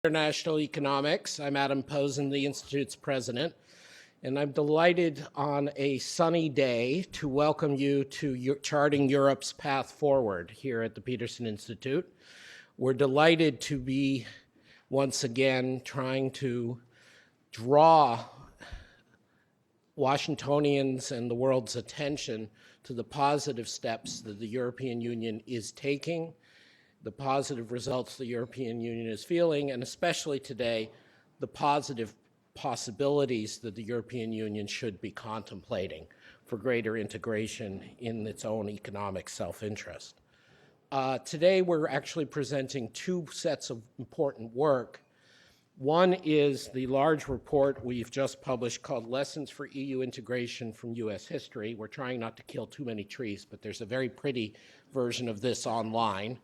International Economics. I'm Adam Posen, the Institute's president, and I'm delighted on a sunny day to welcome you to Charting Europe's Path Forward here at the Peterson Institute. We're delighted to be once again trying to draw Washingtonians and the world's attention to the positive steps that the European Union is taking, the positive results the European Union is feeling, and especially today, the positive possibilities that the European Union should be contemplating for greater integration in its own economic self-interest. Today, we're actually presenting two sets of important work. One is the large report we've just published called Lessons for EU Integration from US History. We're trying not to kill too many trees, but there's a very pretty version of this online.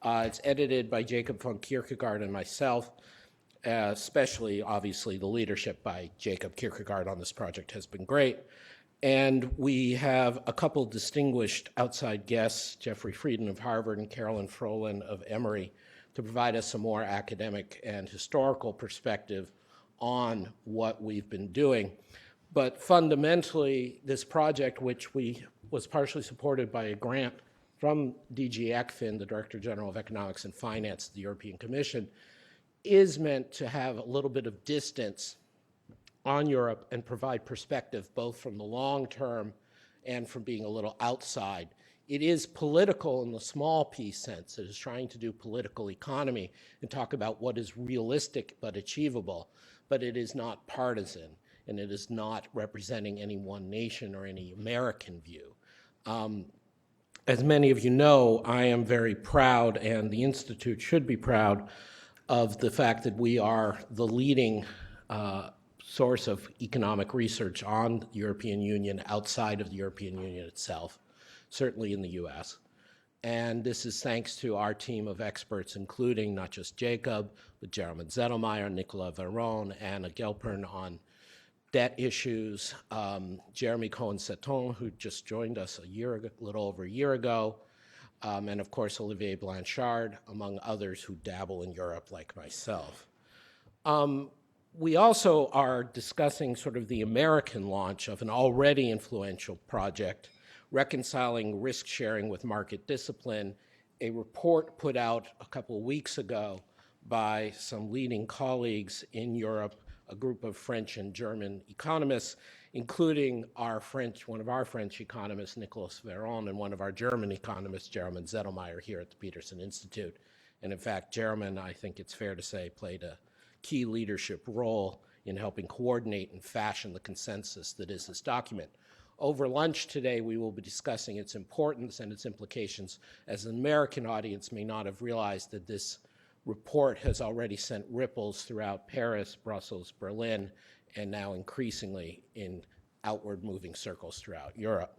It's edited by Jacob von Kirkegaard and myself, especially, obviously, the leadership by Jacob Kirkegaard on this project has been great. And we have a couple distinguished outside guests, Jeffry Frieden of Harvard and Caroline Fohlin of Emory, to provide us a more academic and historical perspective on what we've been doing. But fundamentally, this project, which was partially supported by a grant from DG ECFIN, the Director General of Economics and Finance of the European Commission, is meant to have a little bit of distance on Europe and provide perspective both from the long term and from being a little outside. It is political in the small piece sense. It is trying to do political economy and talk about what is realistic but achievable, but it is not partisan, and it is not representing any one nation or any American view. As many of you know, I am very proud, and the Institute should be proud, of the fact that we are the leading source of economic research on the European Union outside of the European Union itself, certainly in the US. And this is thanks to our team of experts, including not just Jacob, but Jeremy Zettelmeyer, Nicolas Veron, Anna Gelpern on debt issues, Jeremie Cohen-Setton, who just joined us a little over a year ago, and of course Olivier Blanchard, among others who dabble in Europe like myself. We also are discussing sort of the American launch of an already influential project, reconciling risk sharing with market discipline, a report put out a couple of weeks ago by some leading colleagues in Europe, a group of French and German economists, including one of our French economists, Nicolas Veron, and one of our German economists, Jeremy Zettelmeyer, here at the Peterson Institute. And in fact, Jeremy, I think it's fair to say, played a key leadership role in helping coordinate and fashion the consensus that is this document. Over lunch today, we will be discussing its importance and its implications, as an American audience may not have realized that this report has already sent ripples throughout Paris, Brussels, Berlin, and now increasingly in outward moving circles throughout Europe.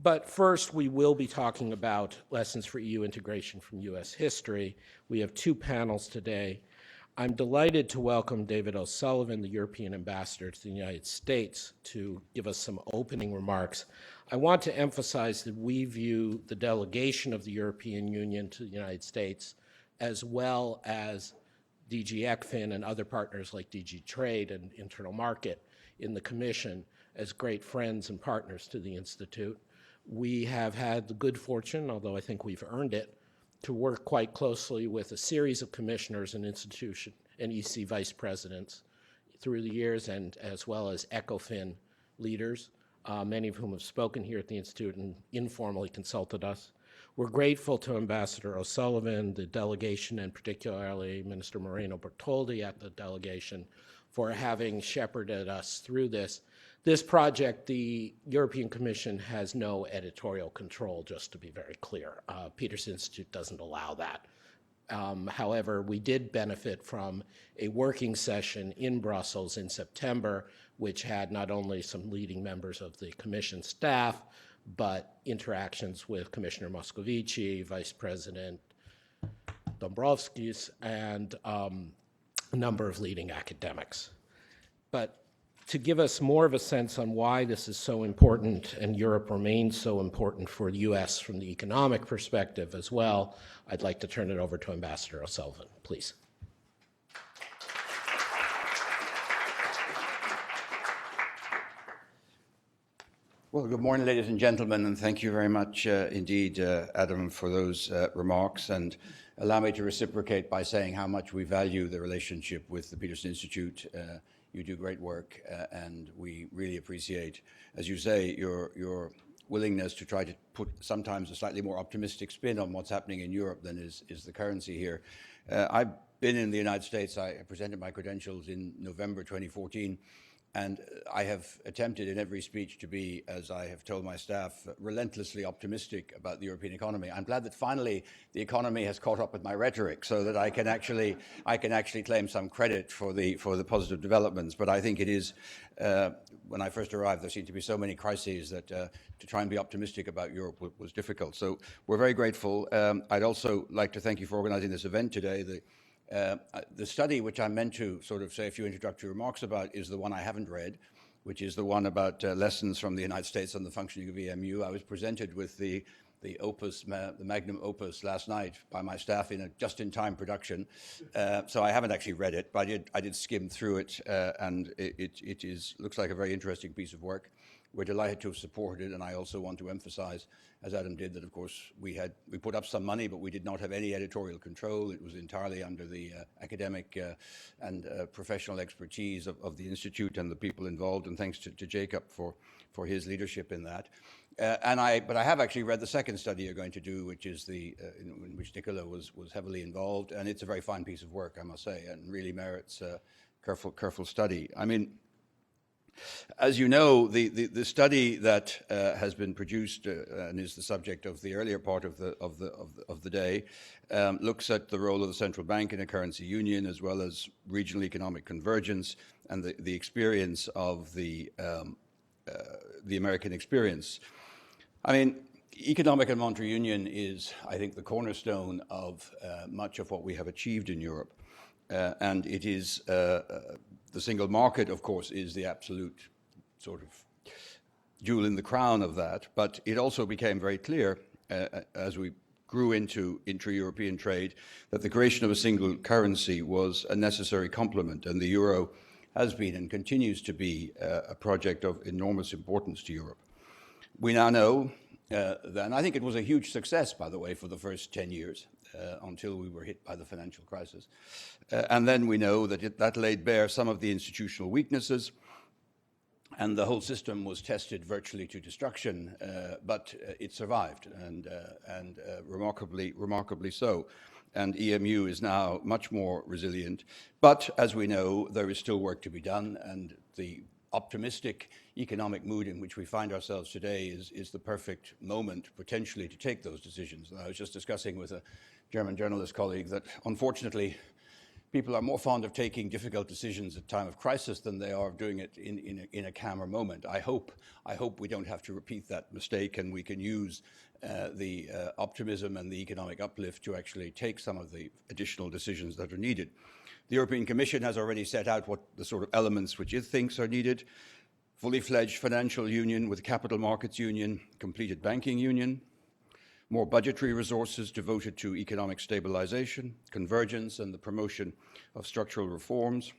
But first, we will be talking about lessons for EU integration from US history. We have two panels today. I'm delighted to welcome David OSullivan, the European ambassador to the United States, to give us some opening remarks. I want to emphasize that we view the delegation of the European Union to the United States, as well as DG ECFIN and other partners like DG Trade and Internal Market in the Commission, as great friends and partners to the Institute. We have had the good fortune, although I think we've earned it, to work quite closely with a series of commissioners and institution and EC vice presidents through the years, and as well as ECOFIN leaders, many of whom have spoken here at the Institute and informally consulted us. We're grateful to Ambassador OSullivan, the delegation, and particularly Minister Moreno Bertoldi at the delegation, for having shepherded us through this. This project, the European Commission has no editorial control, just to be very clear. Peterson Institute doesn't allow that. However, we did benefit from a working session in Brussels in September, which had not only some leading members of the Commission staff, but interactions with Commissioner Moscovici, Vice President Dombrovskis, and a number of leading academics. But to give us more of a sense on why this is so important and Europe remains so important for the US from the economic perspective as well, I'd like to turn it over to Ambassador OSullivan, please. Well, good morning, ladies and gentlemen, and thank you very much indeed, Adam, for those remarks. And allow me to reciprocate by saying how much we value the relationship with the Peterson Institute. You do great work, and we really appreciate, as you say, your willingness to try to put sometimes a slightly more optimistic spin on what's happening in Europe than is the currency here. I've been in the United States. I presented my credentials in November 2014. And I have attempted in every speech to be, as I have told my staff, relentlessly optimistic about the European economy. I'm glad that finally the economy has caught up with my rhetoric, so that I can actually claim some credit for the positive developments. But I think it is, when I first arrived, there seemed to be so many crises that to try and be optimistic about Europe was difficult. So we're very grateful. I'd also like to thank you for organizing this event today. The study which I meant to sort of say a few introductory remarks about is the one I haven't read, which is the one about lessons from the United States on the functioning of EMU. I was presented with the opus, the magnum opus last night by my staff in a just-in-time production. So I haven't actually read it, but I did skim through it, and it looks like a very interesting piece of work. We're delighted to have supported it, and I also want to emphasize, as Adam did, that of course we put up some money, but we did not have any editorial control. It was entirely under the academic and professional expertise of the Institute and the people involved, and thanks to Jacob for his leadership in that. But I have actually read the second study you're going to do, which is in which Nicola was heavily involved, and it's a very fine piece of work, I must say, and really merits careful study. I mean, as you know, the study that has been produced and is the subject of the earlier part of the day looks at the role of the central bank in a currency union, as well as regional economic convergence and the experience of the American experience. I mean, economic and monetary union is, I think, the cornerstone of much of what we have achieved in Europe, and it is. The single market, of course, is the absolute sort of jewel in the crown of that, but it also became very clear as we grew into intra-European trade that the creation of a single currency was a necessary complement, and the euro has been and continues to be a project of enormous importance to Europe. We now know that, and I think it was a huge success, by the way, for the first 10 years, until we were hit by the financial crisis. And then we know that that laid bare some of the institutional weaknesses, and the whole system was tested virtually to destruction, but it survived, and remarkably so. And EMU is now much more resilient. But as we know, there is still work to be done, and the optimistic economic mood in which we find ourselves today is the perfect moment potentially to take those decisions. And I was just discussing with a German journalist colleague that unfortunately people are more fond of taking difficult decisions at time of crisis than they are of doing it in a calmer moment. I hope we don't have to repeat that mistake, and we can use the optimism and the economic uplift to actually take some of the additional decisions that are needed. The European Commission has already set out what the sort of elements which it thinks are needed: fully fledged financial union with capital markets union, completed banking union, more budgetary resources devoted to economic stabilization, convergence, and the promotion of structural reforms,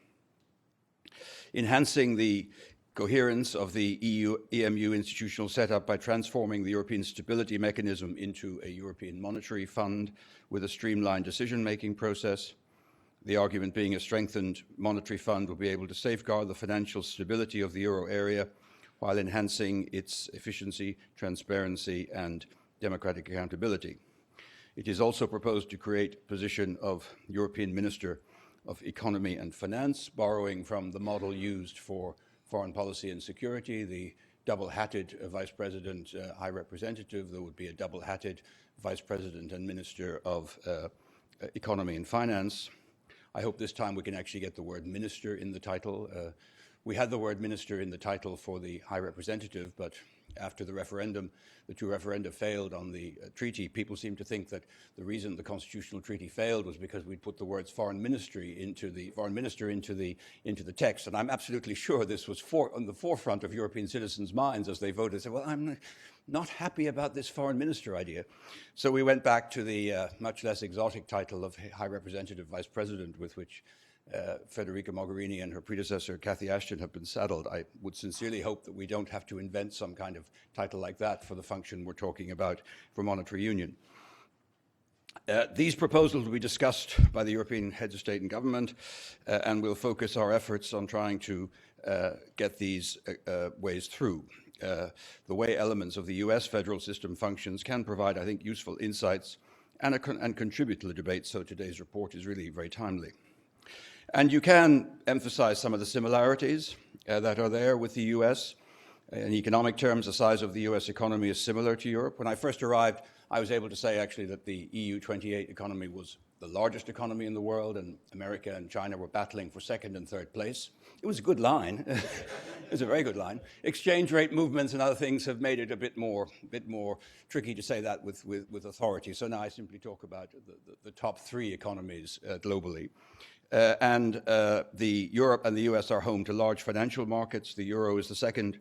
enhancing the coherence of the EMU institutional setup by transforming the European Stability Mechanism into a European Monetary Fund with a streamlined decision-making process. The argument being a strengthened monetary fund will be able to safeguard the financial stability of the euro area while enhancing its efficiency, transparency, and democratic accountability. It is also proposed to create a position of European Minister of Economy and Finance, borrowing from the model used for foreign policy and security, the double-hatted Vice President, High Representative. There would be a double-hatted Vice President and Minister of Economy and Finance. I hope this time we can actually get the word minister in the title. We had the word minister in the title for the High Representative, but after the referendum, the two referenda failed on the treaty. People seem to think that the reason the constitutional treaty failed was because we'd put the words foreign minister into the text. And I'm absolutely sure this was on the forefront of European citizens' minds as they voted. They said, well, I'm not happy about this foreign minister idea. So we went back to the much less exotic title of High Representative Vice President, with which Federica Mogherini and her predecessor, Cathy Ashton, have been saddled. I would sincerely hope that we don't have to invent some kind of title like that for the function we're talking about for monetary union. These proposals will be discussed by the European heads of state and government, and we'll focus our efforts on trying to get these ways through. The way elements of the US federal system functions can provide, I think, useful insights and contribute to the debate, so today's report is really very timely. And you can emphasize some of the similarities that are there with the US. In economic terms, the size of the US economy is similar to Europe. When I first arrived, I was able to say actually that the EU 28 economy was the largest economy in the world, and America and China were battling for second and third place. It was a good line. It was a very good line. Exchange rate movements and other things have made it a bit more tricky to say that with authority. So now I simply talk about the top three economies globally. Europe and the US are home to large financial markets. The euro is the second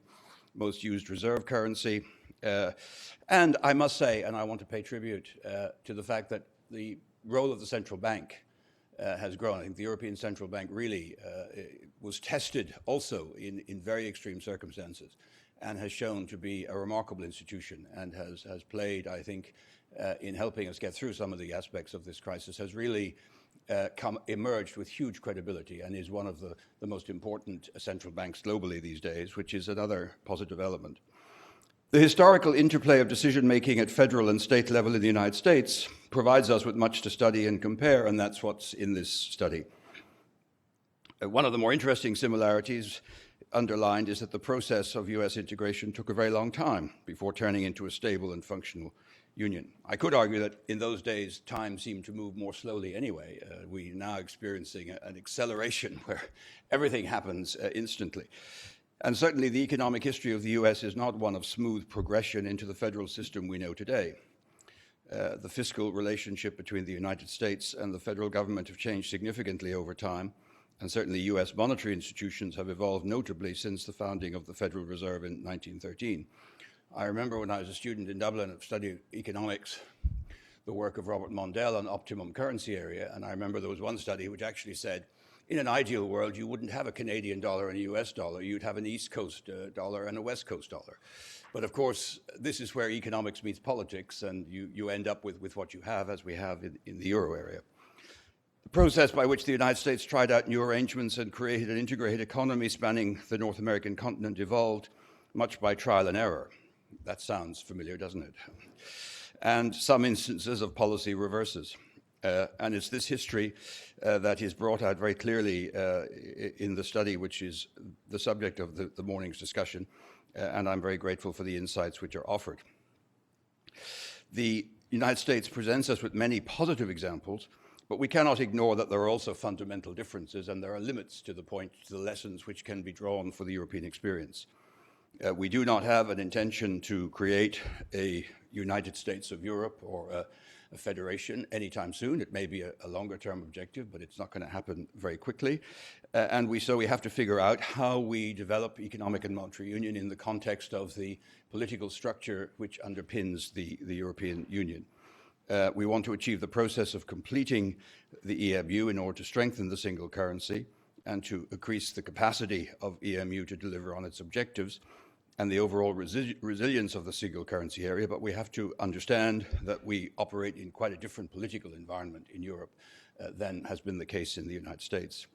most used reserve currency. And I must say, and I want to pay tribute to the fact that the role of the central bank has grown. I think the European Central Bank really was tested also in very extreme circumstances and has shown to be a remarkable institution and has played, I think, in helping us get through some of the aspects of this crisis, has really emerged with huge credibility and is one of the most important central banks globally these days, which is another positive element. The historical interplay of decision-making at federal and state level in the United States provides us with much to study and compare, and that's what's in this study. One of the more interesting similarities underlined is that the process of US integration took a very long time before turning into a stable and functional union. I could argue that in those days, time seemed to move more slowly anyway. We're now experiencing an acceleration where everything happens instantly. And certainly the economic history of the US is not one of smooth progression into the federal system we know today. The fiscal relationship between the United States and the federal government have changed significantly over time, and certainly US monetary institutions have evolved notably since the founding of the Federal Reserve in 1913. I remember when I was a student in Dublin studying economics, the work of Robert Mondale on optimum currency area, and I remember there was one study which actually said, in an ideal world, you wouldn't have a Canadian dollar and a US dollar. You'd have an East Coast dollar and a West Coast dollar. But of course, this is where economics meets politics, and you end up with what you have, as we have in the euro area. The process by which the United States tried out new arrangements and created an integrated economy spanning the North American continent evolved much by trial and error. That sounds familiar, doesn't it? And some instances of policy reverses. And it's this history that is brought out very clearly in the study, which is the subject of the morning's discussion, and I'm very grateful for the insights which are offered. The United States presents us with many positive examples, but we cannot ignore that there are also fundamental differences, and there are limits to the lessons which can be drawn for the European experience. We do not have an intention to create a United States of Europe or a federation anytime soon. It may be a longer-term objective, but it's not going to happen very quickly. So we have to figure out how we develop economic and monetary union in the context of the political structure which underpins the European Union. We want to achieve the process of completing the EMU in order to strengthen the single currency and to increase the capacity of EMU to deliver on its objectives and the overall resilience of the single currency area, but we have to understand that we operate in quite a different political environment in Europe than has been the case in the United States.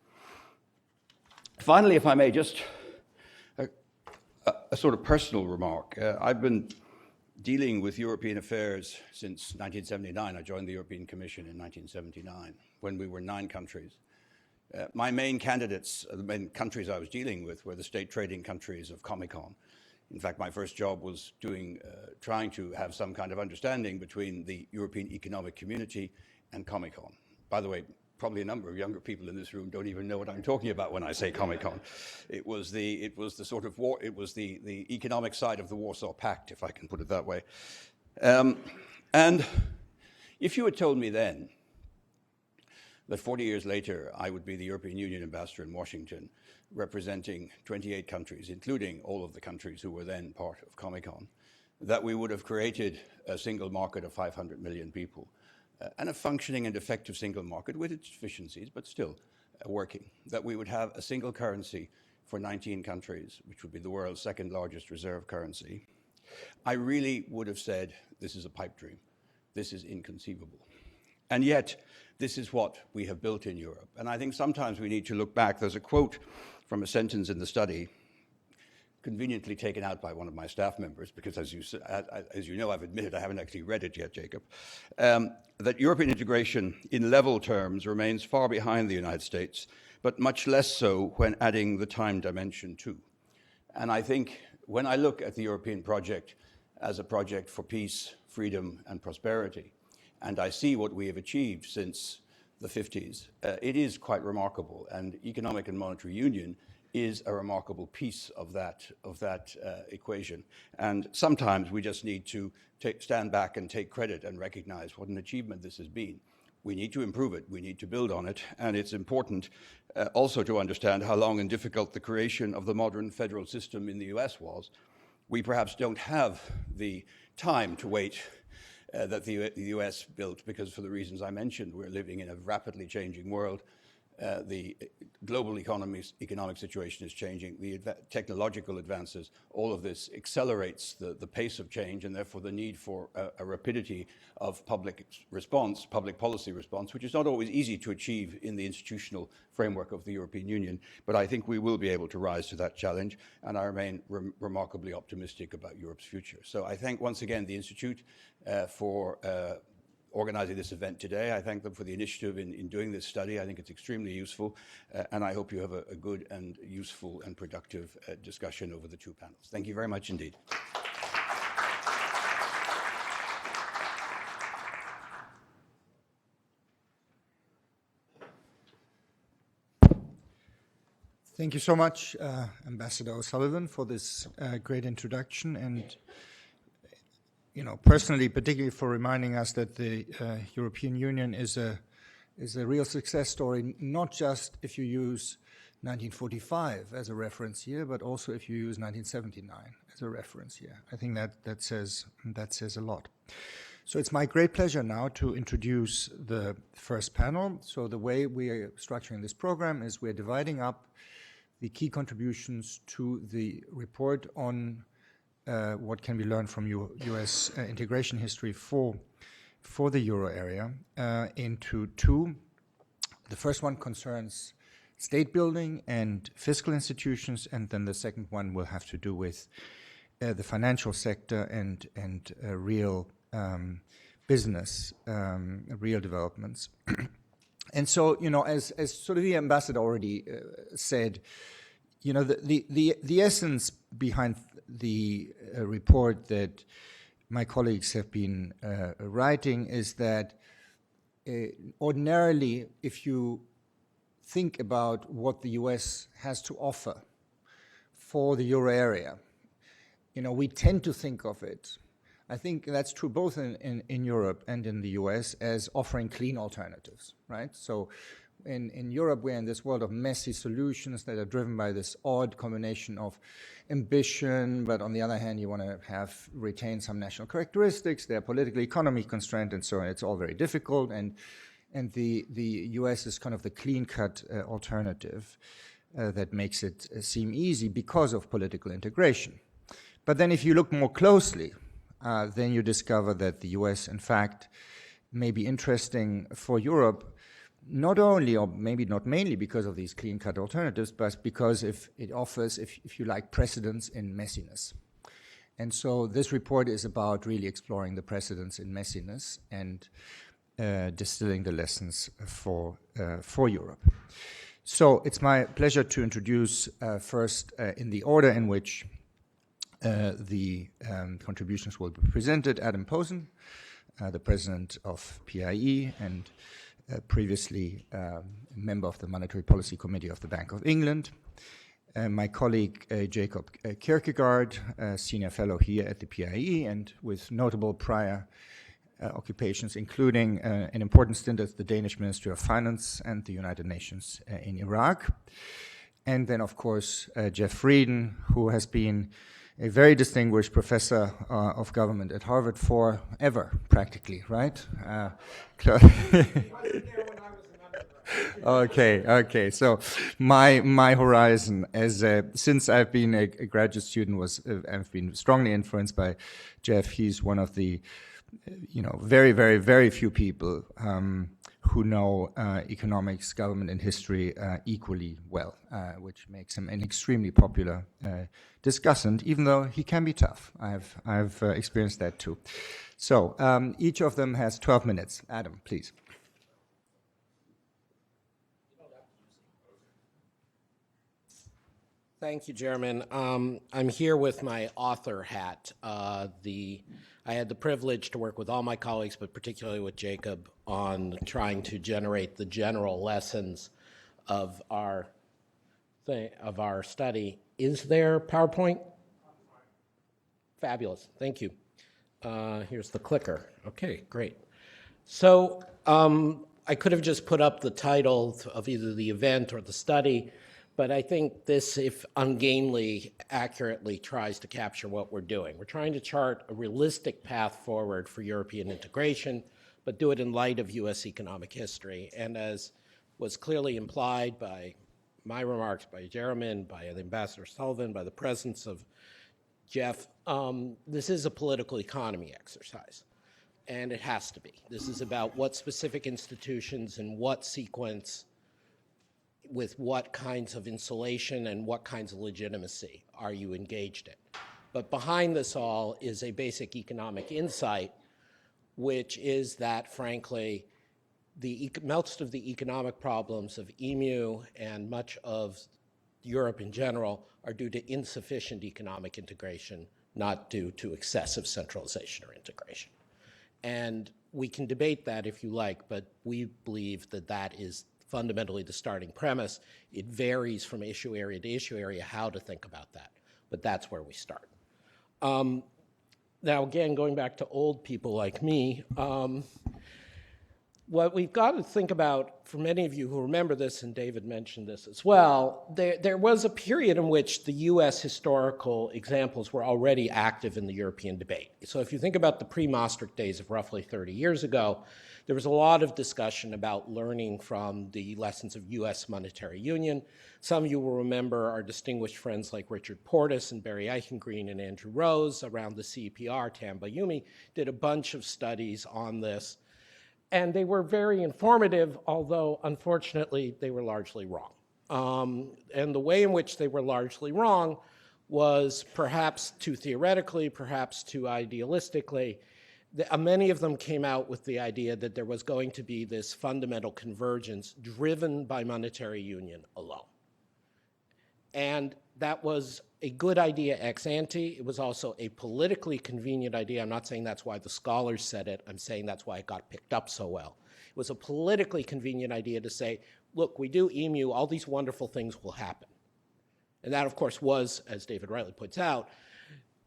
Finally, if I may, just a sort of personal remark. I've been dealing with European affairs since 1979. I joined the European Commission in 1979 when we were 9 countries. My main candidates, the main countries I was dealing with, were the state trading countries of Comecon. In fact, my first job was trying to have some kind of understanding between the European Economic Community and Comecon. By the way, probably a number of younger people in this room don't even know what I'm talking about when I say Comecon. It was the sort of war. It was the economic side of the Warsaw Pact, if I can put it that way. And if you had told me then that 40 years later I would be the European Union ambassador in Washington, representing 28 countries, including all of the countries who were then part of Comecon, that we would have created a single market of 500 million people, and a functioning and effective single market with its deficiencies, but still working, that we would have a single currency for 19 countries, which would be the world's second largest reserve currency, I really would have said, this is a pipe dream. This is inconceivable. And yet, this is what we have built in Europe. And I think sometimes we need to look back. There's a quote from a sentence in the study, conveniently taken out by one of my staff members, because as you know, I've admitted I haven't actually read it yet, Jacob, that European integration in level terms remains far behind the United States, but much less so when adding the time dimension too. And I think when I look at the European project as a project for peace, freedom, and prosperity, and I see what we have achieved since the 50s, it is quite remarkable. And economic and monetary union is a remarkable piece of that equation. And sometimes we just need to stand back and take credit and recognize what an achievement this has been. We need to improve it, we need to build on it, and it's important also to understand how long and difficult the creation of the modern federal system in the US was. We perhaps don't have the time to wait that the US built, because for the reasons I mentioned, we're living in a rapidly changing world. The global economic situation is changing, the technological advances, all of this accelerates the pace of change, and therefore the need for a rapidity of public response, public policy response, which is not always easy to achieve in the institutional framework of the European Union. But I think we will be able to rise to that challenge, and I remain remarkably optimistic about Europe's future. So I thank once again the Institute for organizing this event today. I thank them for the initiative in doing this study. I think it's extremely useful, and I hope you have a good and useful and productive discussion over the two panels. Thank you very much indeed. Thank you so much, Ambassador O'Sullivan, for this great introduction, and personally, particularly for reminding us that the European Union is a real success story, not just if you use 1945 as a reference year, but also if you use 1979 as a reference year. I think that says a lot. So it's my great pleasure now to introduce the first panel. So the way we are structuring this program is we're dividing up the key contributions to the report on what can be learned from U.S. integration history for the euro area into two. The first one concerns state building and fiscal institutions, and then the second one will have to do with the financial sector and real business, real developments. And so, as sort of the ambassador already said, the essence behind the report that my colleagues have been writing is that ordinarily, if you think about what the US has to offer for the euro area, we tend to think of it, I think that's true both in Europe and in the US, as offering clean alternatives, right? So in Europe, we're in this world of messy solutions that are driven by this odd combination of ambition, but on the other hand, you want to retain some national characteristics. They're political economy constrained, and so on. It's all very difficult. And the US is kind of the clean-cut alternative that makes it seem easy because of political integration. But then if you look more closely, then you discover that the US, in fact, may be interesting for Europe, not only, or maybe not mainly, because of these clean-cut alternatives, but because it offers, if you like, precedence in messiness. And so this report is about really exploring the precedence in messiness and distilling the lessons for Europe. So it's my pleasure to introduce first, in the order in which the contributions will be presented, Adam Posen, the president of PIIE and previously a member of the Monetary Policy Committee of the Bank of England. My colleague Jacob Kirkegaard, senior fellow here at the PIIE, and with notable prior occupations, including an important stint at the Danish Ministry of Finance and the United Nations in Iraq. And then, of course, Jeffry Frieden, who has been a very distinguished professor of government at Harvard forever, practically, right? Okay. So my horizon, as since I've been a graduate student, I've been strongly influenced by Jeff. He's one of the, very few people who know economics, government, and history equally well, which makes him an extremely popular discussant, even though he can be tough. I've experienced that too. So each of them has 12 minutes. Adam, please. Thank you, Chairman. I'm here with my author hat. I had the privilege to work with all my colleagues, but particularly with Jacob, on trying to generate the general lessons of our study. Is there PowerPoint? Fabulous. Thank you. Here's the clicker. Okay, great. So I could have just put up the title of either the event or the study, but I think this, if ungainly, accurately tries to capture what we're doing. We're trying to chart a realistic path forward for European integration, but do it in light of U.S. economic history. And as was clearly implied by my remarks, by Jeremy, by the Ambassador Sullivan, by the presence of Jeff, this is a political economy exercise, and it has to be. This is about what specific institutions and what sequence with what kinds of insulation and what kinds of legitimacy are you engaged in. But behind this all is a basic economic insight, which is that, frankly, most of the economic problems of EMU and much of Europe in general are due to insufficient economic integration, not due to excessive centralization or integration. And we can debate that if you like, but we believe that that is fundamentally the starting premise. It varies from issue area to issue area how to think about that, but that's where we start. Now, again, going back to old people like me, what we've got to think about, for many of you who remember this, and David mentioned this as well, there was a period in which the US historical examples were already active in the European debate. So if you think about the pre-Maastricht days of roughly 30 years ago, there was a lot of discussion about learning from the lessons of US monetary union. Some of you will remember our distinguished friends like Richard Portis and Barry Eichengreen and Andrew Rose around the CEPR, Tam Bayumi, did a bunch of studies on this. And they were very informative, although unfortunately they were largely wrong. And the way in which they were largely wrong was perhaps too theoretically, perhaps too idealistically. Many of them came out with the idea that there was going to be this fundamental convergence driven by monetary union alone. And that was a good idea ex ante. It was also a politically convenient idea. I'm not saying that's why the scholars said it. I'm saying that's why it got picked up so well. It was a politically convenient idea to say, look, we do EMU, all these wonderful things will happen. And that, of course, was, as David rightly points out,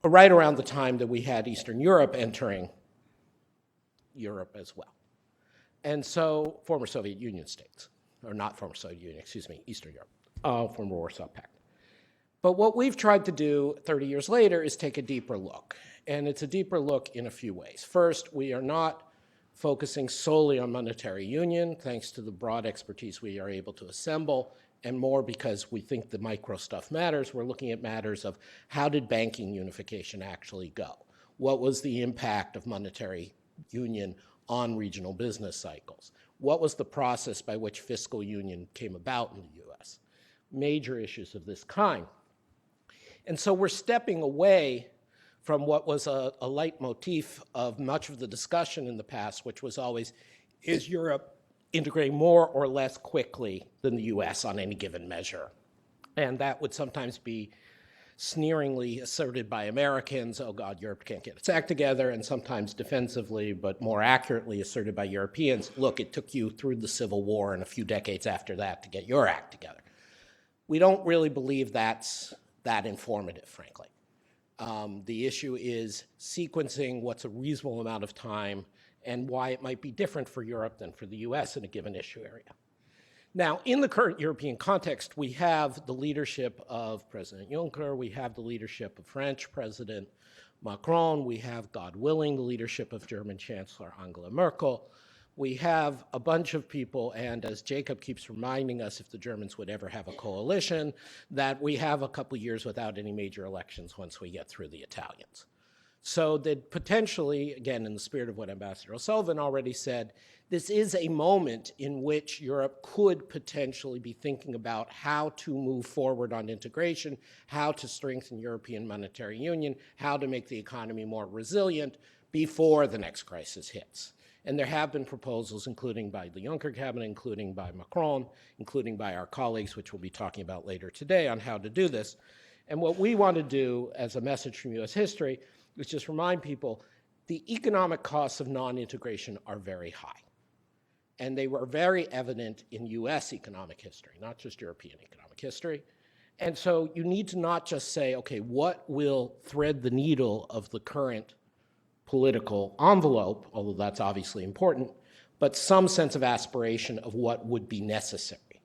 right around the time that we had Eastern Europe entering Europe as well. And so, former Soviet Union states, or not former Soviet Union, excuse me, Eastern Europe, former Warsaw Pact. But what we've tried to do 30 years later is take a deeper look. And it's a deeper look in a few ways. First, we are not focusing solely on monetary union, thanks to the broad expertise we are able to assemble, and more because we think the micro stuff matters. We're looking at matters of how did banking unification actually go? What was the impact of monetary union on regional business cycles? What was the process by which fiscal union came about in the US? Major issues of this kind. And so we're stepping away from what was a leitmotif of much of the discussion in the past, which was always, is Europe integrating more or less quickly than the US on any given measure? And that would sometimes be sneeringly asserted by Americans, oh God, Europe can't get its act together, and sometimes defensively, but more accurately asserted by Europeans, look, it took you through the Civil War and a few decades after that to get your act together. We don't really believe that's that informative, frankly. The issue is sequencing what's a reasonable amount of time and why it might be different for Europe than for the US in a given issue area. Now, in the current European context, we have the leadership of President Juncker, we have the leadership of French President Macron, we have, God willing, the leadership of German Chancellor Angela Merkel. we have a bunch of people, and as Jacob keeps reminding us, if the Germans would ever have a coalition, that we have a couple years without any major elections once we get through the Italians. So that potentially, again, in the spirit of what Ambassador O'Sullivan already said, this is a moment in which Europe could potentially be thinking about how to move forward on integration, how to strengthen European monetary union, how to make the economy more resilient before the next crisis hits. And there have been proposals, including by the Juncker cabinet, including by Macron, including by our colleagues, which we'll be talking about later today, on how to do this. And what we want to do as a message from US history is just remind people the economic costs of non-integration are very high. And they were very evident in US economic history, not just European economic history. And so you need to not just say, okay, what will thread the needle of the current political envelope, although that's obviously important, but some sense of aspiration of what would be necessary.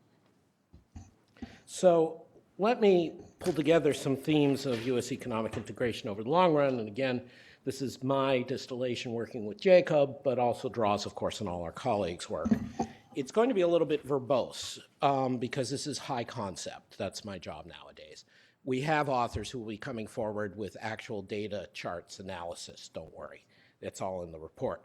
So let me pull together some themes of US economic integration over the long run. And again, this is my distillation working with Jacob, but also draws, of course, on all our colleagues' work. It's going to be a little bit verbose because this is high concept. That's my job nowadays. We have authors who will be coming forward with actual data, charts, analysis. Don't worry. It's all in the report.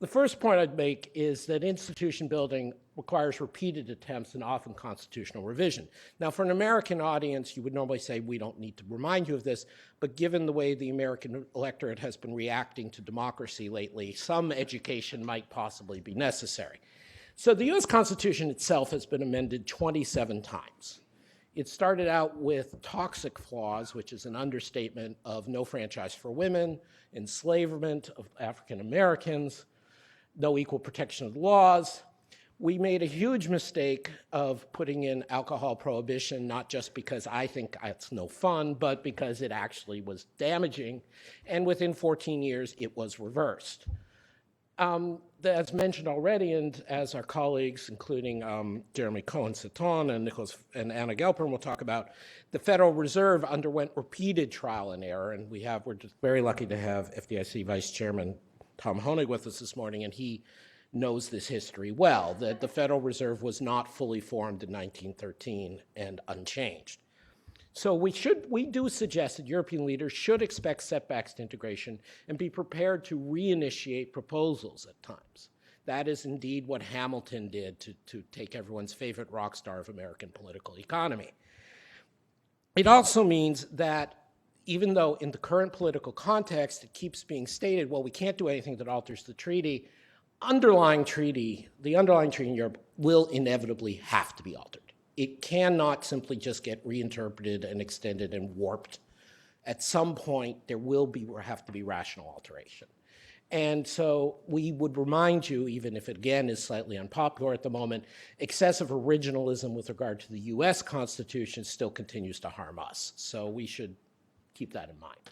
The first point I'd make is that institution building requires repeated attempts and often constitutional revision. Now, for an American audience, you would normally say, we don't need to remind you of this, but given the way the American electorate has been reacting to democracy lately, some education might possibly be necessary. So the US Constitution itself has been amended 27 times. It started out with toxic flaws, which is an understatement of no franchise for women, enslavement of African Americans, no equal protection of the laws. We made a huge mistake of putting in alcohol prohibition, not just because I think it's no fun, but because it actually was damaging. And within 14 years, it was reversed. As mentioned already, and as our colleagues, including Jeremie Cohen-Setton and Anna Gelpern will talk about, the Federal Reserve underwent repeated trial and error, and we're just very lucky to have FDIC Vice Chairman Tom Honig with us this morning, and he knows this history well, that the Federal Reserve was not fully formed in 1913 and unchanged. So we do suggest that European leaders should expect setbacks to integration and be prepared to reinitiate proposals at times. That is indeed what Hamilton did to take everyone's favorite rock star of American political economy. It also means that even though in the current political context it keeps being stated, well, we can't do anything that alters the treaty, the underlying treaty in Europe will inevitably have to be altered. It cannot simply just get reinterpreted and extended and warped. At some point, there will have to be rational alteration. And so we would remind you, even if it again is slightly unpopular at the moment, excessive originalism with regard to the US Constitution still continues to harm us. So we should keep that in mind.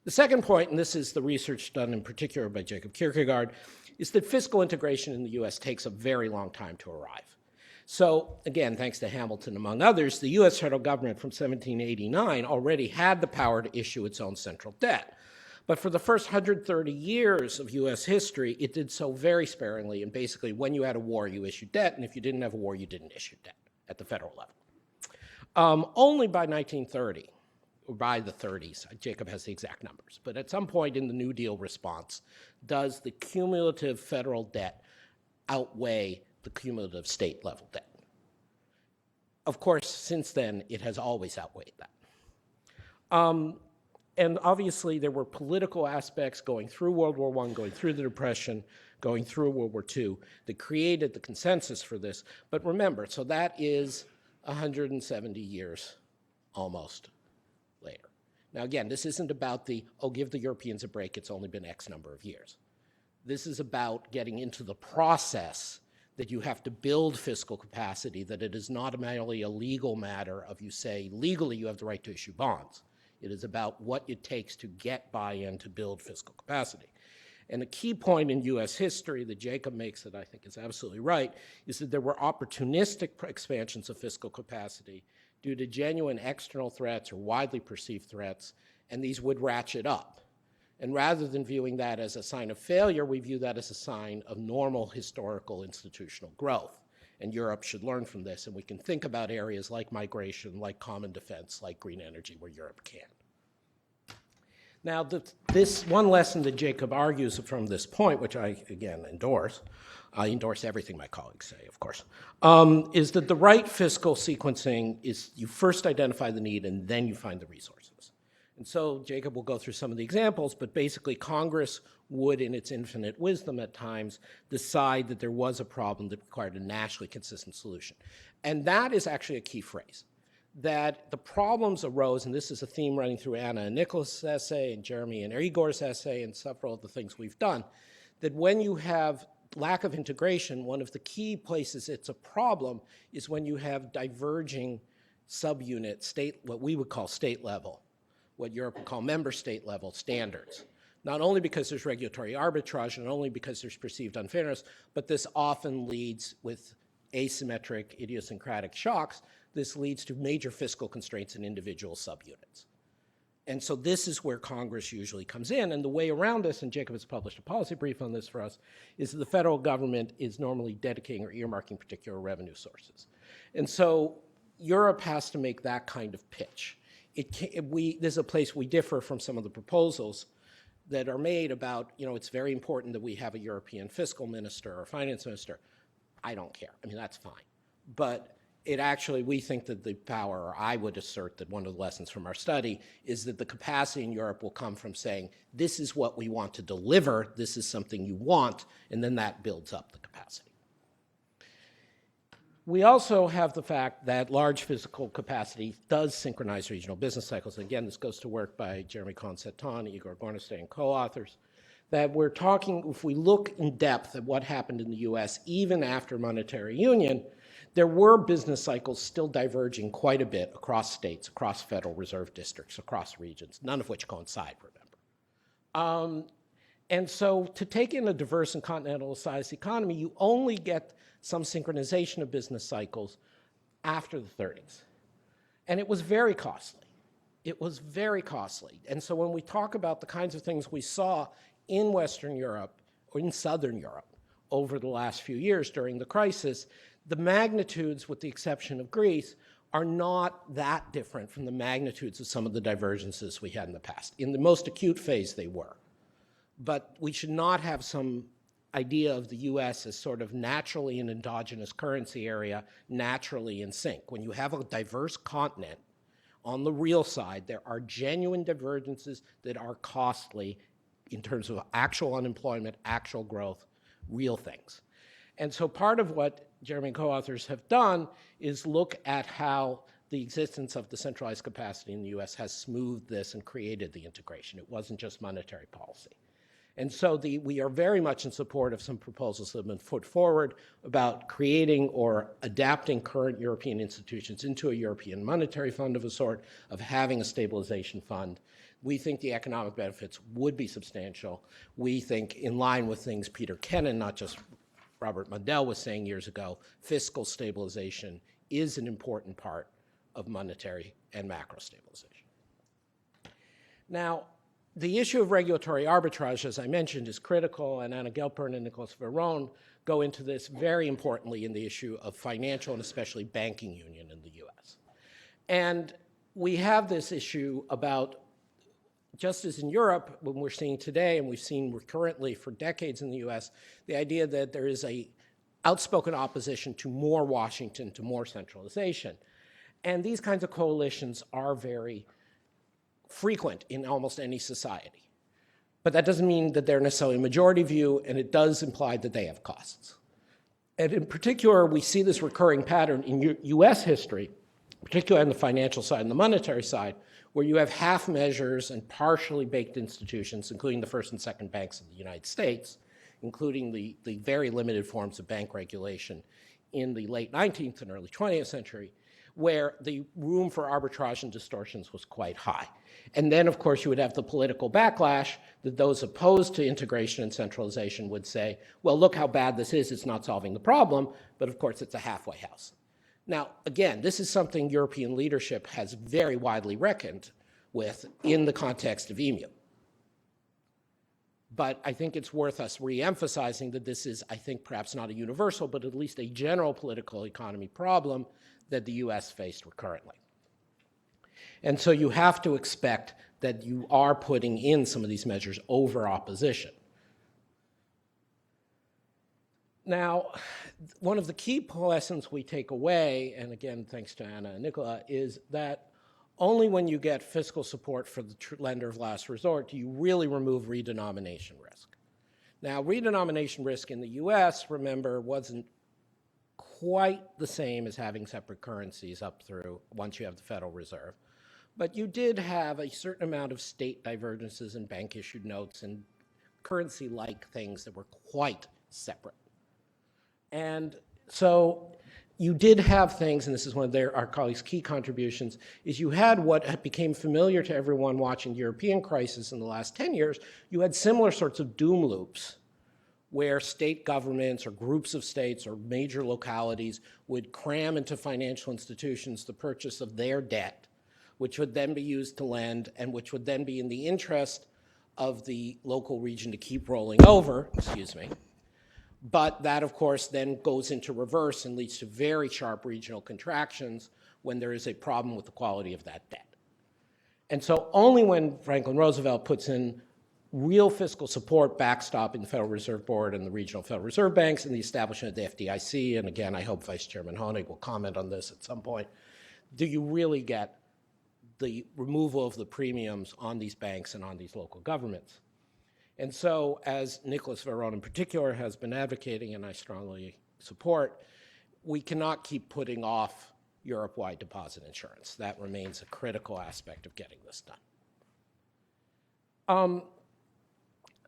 The second point, and this is the research done in particular by Jacob Kirkegaard, is that fiscal integration in the US takes a very long time to arrive. So again, thanks to Hamilton, among others, the US federal government from 1789 already had the power to issue its own central debt. But for the first 130 years of US history, it did so very sparingly, and basically when you had a war, you issued debt, and if you didn't have a war, you didn't issue debt at the federal level. Only by 1930, or by the 30s, Jacob has the exact numbers, but at some point in the New Deal response, does the cumulative federal debt outweigh the cumulative state level debt. Of course, since then, it has always outweighed that. And obviously, there were political aspects going through World War I, going through the Depression, going through World War II that created the consensus for this. But remember, so that is 170 years almost later. Now, again, this isn't about give the Europeans a break, it's only been X number of years. This is about getting into the process that you have to build fiscal capacity, that it is not merely a legal matter of you say, legally you have the right to issue bonds. It is about what it takes to get buy-in to build fiscal capacity. And a key point in US history that Jacob makes that I think is absolutely right is that there were opportunistic expansions of fiscal capacity due to genuine external threats or widely perceived threats, and these would ratchet up. And rather than viewing that as a sign of failure, we view that as a sign of normal historical institutional growth. And Europe should learn from this, and we can think about areas like migration, like common defense, like green energy, where Europe can. Now, this one lesson that Jacob argues from this point, which I, again, endorse, I endorse everything my colleagues say, of course, is that the right fiscal sequencing is you first identify the need and then you find the resources. And so Jacob will go through some of the examples, but basically Congress would, in its infinite wisdom at times, decide that there was a problem that required a nationally consistent solution. And that is actually a key phrase, that the problems arose, and this is a theme running through Anna and Nicholas' essay and Jeremy and Igor's essay and several of the things we've done, that when you have lack of integration, one of the key places it's a problem is when you have diverging subunit, what we would call state level, what Europe would call member state level standards. Not only because there's regulatory arbitrage and only because there's perceived unfairness, but this often leads with asymmetric idiosyncratic shocks. This leads to major fiscal constraints in individual subunits. And so this is where Congress usually comes in. And the way around this, and Jacob has published a policy brief on this for us, is that the federal government is normally dedicating or earmarking particular revenue sources. And so Europe has to make that kind of pitch. This is a place we differ from some of the proposals that are made about, it's very important that we have a European fiscal minister or finance minister. I don't care. I mean, that's fine. But it actually, we think that the power, or I would assert that one of the lessons from our study is that the capacity in Europe will come from saying, this is what we want to deliver, this is something you want, and then that builds up the capacity. We also have the fact that large physical capacity does synchronize regional business cycles. And again, this goes to work by Jeremie Cohen-Setton, Igor Gornestay, and co-authors, that we're talking, if we look in depth at what happened in the US, even after monetary union, there were business cycles still diverging quite a bit across states, across Federal Reserve districts, across regions, none of which coincide, remember. And so to take in a diverse and continental-sized economy, you only get some synchronization of business cycles after the 30s. And it was very costly. It was very costly. And so when we talk about the kinds of things we saw in Western Europe, or in Southern Europe, over the last few years during the crisis, the magnitudes, with the exception of Greece, are not that different from the magnitudes of some of the divergences we had in the past. In the most acute phase, they were. But we should not have some idea of the US as sort of naturally an endogenous currency area, naturally in sync. When you have a diverse continent, on the real side, there are genuine divergences that are costly in terms of actual unemployment, actual growth, real things. And so part of what Jeremy and co-authors have done is look at how the existence of the centralized capacity in the US has smoothed this and created the integration. It wasn't just monetary policy. And so we are very much in support of some proposals that have been put forward about creating or adapting current European institutions into a European monetary fund of a sort, of having a stabilization fund. We think the economic benefits would be substantial. We think, in line with things Peter Kennan, not just Robert Mundell, was saying years ago, fiscal stabilization is an important part of monetary and macro stabilization. Now, the issue of regulatory arbitrage, as I mentioned, is critical, and Anna Gelpern and Nicholas Verron go into this very importantly in the issue of financial and especially banking union in the US. And we have this issue about, just as in Europe, when we're seeing today, and we've seen recurrently for decades in the US, the idea that there is a outspoken opposition to more Washington, to more centralization. And these kinds of coalitions are very frequent in almost any society. But that doesn't mean that they're necessarily a majority view, and it does imply that they have costs. And in particular, we see this recurring pattern in US history, particularly on the financial side and the monetary side, where you have half measures and partially baked institutions, including the first and second banks of the United States, including the very limited forms of bank regulation in the late 19th and early 20th century, where the room for arbitrage and distortions was quite high. And then, of course, you would have the political backlash that those opposed to integration and centralization would say, well, look how bad this is, it's not solving the problem, but of course it's a halfway house. Now, again, this is something European leadership has very widely reckoned with in the context of EMU. But I think it's worth us re-emphasizing that this is, I think, perhaps not a universal, but at least a general political economy problem that the US faced currently. And so you have to expect that you are putting in some of these measures over opposition. Now, one of the key lessons we take away, and again, thanks to Anna and Nicola, is that only when you get fiscal support for the lender of last resort do you really remove redenomination risk. Now, redenomination risk in the US, remember, wasn't quite the same as having separate currencies up through once you have the Federal Reserve. But you did have a certain amount of state divergences in bank-issued notes and currency-like things that were quite separate. And so you did have things, and this is one of our colleagues' key contributions, is you had what became familiar to everyone watching the European crisis in the last 10 years. You had similar sorts of doom loops where state governments or groups of states or major localities would cram into financial institutions the purchase of their debt, which would then be used to lend and which would then be in the interest of the local region to keep rolling over, But that, of course, then goes into reverse and leads to very sharp regional contractions when there is a problem with the quality of that debt. And so only when Franklin Roosevelt puts in real fiscal support backstopping the Federal Reserve Board and the regional Federal Reserve banks and the establishment of the FDIC, and again, I hope Vice Chairman Honig will comment on this at some point, do you really get the removal of the premiums on these banks and on these local governments. And so, as Nicholas Varone in particular has been advocating, and I strongly support, we cannot keep putting off Europe-wide deposit insurance. That remains a critical aspect of getting this done.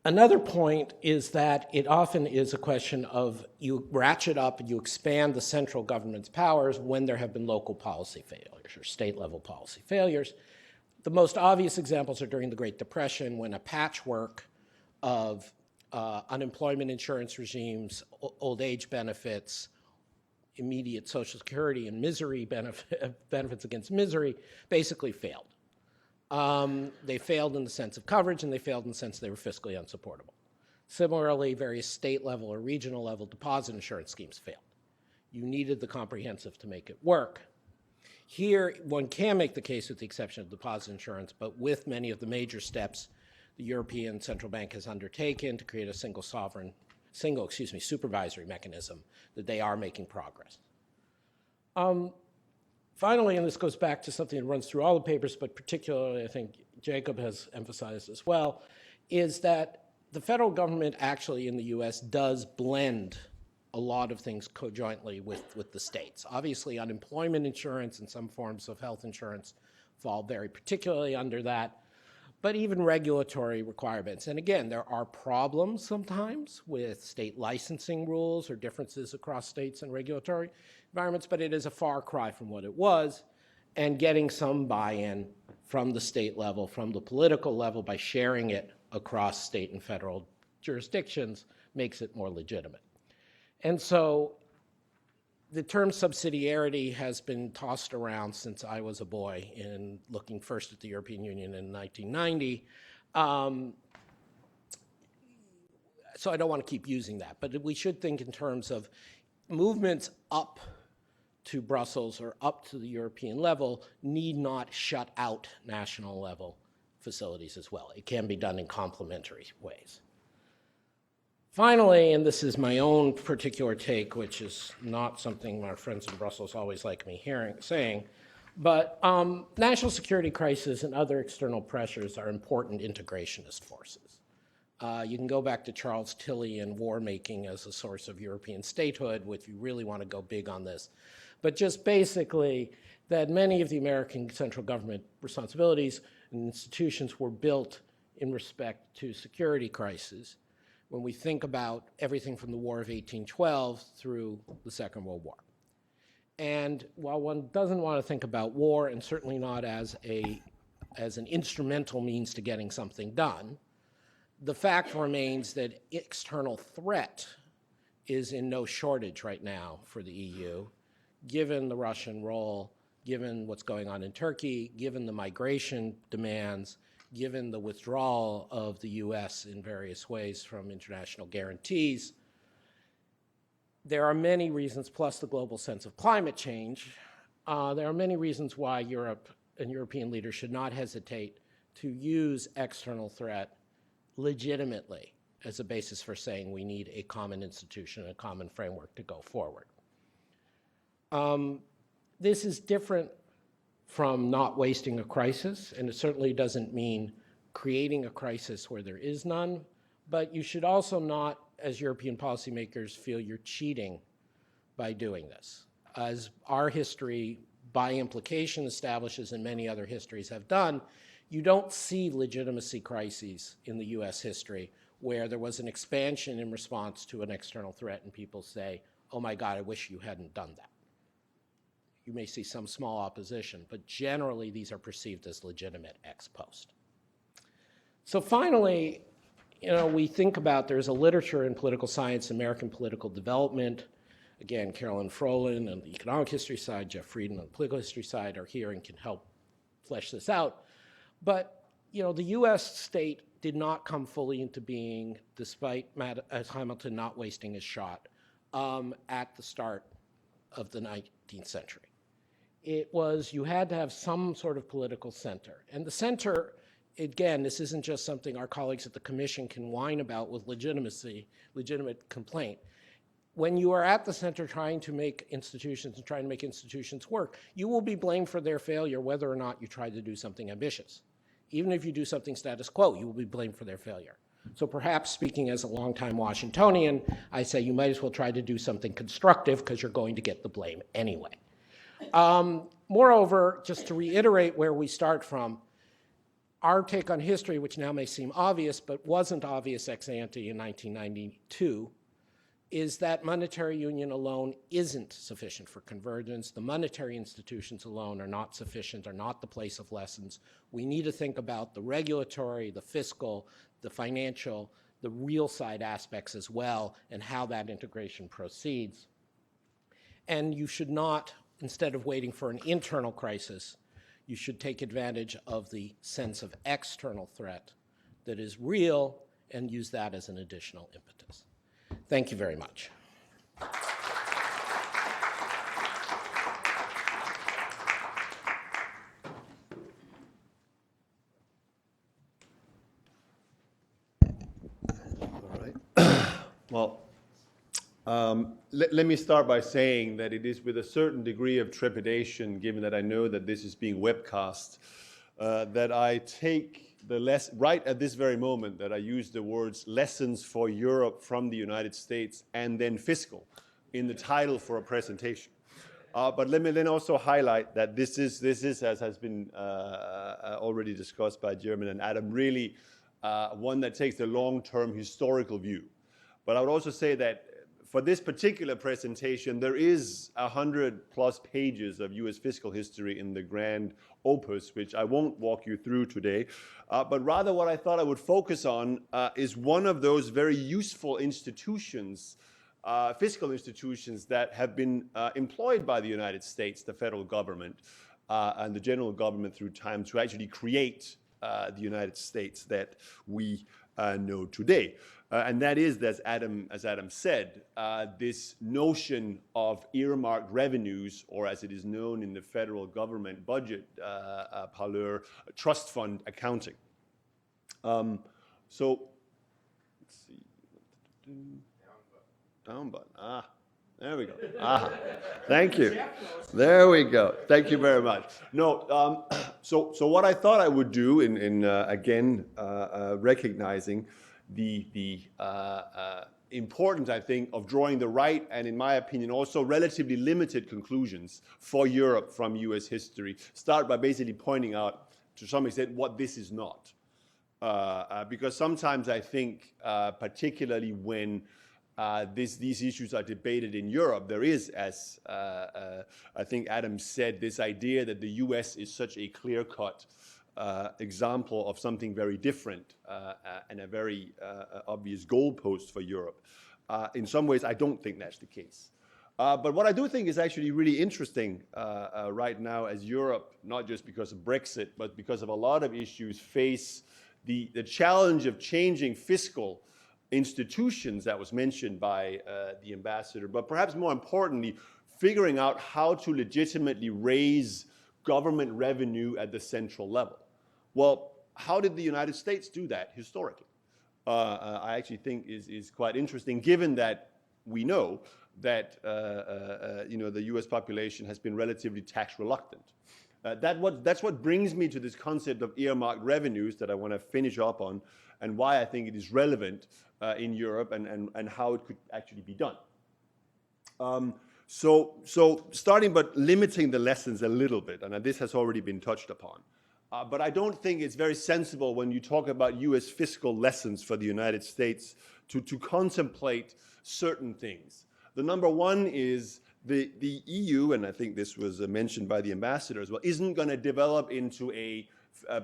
Another point is that it often is a question of you ratchet up and you expand the central government's powers when there have been local policy failures or state-level policy failures. The most obvious examples are during the Great Depression when a patchwork of unemployment insurance regimes, old age benefits, immediate Social Security, and misery benefits against misery basically failed. They failed in the sense of coverage, and they failed in the sense they were fiscally unsupportable. Similarly, various state-level or regional-level deposit insurance schemes failed. You needed the comprehensive to make it work. Here, one can make the case with the exception of deposit insurance, but with many of the major steps the European Central Bank has undertaken to create a single supervisory mechanism, that they are making progress. Finally, and this goes back to something that runs through all the papers, but particularly I think Jacob has emphasized as well, is that the federal government actually in the US does blend a lot of things conjointly with the states. Obviously, unemployment insurance and some forms of health insurance fall very particularly under that, but even regulatory requirements. And again, there are problems sometimes with state licensing rules or differences across states and regulatory environments, but it is a far cry from what it was, and getting some buy-in from the state level, from the political level, by sharing it across state and federal jurisdictions makes it more legitimate. And so the term subsidiarity has been tossed around since I was a boy in looking first at the European Union in 1990. So I don't want to keep using that, but we should think in terms of movements up to Brussels or up to the European level need not shut out national level facilities as well. It can be done in complementary ways. Finally, and this is my own particular take, which is not something my friends in Brussels always like me saying, but national security crisis and other external pressures are important integrationist forces. You can go back to Charles Tilley and war making as a source of European statehood, if you really want to go big on this. But just basically that many of the American central government responsibilities and institutions were built in respect to security crises when we think about everything from the War of 1812 through the Second World War. And while one doesn't want to think about war, and certainly not as an instrumental means to getting something done, the fact remains that external threat is in no shortage right now for the EU, given the Russian role, given what's going on in Turkey, given the migration demands, given the withdrawal of the US in various ways from international guarantees. There are many reasons, plus the global sense of climate change, there are many reasons why Europe and European leaders should not hesitate to use external threat legitimately as a basis for saying we need a common institution, a common framework to go forward. This is different from not wasting a crisis, and it certainly doesn't mean creating a crisis where there is none, but you should also not, as European policymakers, feel you're cheating by doing this. As our history, by implication, establishes, and many other histories have done, you don't see legitimacy crises in the US history where there was an expansion in response to an external threat and people say, oh my God, I wish you hadn't done that. You may see some small opposition, but generally these are perceived as legitimate ex post. So finally, we think about, there's a literature in political science, American political development. Again, Caroline Fohlin on the economic history side, Jeffry Frieden on the political history side are here and can help flesh this out. But the US state did not come fully into being, despite Hamilton not wasting his shot, at the start of the 19th century. It was, you had to have some sort of political center. And the center, again, this isn't just something our colleagues at the Commission can whine about with legitimate complaint. When you are at the center trying to make institutions work, you will be blamed for their failure whether or not you try to do something ambitious. Even if you do something status quo, you will be blamed for their failure. So perhaps speaking as a longtime Washingtonian, I say you might as well try to do something constructive because you're going to get the blame anyway. Moreover, just to reiterate where we start from, our take on history, which now may seem obvious, but wasn't obvious ex ante in 1992, is that monetary union alone isn't sufficient for convergence. The monetary institutions alone are not sufficient, are not the place of lessons. We need to think about the regulatory, the fiscal, the financial, the real side aspects as well, and how that integration proceeds. And you should not, instead of waiting for an internal crisis, you should take advantage of the sense of external threat that is real and use that as an additional impetus. Thank you very much. All right. Well, let me start by saying that it is with a certain degree of trepidation, given that I know that this is being webcast, that I take right at this very moment that I use the words lessons for Europe from the United States and then fiscal in the title for a presentation. But let me then also highlight that this is as has been already discussed by Jeremy and Adam, really one that takes the long-term historical view. But I would also say that for this particular presentation, there is 100+ pages of US fiscal history in the grand opus, which I won't walk you through today. But rather what I thought I would focus on is one of those very useful institutions, fiscal institutions that have been employed by the United States, the federal government, and the general government through time to actually create the United States that we know today. And that is, as Adam said, this notion of earmarked revenues, or as it is known in the federal government budget parlor, trust fund accounting. So let's see. Down button. There we go. Thank you. There we go. Thank you very much. No, so what I thought I would do in again recognizing the importance, I think, of drawing the right and, in my opinion, also relatively limited conclusions for Europe from US history. Start by basically pointing out, to some extent, what this is not. Because sometimes I think, particularly when these issues are debated in Europe, there is, as I think Adam said, this idea that the US is such a clear-cut example of something very different and a very obvious goalpost for Europe. In some ways, I don't think that's the case. But what I do think is actually really interesting right now as Europe, not just because of Brexit, but because of a lot of issues, face the challenge of changing fiscal institutions that was mentioned by the ambassador, but perhaps more importantly, figuring out how to legitimately raise government revenue at the central level. Well, how did the United States do that historically? I actually think is quite interesting, given that we know that the U.S. population has been relatively tax reluctant. That's what brings me to this concept of earmarked revenues that I want to finish up on, and why I think it is relevant in Europe and how it could actually be done. So starting but limiting the lessons a little bit, and this has already been touched upon. But I don't think it's very sensible when you talk about U.S. fiscal lessons for the United States to contemplate certain things. The number one is the EU, and I think this was mentioned by the ambassador as well, isn't going to develop into a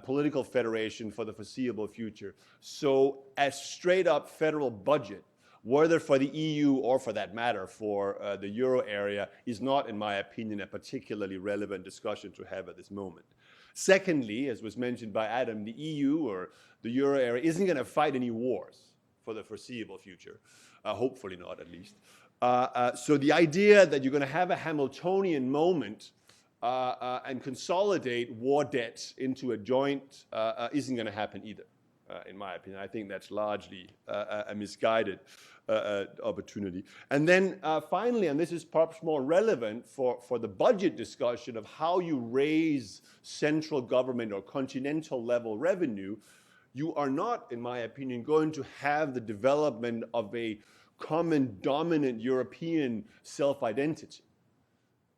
political federation for the foreseeable future. So a straight up federal budget, whether for the EU or for that matter for the euro area, is not, in my opinion, a particularly relevant discussion to have at this moment. Secondly, as was mentioned by Adam, the EU or the euro area isn't going to fight any wars for the foreseeable future, hopefully not at least. So the idea that you're going to have a Hamiltonian moment and consolidate war debt into a joint isn't going to happen either, in my opinion. I think that's largely a misguided opportunity. And then finally, and this is perhaps more relevant for the budget discussion of how you raise central government or continental level revenue, you are not, in my opinion, going to have the development of a common dominant European self-identity.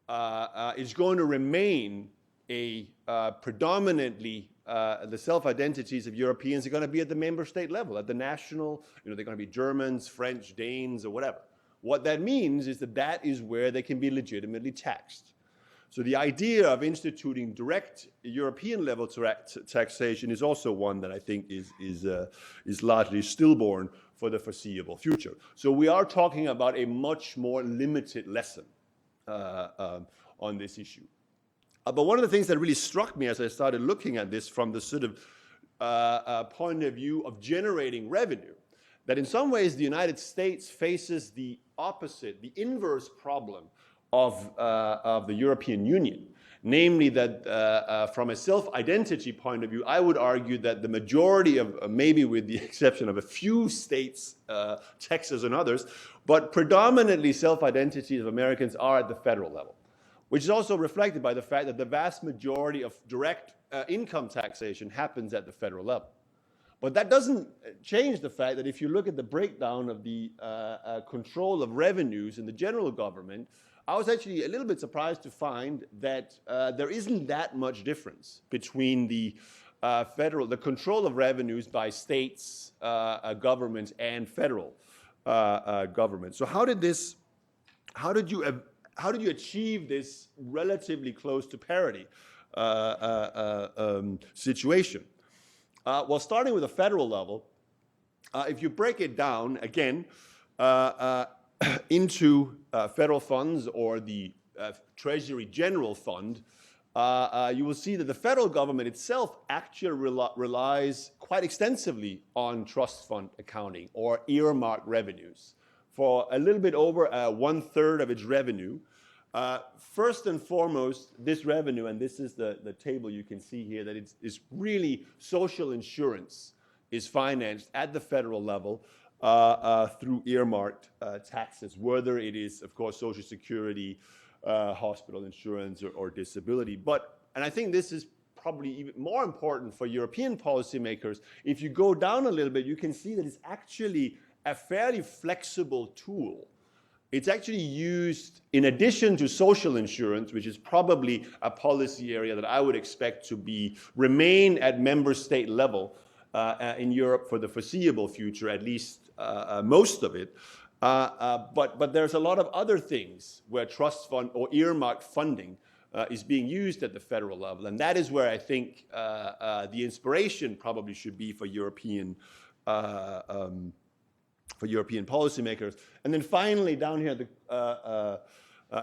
It's going to remain a predominantly the self-identities of Europeans are going to be at the member state level, at the national, they're going to be Germans, French, Danes, or whatever. What that means is that is where they can be legitimately taxed. So the idea of instituting direct European level taxation is also one that I think is largely stillborn for the foreseeable future. So we are talking about a much more limited lesson on this issue. But one of the things that really struck me as I started looking at this from the sort of point of view of generating revenue, that in some ways the United States faces the opposite, the inverse problem of the European Union. Namely that from a self-identity point of view, I would argue that the majority of, maybe with the exception of a few states, Texas and others, but predominantly self-identities of Americans are at the federal level, which is also reflected by the fact that the vast majority of direct income taxation happens at the federal level. But that doesn't change the fact that if you look at the breakdown of the control of revenues in the general government, I was actually a little bit surprised to find that there isn't that much difference between the control of revenues by states, governments, and federal government. So how did you achieve this relatively close to parity situation? Well, starting with the federal level, if you break it down again into federal funds or the Treasury General Fund, you will see that the federal government itself actually relies quite extensively on trust fund accounting or earmarked revenues for a little bit over 1/3 of its revenue. First and foremost, this revenue, and this is the table you can see here, that it's really social insurance is financed at the federal level through earmarked taxes, whether it is, of course, Social Security, hospital insurance, or disability. And I think this is probably even more important for European policymakers. If you go down a little bit, you can see that it's actually a fairly flexible tool. It's actually used in addition to social insurance, which is probably a policy area that I would expect to remain at member state level in Europe for the foreseeable future, at least most of it. But there's a lot of other things where trust fund or earmarked funding is being used at the federal level. And that is where I think the inspiration probably should be for European policymakers. And then finally, down here,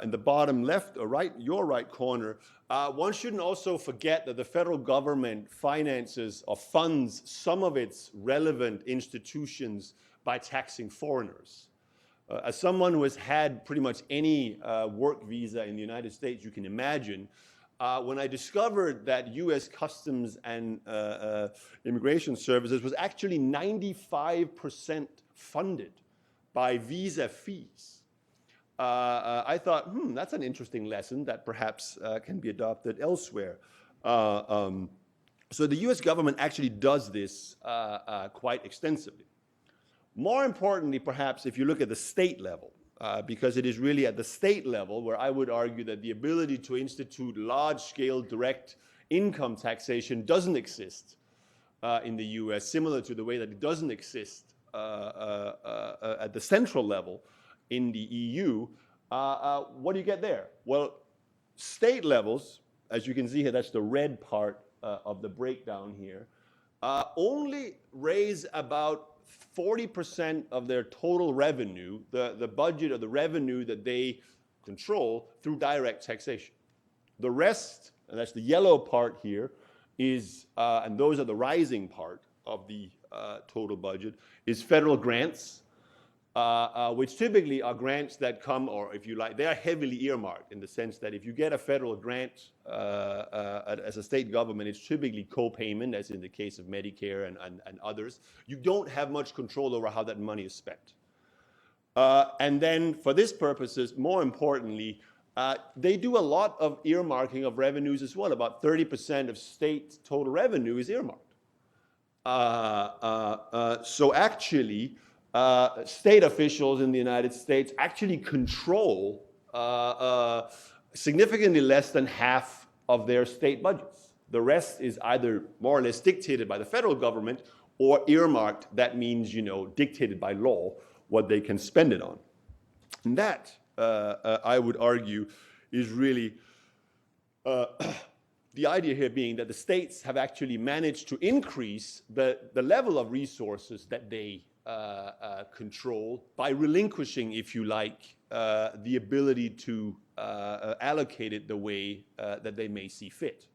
in the bottom left or right, your right corner, one shouldn't also forget that the federal government finances or funds some of its relevant institutions by taxing foreigners. As someone who has had pretty much any work visa in the United States you can imagine, when I discovered that U.S. Customs and Immigration Services was actually 95% funded by visa fees, I thought, that's an interesting lesson that perhaps can be adopted elsewhere. So the U.S. government actually does this quite extensively. More importantly, perhaps, if you look at the state level, because it is really at the state level where I would argue that the ability to institute large-scale direct income taxation doesn't exist in the U.S., similar to the way that it doesn't exist at the central level in the EU. What do you get there? Well, state levels, as you can see here, that's the red part of the breakdown here, only raise about 40% of their total revenue, the budget or the revenue that they control, through direct taxation. The rest, and that's the yellow part here, is, and those are the rising part of the total budget, is federal grants, which typically are grants that come, or if you like, they are heavily earmarked in the sense that if you get a federal grant as a state government, it's typically co-payment, as in the case of Medicare and others. You don't have much control over how that money is spent. And then for this purposes, more importantly, they do a lot of earmarking of revenues as well. About 30% of state total revenue is earmarked. So actually, state officials in the United States actually control significantly less than half of their state budgets. The rest is either more or less dictated by the federal government or earmarked. That means, dictated by law what they can spend it on. And that, I would argue, is really the idea here being that the states have actually managed to increase the level of resources that they control by relinquishing, if you like, the ability to allocate it the way that they may see fit.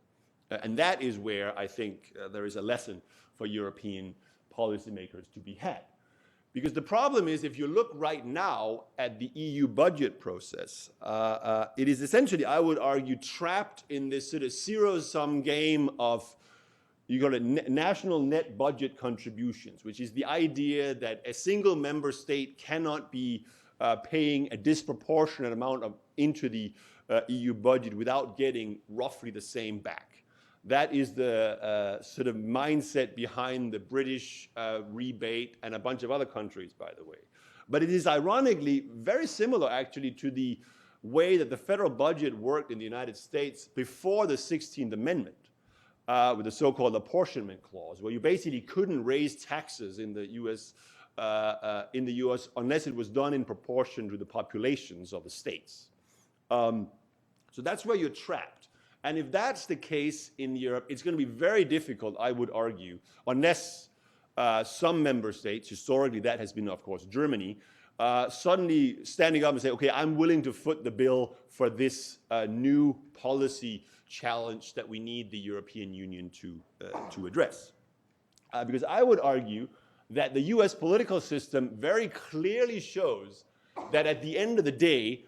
And that is where I think there is a lesson for European policymakers to be had. Because the problem is, if you look right now at the EU budget process, it is essentially, I would argue, trapped in this sort of zero-sum game of you got a national net budget contributions, which is the idea that a single member state cannot be paying a disproportionate amount into the EU budget without getting roughly the same back. That is the sort of mindset behind the British rebate and a bunch of other countries, by the way. But it is ironically very similar, actually, to the way that the federal budget worked in the United States before the 16th Amendment. With the so-called apportionment clause, where you basically couldn't raise taxes in the U.S. Unless it was done in proportion to the populations of the states. So that's where you're trapped. And if that's the case in Europe, it's going to be very difficult, I would argue, unless some member states, historically that has been, of course, Germany, suddenly standing up and say, okay, I'm willing to foot the bill for this new policy challenge that we need the European Union to address. Because I would argue that the US political system very clearly shows that at the end of the day,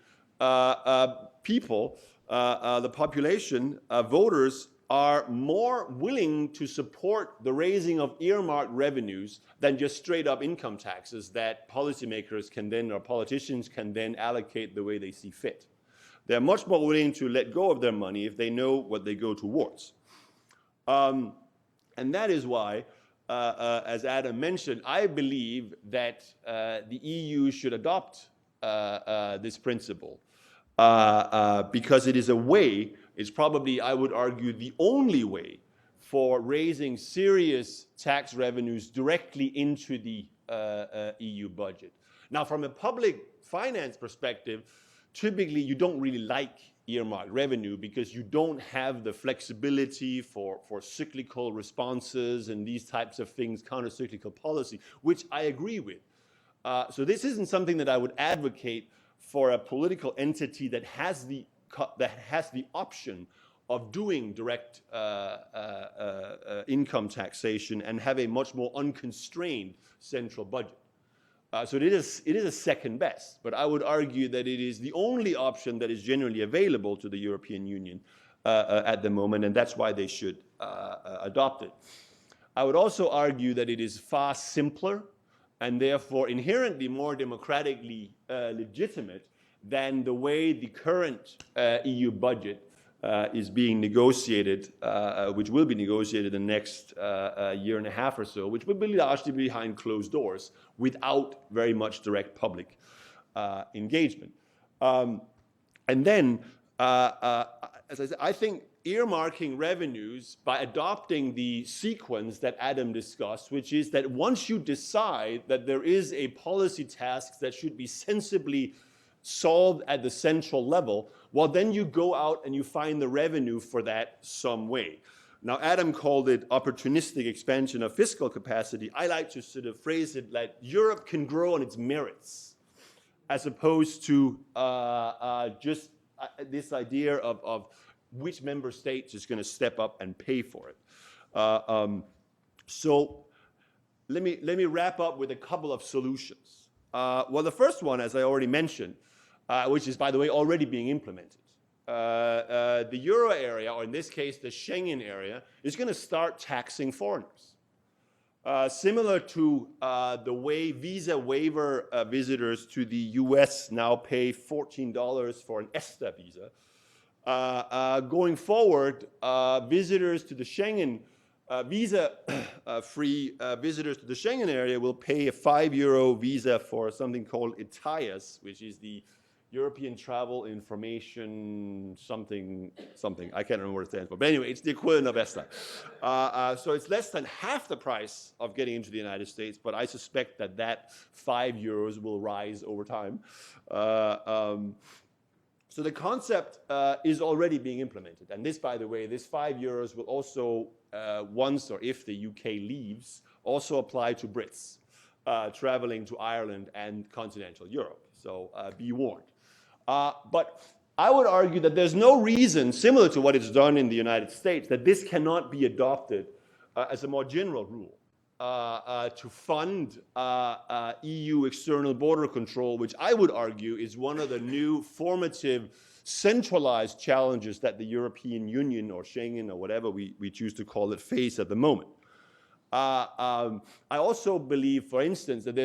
people, the population, voters, are more willing to support the raising of earmarked revenues than just straight up income taxes that policymakers can then, or politicians can then allocate the way they see fit. They're much more willing to let go of their money if they know what they go towards. And that is why, as Adam mentioned, I believe that the EU should adopt this principle because it is a way, it's probably, I would argue, the only way for raising serious tax revenues directly into the EU budget. Now, from a public finance perspective, typically you don't really like earmarked revenue because you don't have the flexibility for cyclical responses and these types of things, counter-cyclical policy, which I agree with. So this isn't something that I would advocate for a political entity that has the option of doing direct income taxation and have a much more unconstrained central budget. So it is a second best, but I would argue that it is the only option that is generally available to the European Union at the moment, and that's why they should adopt it. I would also argue that it is far simpler and therefore inherently more democratically legitimate than the way the current EU budget is being negotiated, which will be negotiated in the next year and a half or so, which will be largely behind closed doors without very much direct public engagement. And then, as I said, I think earmarking revenues by adopting the sequence that Adam discussed, which is that once you decide that there is a policy task that should be sensibly solved at the central level, well, then you go out and you find the revenue for that some way. Now, Adam called it opportunistic expansion of fiscal capacity. I like to sort of phrase it like Europe can grow on its merits, as opposed to just this idea of which member state is going to step up and pay for it. So let me wrap up with a couple of solutions. Well, the first one, as I already mentioned, which is, by the way, already being implemented. The euro area, or in this case, the Schengen area, is going to start taxing foreigners. Similar to the way visa waiver visitors to the US now pay $14 for an ESTA visa. Going forward, visitors to the Schengen, visa-free visitors to the Schengen area will pay a €5 visa for something called ETIAS, which is the European Travel Information something. I can't remember what it stands for. But anyway, it's the equivalent of ESTA. So it's less than half the price of getting into the United States, but I suspect that €5 will rise over time. So the concept is already being implemented. And this, by the way, this €5 will also, once or if the UK leaves, also apply to Brits traveling to Ireland and continental Europe. So be warned. But I would argue that there's no reason, similar to what it's done in the United States, that this cannot be adopted as a more general rule to fund EU external border control, which I would argue is one of the new formative centralized challenges that the European Union or Schengen or whatever we choose to call it face at the moment. I also believe, for instance, that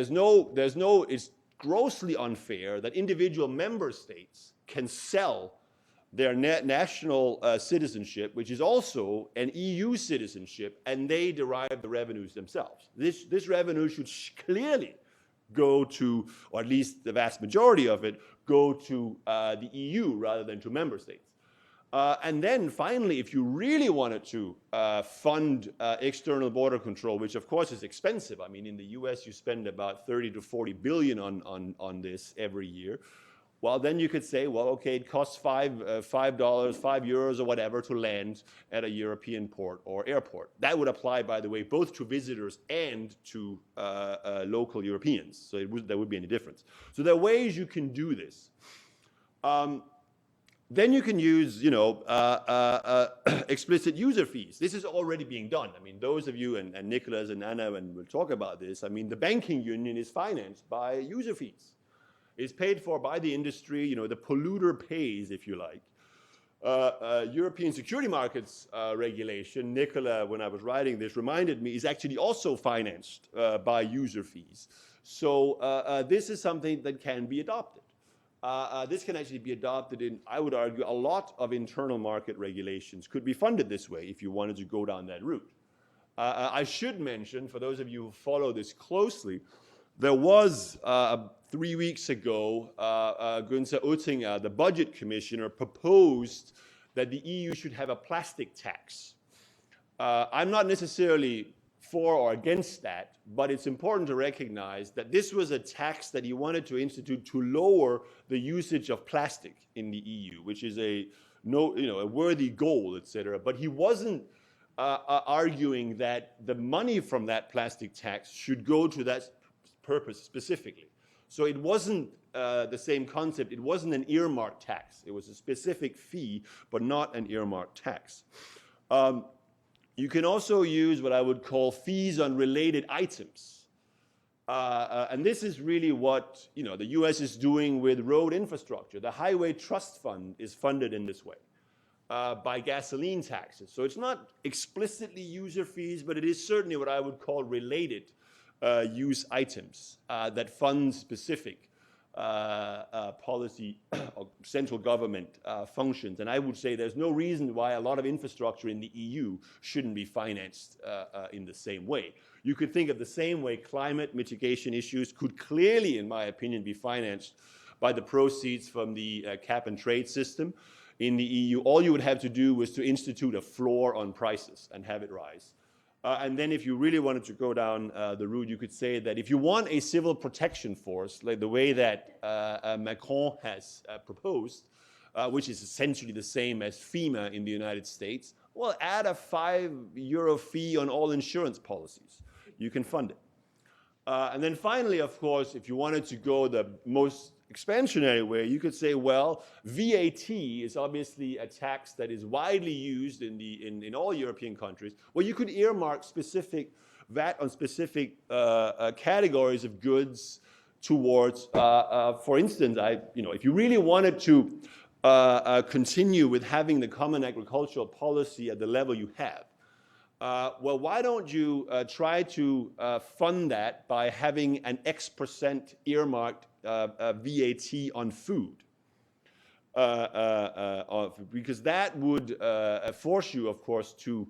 it's grossly unfair that individual member states can sell their national citizenship, which is also an EU citizenship, and they derive the revenues themselves. This revenue should clearly go to, or at least the vast majority of it, go to the EU rather than to member states. And then finally, if you really wanted to fund external border control, which of course is expensive. I mean, in the US, you spend about 30 to 40 billion on this every year. Well, then you could say, well, okay, it costs €5 or whatever to land at a European port or airport. That would apply, by the way, both to visitors and to local Europeans. So there would be any difference. So there are ways you can do this. Then you can use, explicit user fees. This is already being done. I mean, those of you, and Nicholas and Anna, and we'll talk about this, I mean, the banking union is financed by user fees. It's paid for by the industry, the polluter pays, if you like. European security markets regulation, Nicola, when I was writing this, reminded me, is actually also financed by user fees. So this is something that can be adopted. This can actually be adopted in, I would argue, a lot of internal market regulations could be funded this way if you wanted to go down that route. I should mention, for those of you who follow this closely, there was 3 weeks ago, Günther Oettinger, the budget commissioner, proposed that the EU should have a plastic tax. I'm not necessarily for or against that, but it's important to recognize that this was a tax that he wanted to institute to lower the usage of plastic in the EU, which is a worthy goal, etc. But he wasn't arguing that the money from that plastic tax should go to that purpose specifically. So it wasn't the same concept. It wasn't an earmark tax. It was a specific fee, but not an earmark tax. You can also use what I would call fees on related items. And this is really what the US is doing with road infrastructure. The Highway Trust Fund is funded in this way by gasoline taxes. So it's not explicitly user fees, but it is certainly what I would call related use items that fund specific policy or central government functions. And I would say there's no reason why a lot of infrastructure in the EU shouldn't be financed in the same way. You could think of the same way climate mitigation issues could clearly, in my opinion, be financed by the proceeds from the cap and trade system in the EU. All you would have to do was to institute a floor on prices and have it rise. And then if you really wanted to go down the route, you could say that if you want a civil protection force, like the way that Macron has proposed, which is essentially the same as FEMA in the United States, well, add a €5 fee on all insurance policies. You can fund it. And then finally, of course, if you wanted to go the most expansionary way, you could say, well, VAT is obviously a tax that is widely used in all European countries. Well, you could earmark specific VAT on specific categories of goods towards, for instance, if you really wanted to continue with having the common agricultural policy at the level you have, well, why don't you try to fund that by having an X% earmarked VAT on food? Because that would force you, of course, to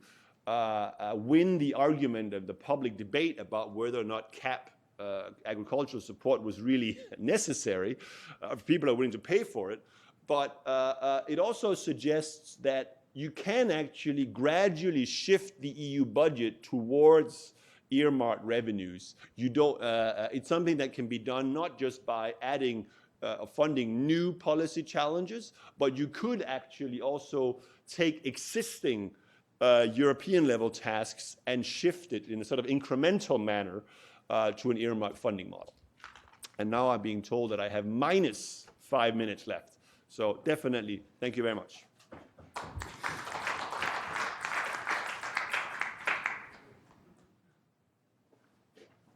win the argument of the public debate about whether or not cap agricultural support was really necessary. People are willing to pay for it. But it also suggests that you can actually gradually shift the EU budget towards earmarked revenues. It's something that can be done not just by adding funding new policy challenges, but you could actually also take existing European level tasks and shift it in a sort of incremental manner to an earmarked funding model. And now I'm being told that I have minus 5 minutes left. So definitely, thank you very much.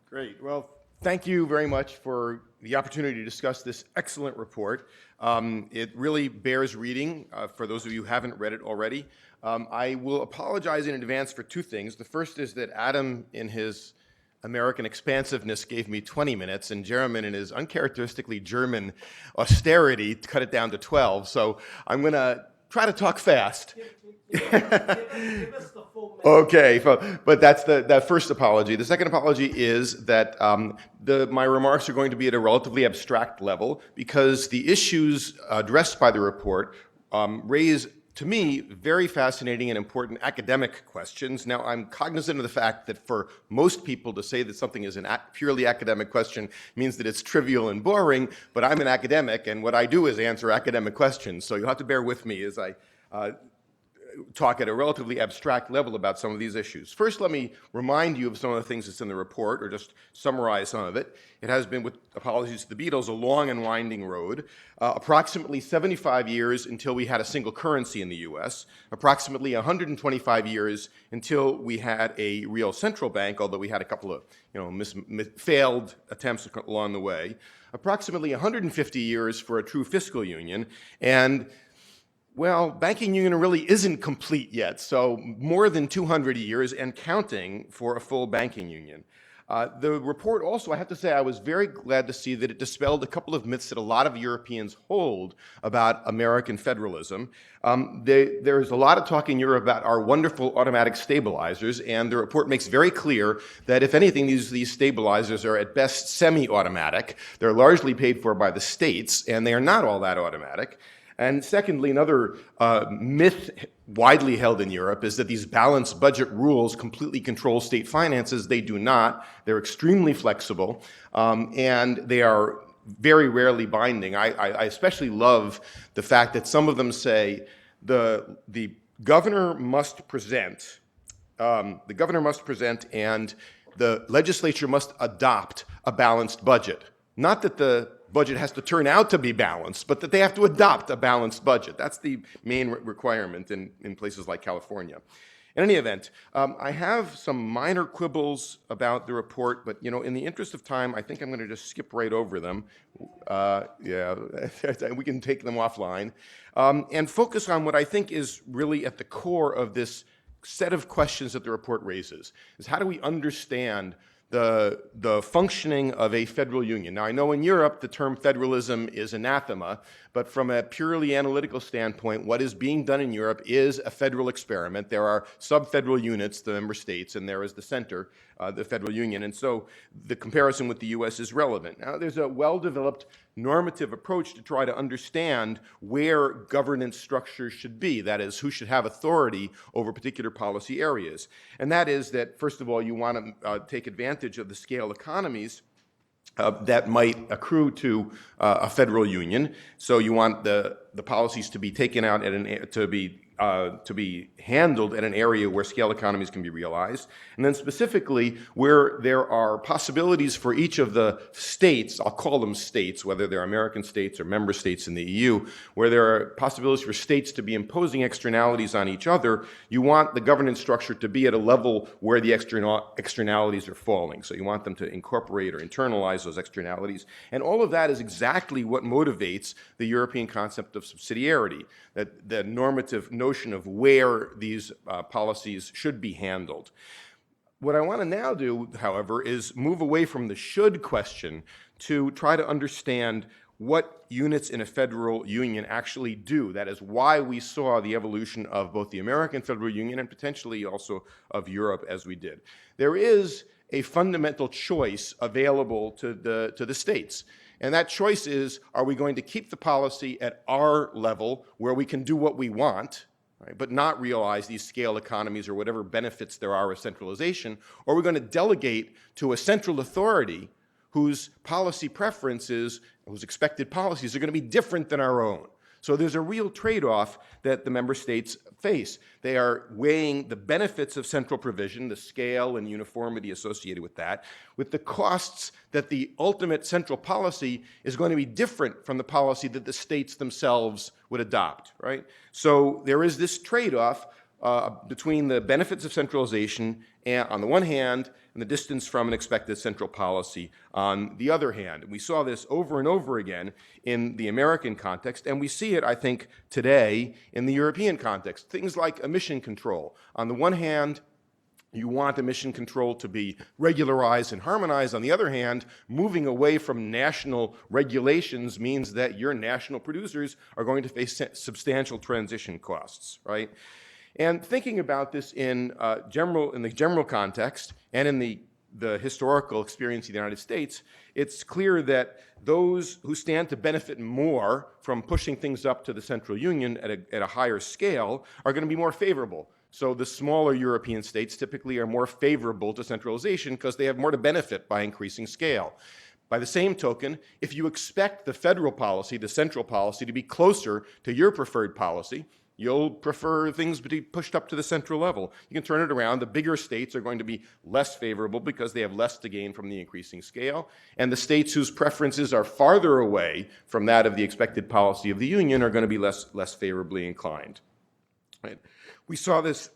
Great. Well, thank you very much for the opportunity to discuss this excellent report. It really bears reading for those of you who haven't read it already. I will apologize in advance for two things. The first is that Adam, in his American expansiveness, gave me 20 minutes, and Jeremy, in his uncharacteristically German austerity, cut it down to 12. So I'm going to try to talk fast. Give us the full message. Okay, but that's that first apology. The second apology is that my remarks are going to be at a relatively abstract level because the issues addressed by the report raise, to me, very fascinating and important academic questions. Now, I'm cognizant of the fact that for most people to say that something is a purely academic question means that it's trivial and boring, but I'm an academic, and what I do is answer academic questions. So you'll have to bear with me as I talk at a relatively abstract level about some of these issues. First, let me remind you of some of the things that's in the report, or just summarize some of it. It has been, with apologies to the Beatles, a long and winding road. Approximately 75 years until we had a single currency in the US. Approximately 125 years until we had a real central bank, although we had a couple of failed attempts along the way. Approximately 150 years for a true fiscal union. And well, banking union really isn't complete yet, so more than 200 years and counting for a full banking union. The report also, I have to say, I was very glad to see that it dispelled a couple of myths that a lot of Europeans hold about American federalism. There's a lot of talk in Europe about our wonderful automatic stabilizers, and the report makes very clear that, if anything, these stabilizers are at best semi-automatic. They're largely paid for by the states, and they are not all that automatic. And secondly, another myth widely held in Europe is that these balanced budget rules completely control state finances. They do not. They're extremely flexible, and they are very rarely binding. I especially love the fact that some of them say the governor must present, and the legislature must adopt a balanced budget. Not that the budget has to turn out to be balanced, but that they have to adopt a balanced budget. That's the main requirement in places like California. In any event, I have some minor quibbles about the report, but in the interest of time, I think I'm going to just skip right over them. Yeah, we can take them offline, and focus on what I think is really at the core of this set of questions that the report raises, is how do we understand the functioning of a federal union. Now, I know in Europe the term federalism is anathema, but from a purely analytical standpoint, what is being done in Europe is a federal experiment. There are sub-federal units, the member states, and there is the center, the federal union. And so the comparison with the US is relevant. Now, there's a well-developed normative approach to try to understand where governance structures should be. That is, who should have authority over particular policy areas. And that is that, first of all, you want to take advantage of the scale economies that might accrue to a federal union. So you want the policies to be taken out at to be handled at an area where scale economies can be realized. And then specifically where there are possibilities for each of the states, I'll call them states, whether they're American states or member states in the EU, where there are possibilities for states to be imposing externalities on each other, you want the governance structure to be at a level where the externalities are falling. So you want them to incorporate or internalize those externalities. And all of that is exactly what motivates the European concept of subsidiarity, that the normative notion of where these policies should be handled. What I want to now do, however, is move away from the should question to try to understand what units in a federal union actually do. That is why we saw the evolution of both the American federal union and potentially also of Europe as we did. There is a fundamental choice available to the states. And that choice is, are we going to keep the policy at our level where we can do what we want, right, but not realize these scale economies or whatever benefits there are of centralization, or we're going to delegate to a central authority whose policy preferences, whose expected policies are going to be different than our own. So there's a real trade-off that the member states face. They are weighing the benefits of central provision, the scale and uniformity associated with that, with the costs that the ultimate central policy is going to be different from the policy that the states themselves would adopt, right? So there is this trade-off between the benefits of centralization on the one hand and the distance from an expected central policy on the other hand. And we saw this over and over again in the American context, and we see it, I think, today in the European context. Things like emission control. On the one hand, you want emission control to be regularized and harmonized. On the other hand, moving away from national regulations means that your national producers are going to face substantial transition costs, right? And thinking about this in the general context and in the historical experience of the United States, it's clear that those who stand to benefit more from pushing things up to the central union at a higher scale are going to be more favorable. So the smaller European states typically are more favorable to centralization because they have more to benefit by increasing scale. By the same token, if you expect the federal policy, the central policy, to be closer to your preferred policy, you'll prefer things to be pushed up to the central level. You can turn it around. The bigger states are going to be less favorable because they have less to gain from the increasing scale. And the states whose preferences are farther away from that of the expected policy of the union are going to be less favorably inclined. Right? We saw this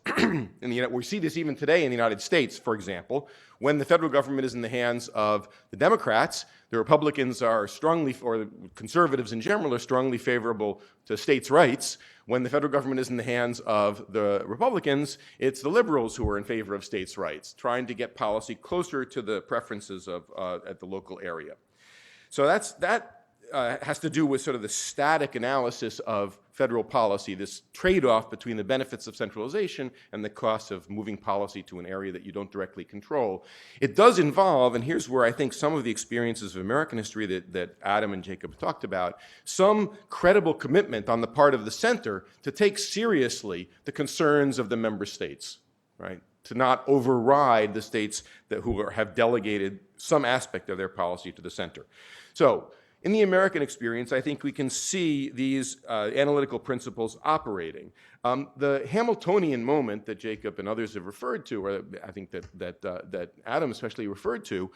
we see this even today in the United States, for example, when the federal government is in the hands of the Democrats, the Republicans are strongly, or the conservatives in general, are strongly favorable to states' rights. When the federal government is in the hands of the Republicans, it's the liberals who are in favor of states' rights, trying to get policy closer to the preferences of at the local area. So that has to do with sort of the static analysis of federal policy, this trade-off between the benefits of centralization and the cost of moving policy to an area that you don't directly control. It does involve, and here's where I think some of the experiences of American history that Adam and Jacob talked about, some credible commitment on the part of the center to take seriously the concerns of the member states, right? To not override the states who have delegated some aspect of their policy to the center. So, in the American experience, I think we can see these analytical principles operating. The Hamiltonian moment that Jacob and others have referred to, or I think that Adam especially referred to,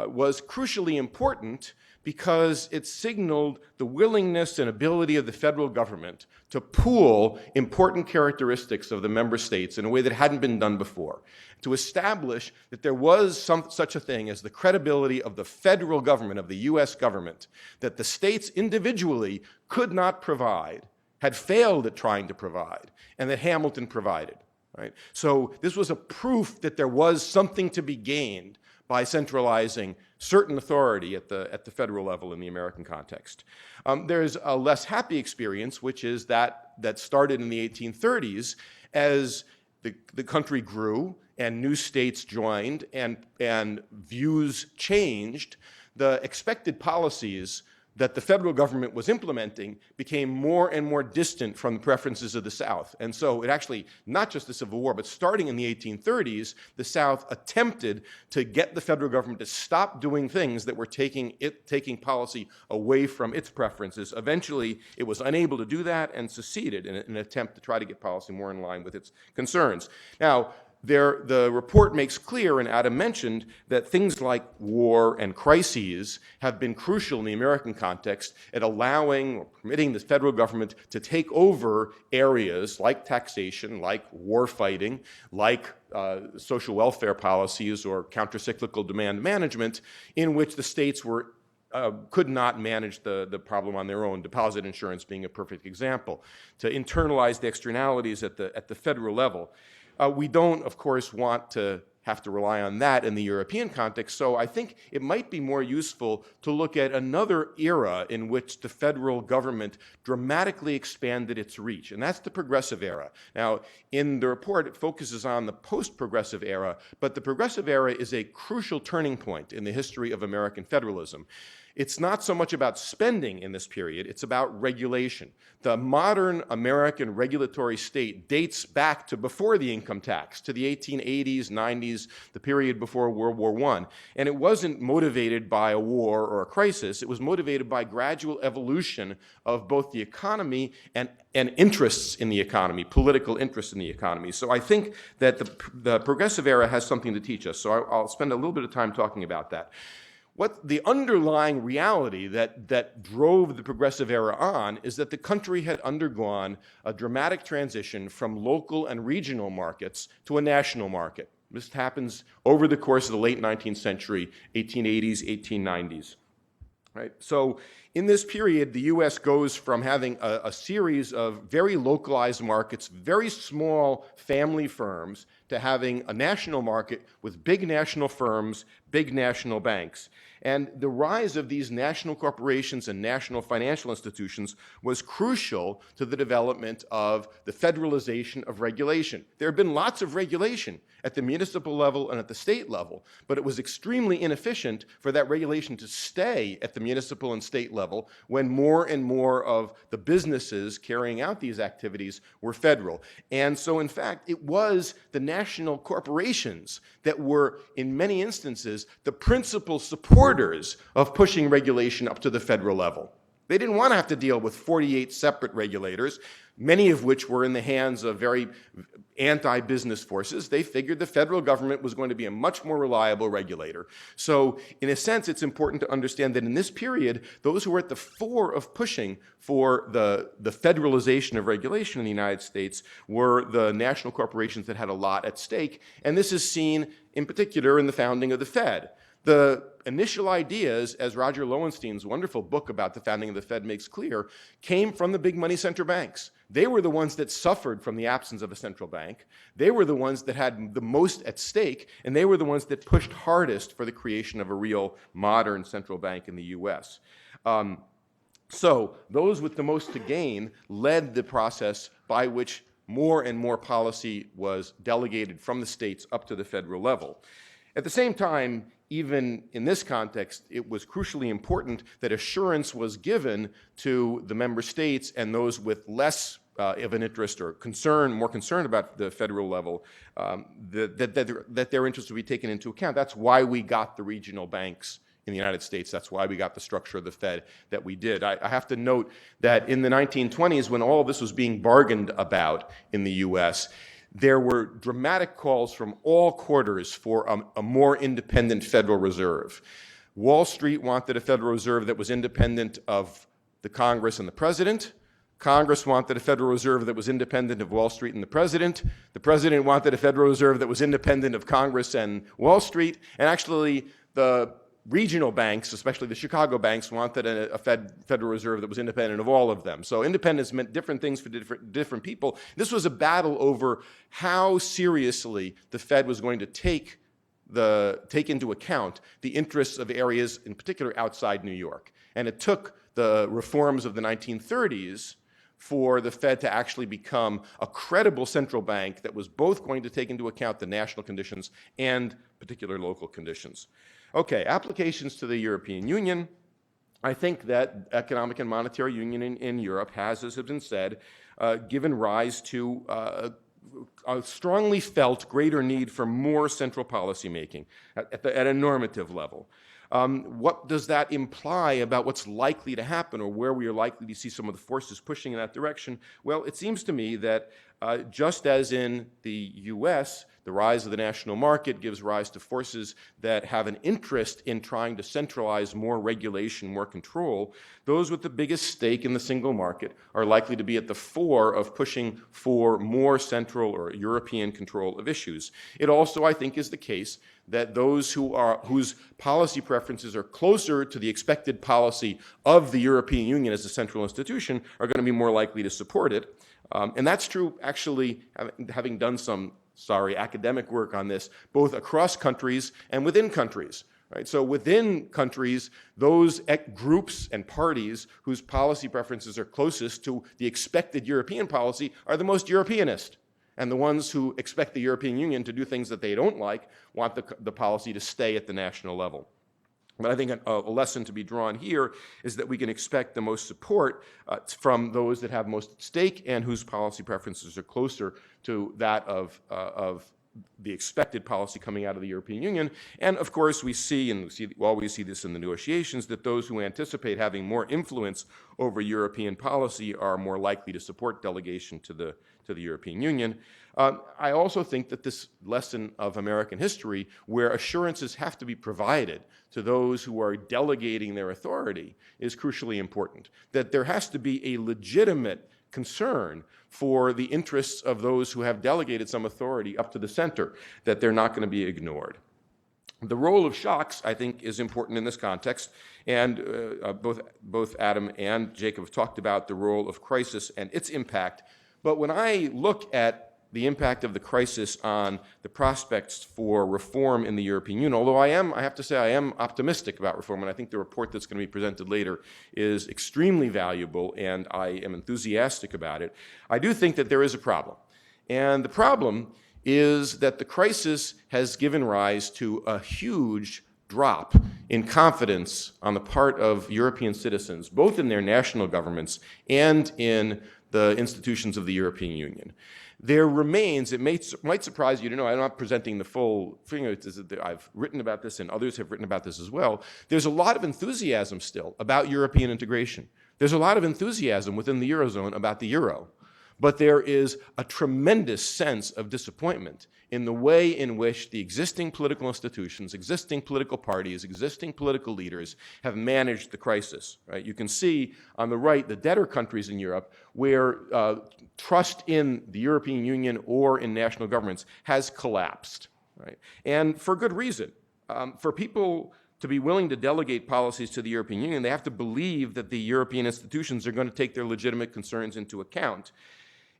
was crucially important because it signaled the willingness and ability of the federal government to pool important characteristics of the member states in a way that hadn't been done before, to establish that there was such a thing as the credibility of the federal government, of the U.S. government, that the states individually could not provide, had failed at trying to provide, and that Hamilton provided. Right? So this was a proof that there was something to be gained by centralizing certain authority at the federal level in the American context. There's a less happy experience, which is that started in the 1830s as the country grew and new states joined and views changed. The expected policies that the federal government was implementing became more and more distant from the preferences of the South. And so it actually, not just the Civil War, but starting in the 1830s, the South attempted to get the federal government to stop doing things that were taking policy away from its preferences. Eventually, it was unable to do that and seceded in an attempt to try to get policy more in line with its concerns. Now, the report makes clear, and Adam mentioned, that things like war and crises have been crucial in the American context at allowing or permitting the federal government to take over areas like taxation, like war fighting, like social welfare policies or countercyclical demand management, in which the states could not manage the problem on their own, deposit insurance being a perfect example, to internalize the externalities at the federal level. We don't, of course, want to have to rely on that in the European context, so I think it might be more useful to look at another era in which the federal government dramatically expanded its reach, and that's the progressive era. Now, in the report, it focuses on the post-progressive era, but the progressive era is a crucial turning point in the history of American federalism. It's not so much about spending in this period, it's about regulation. The modern American regulatory state dates back to before the income tax, to the 1880s, 90s, the period before World War I. And it wasn't motivated by a war or a crisis, it was motivated by gradual evolution of both the economy and interests in the economy, political interests in the economy. So I think that the progressive era has something to teach us. So I'll spend a little bit of time talking about that. What the underlying reality that drove the progressive era on is that the country had undergone a dramatic transition from local and regional markets to a national market. This happens over the course of the late 19th century, 1880s, 1890s. Right? So in this period, the U.S. goes from having a series of very localized markets, very small family firms, to having a national market with big national firms, big national banks. And the rise of these national corporations and national financial institutions was crucial to the development of the federalization of regulation. There have been lots of regulation at the municipal level and at the state level, but it was extremely inefficient for that regulation to stay at the municipal and state level when more and more of the businesses carrying out these activities were federal. And so, in fact, it was the national corporations that were, in many instances, the principal supporters of pushing regulation up to the federal level. They didn't want to have to deal with 48 separate regulators, many of which were in the hands of very anti-business forces. They figured the federal government was going to be a much more reliable regulator. So, in a sense, it's important to understand that in this period, those who were at the fore of pushing for the federalization of regulation in the United States were the national corporations that had a lot at stake. And this is seen, in particular, in the founding of the Fed. The initial ideas, as Roger Lowenstein's wonderful book about the founding of the Fed makes clear, came from the big money center banks. They were the ones that suffered from the absence of a central bank. They were the ones that had the most at stake, and they were the ones that pushed hardest for the creation of a real modern central bank in the U.S. So those with the most to gain led the process by which more and more policy was delegated from the states up to the federal level. At the same time, even in this context, it was crucially important that assurance was given to the member states and those with less of an interest or more concerned about the federal level, that their interests would be taken into account. That's why we got the regional banks in the United States. That's why we got the structure of the Fed that we did. I have to note that in the 1920s, when all of this was being bargained about in the U.S., there were dramatic calls from all quarters for a more independent Federal Reserve. Wall Street wanted a Federal Reserve that was independent of the Congress and the President. Congress wanted a Federal Reserve that was independent of Wall Street and the President. The President wanted a Federal Reserve that was independent of Congress and Wall Street. And actually, the regional banks, especially the Chicago banks, wanted a Federal Reserve that was independent of all of them. So independence meant different things for different people. This was a battle over how seriously the Fed was going to take into account the interests of areas, in particular outside New York. And it took the reforms of the 1930s for the Fed to actually become a credible central bank that was both going to take into account the national conditions and particular local conditions. Okay, applications to the European Union. I think that economic and monetary union in Europe has, as has been said, given rise to a strongly felt greater need for more central policy making at a normative level. What does that imply about what's likely to happen or where we are likely to see some of the forces pushing in that direction? Well, it seems to me that just as in the US, the rise of the national market gives rise to forces that have an interest in trying to centralize more regulation, more control. Those with the biggest stake in the single market are likely to be at the fore of pushing for more central or European control of issues. It also, I think, is the case that those whose policy preferences are closer to the expected policy of the European Union as a central institution are going to be more likely to support it. And that's true, actually, having done some academic work on this, both across countries and within countries. Right? So within countries, those groups and parties whose policy preferences are closest to the expected European policy are the most Europeanist. And the ones who expect the European Union to do things that they don't like want the policy to stay at the national level. But I think a lesson to be drawn here is that we can expect the most support from those that have most at stake and whose policy preferences are closer to that of the expected policy coming out of the European Union. And of course, we see this in the negotiations, that those who anticipate having more influence over European policy are more likely to support delegation to the European Union. I also think that this lesson of American history, where assurances have to be provided to those who are delegating their authority, is crucially important. That there has to be a legitimate concern for the interests of those who have delegated some authority up to the center, that they're not going to be ignored. The role of shocks, I think, is important in this context, and both Adam and Jacob have talked about the role of crisis and its impact. But when I look at the impact of the crisis on the prospects for reform in the European Union, although I have to say I am optimistic about reform, and I think the report that's going to be presented later is extremely valuable, and I am enthusiastic about it, I do think that there is a problem. And the problem is that the crisis has given rise to a huge drop in confidence on the part of European citizens, both in their national governments and in the institutions of the European Union. There remains, it might surprise you to know, I'm not presenting the full thing, I've written about this and others have written about this as well. There's a lot of enthusiasm still about European integration. There's a lot of enthusiasm within the Eurozone about the euro. But there is a tremendous sense of disappointment in the way in which the existing political institutions, existing political parties, existing political leaders have managed the crisis. Right? You can see on the right the debtor countries in Europe where trust in the European Union or in national governments has collapsed. Right? And for good reason. For people to be willing to delegate policies to the European Union, they have to believe that the European institutions are going to take their legitimate concerns into account.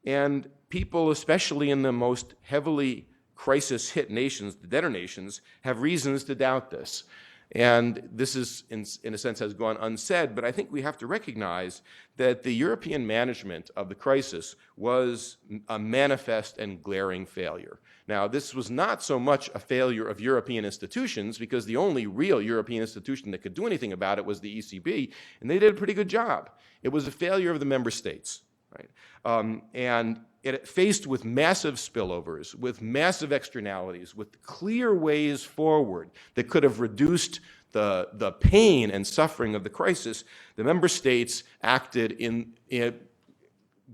And people, especially in the most heavily crisis-hit nations, the debtor nations, have reasons to doubt this. And this is, in a sense, has gone unsaid, but I think we have to recognize that the European management of the crisis was a manifest and glaring failure. Now, this was not so much a failure of European institutions, because the only real European institution that could do anything about it was the ECB, and they did a pretty good job. It was a failure of the member states. Right? And it faced with massive spillovers, with massive externalities, with clear ways forward that could have reduced the pain and suffering of the crisis, the member states acted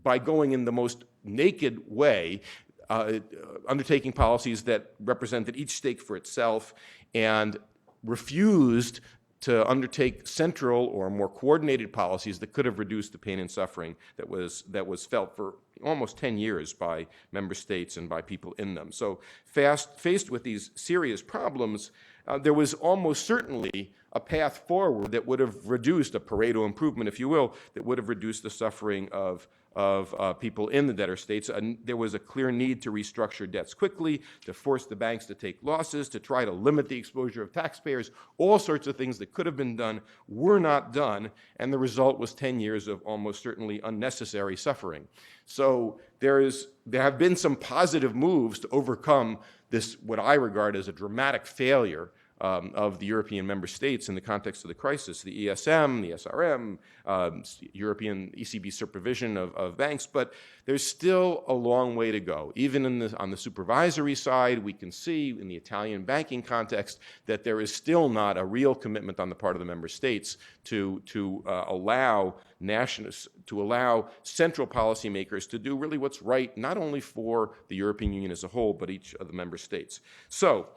by going in the most naked way, undertaking policies that represented each state for itself, and refused to undertake central or more coordinated policies that could have reduced the pain and suffering that was felt for almost 10 years by member states and by people in them. So faced with these serious problems, there was almost certainly a path forward that would have reduced, a Pareto improvement, if you will, that would have reduced the suffering of people in the debtor states. And there was a clear need to restructure debts quickly, to force the banks to take losses, to try to limit the exposure of taxpayers. All sorts of things that could have been done were not done, and the result was 10 years of almost certainly unnecessary suffering. So there have been some positive moves to overcome this, what I regard as a dramatic failure of the European member states in the context of the crisis, the ESM, the SRM, European ECB supervision of banks, but there's still a long way to go. Even on the supervisory side, we can see in the Italian banking context that there is still not a real commitment on the part of the member states to allow central policymakers to do really what's right, not only for the European Union as a whole, but each of the member states. So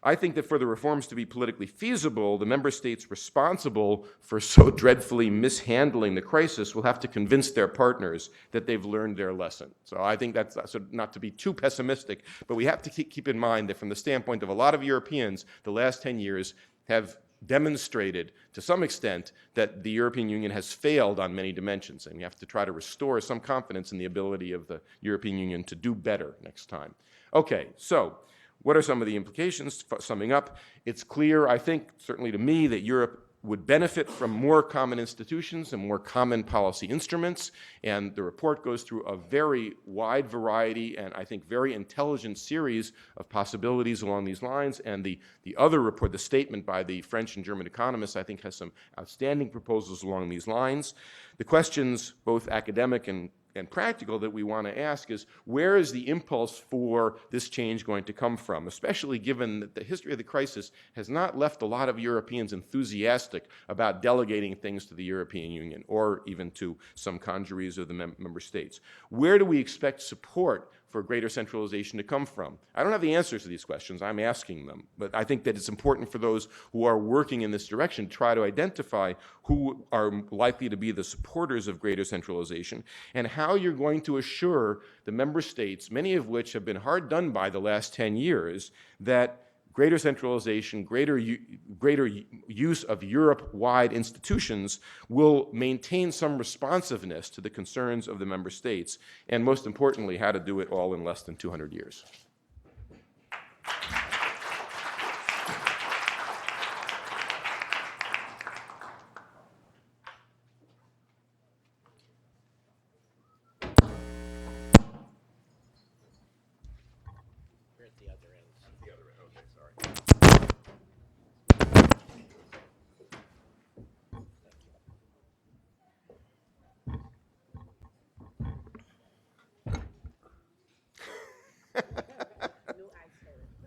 I think that for the reforms to be politically feasible, the member states responsible for so dreadfully mishandling the crisis will have to convince their partners that they've learned their lesson. So I think that's not to be too pessimistic, but we have to keep in mind that from the standpoint of a lot of Europeans, the last 10 years have demonstrated to some extent that the European Union has failed on many dimensions, and we have to try to restore some confidence in the ability of the European Union to do better next time. Okay, so what are some of the implications? Summing up, it's clear, I think, certainly to me, that Europe would benefit from more common institutions and more common policy instruments, and the report goes through a very wide variety and I think very intelligent series of possibilities along these lines, and the other report, the statement by the French and German economists, I think has some outstanding proposals along these lines. The questions, both academic and practical, that we want to ask is, where is the impulse for this change going to come from, especially given that the history of the crisis has not left a lot of Europeans enthusiastic about delegating things to the European Union or even to some congeries of the member states. Where do we expect support for greater centralization to come from? I don't have the answers to these questions. I'm asking them. But I think that it's important for those who are working in this direction to try to identify who are likely to be the supporters of greater centralization and how you're going to assure the member states, many of which have been hard done by the last 10 years, that greater centralization, greater use of Europe-wide institutions will maintain some responsiveness to the concerns of the member states, and most importantly, how to do it all in less than 200 years. We're at the other end. The other end, okay, sorry.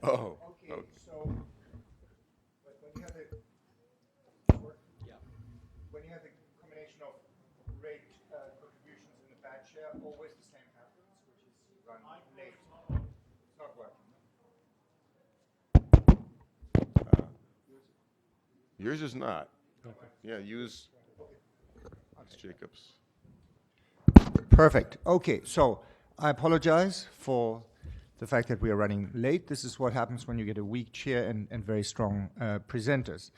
Oh. Okay, so when you have a combination of rate contributions in the bad share, always the same happens, which is run late. It's not working. Yours is not. Okay. Yeah, use Jacobs. Perfect. Okay, so I apologize for the fact that we are running late. This is what happens when you get a weak chair and very strong presenters.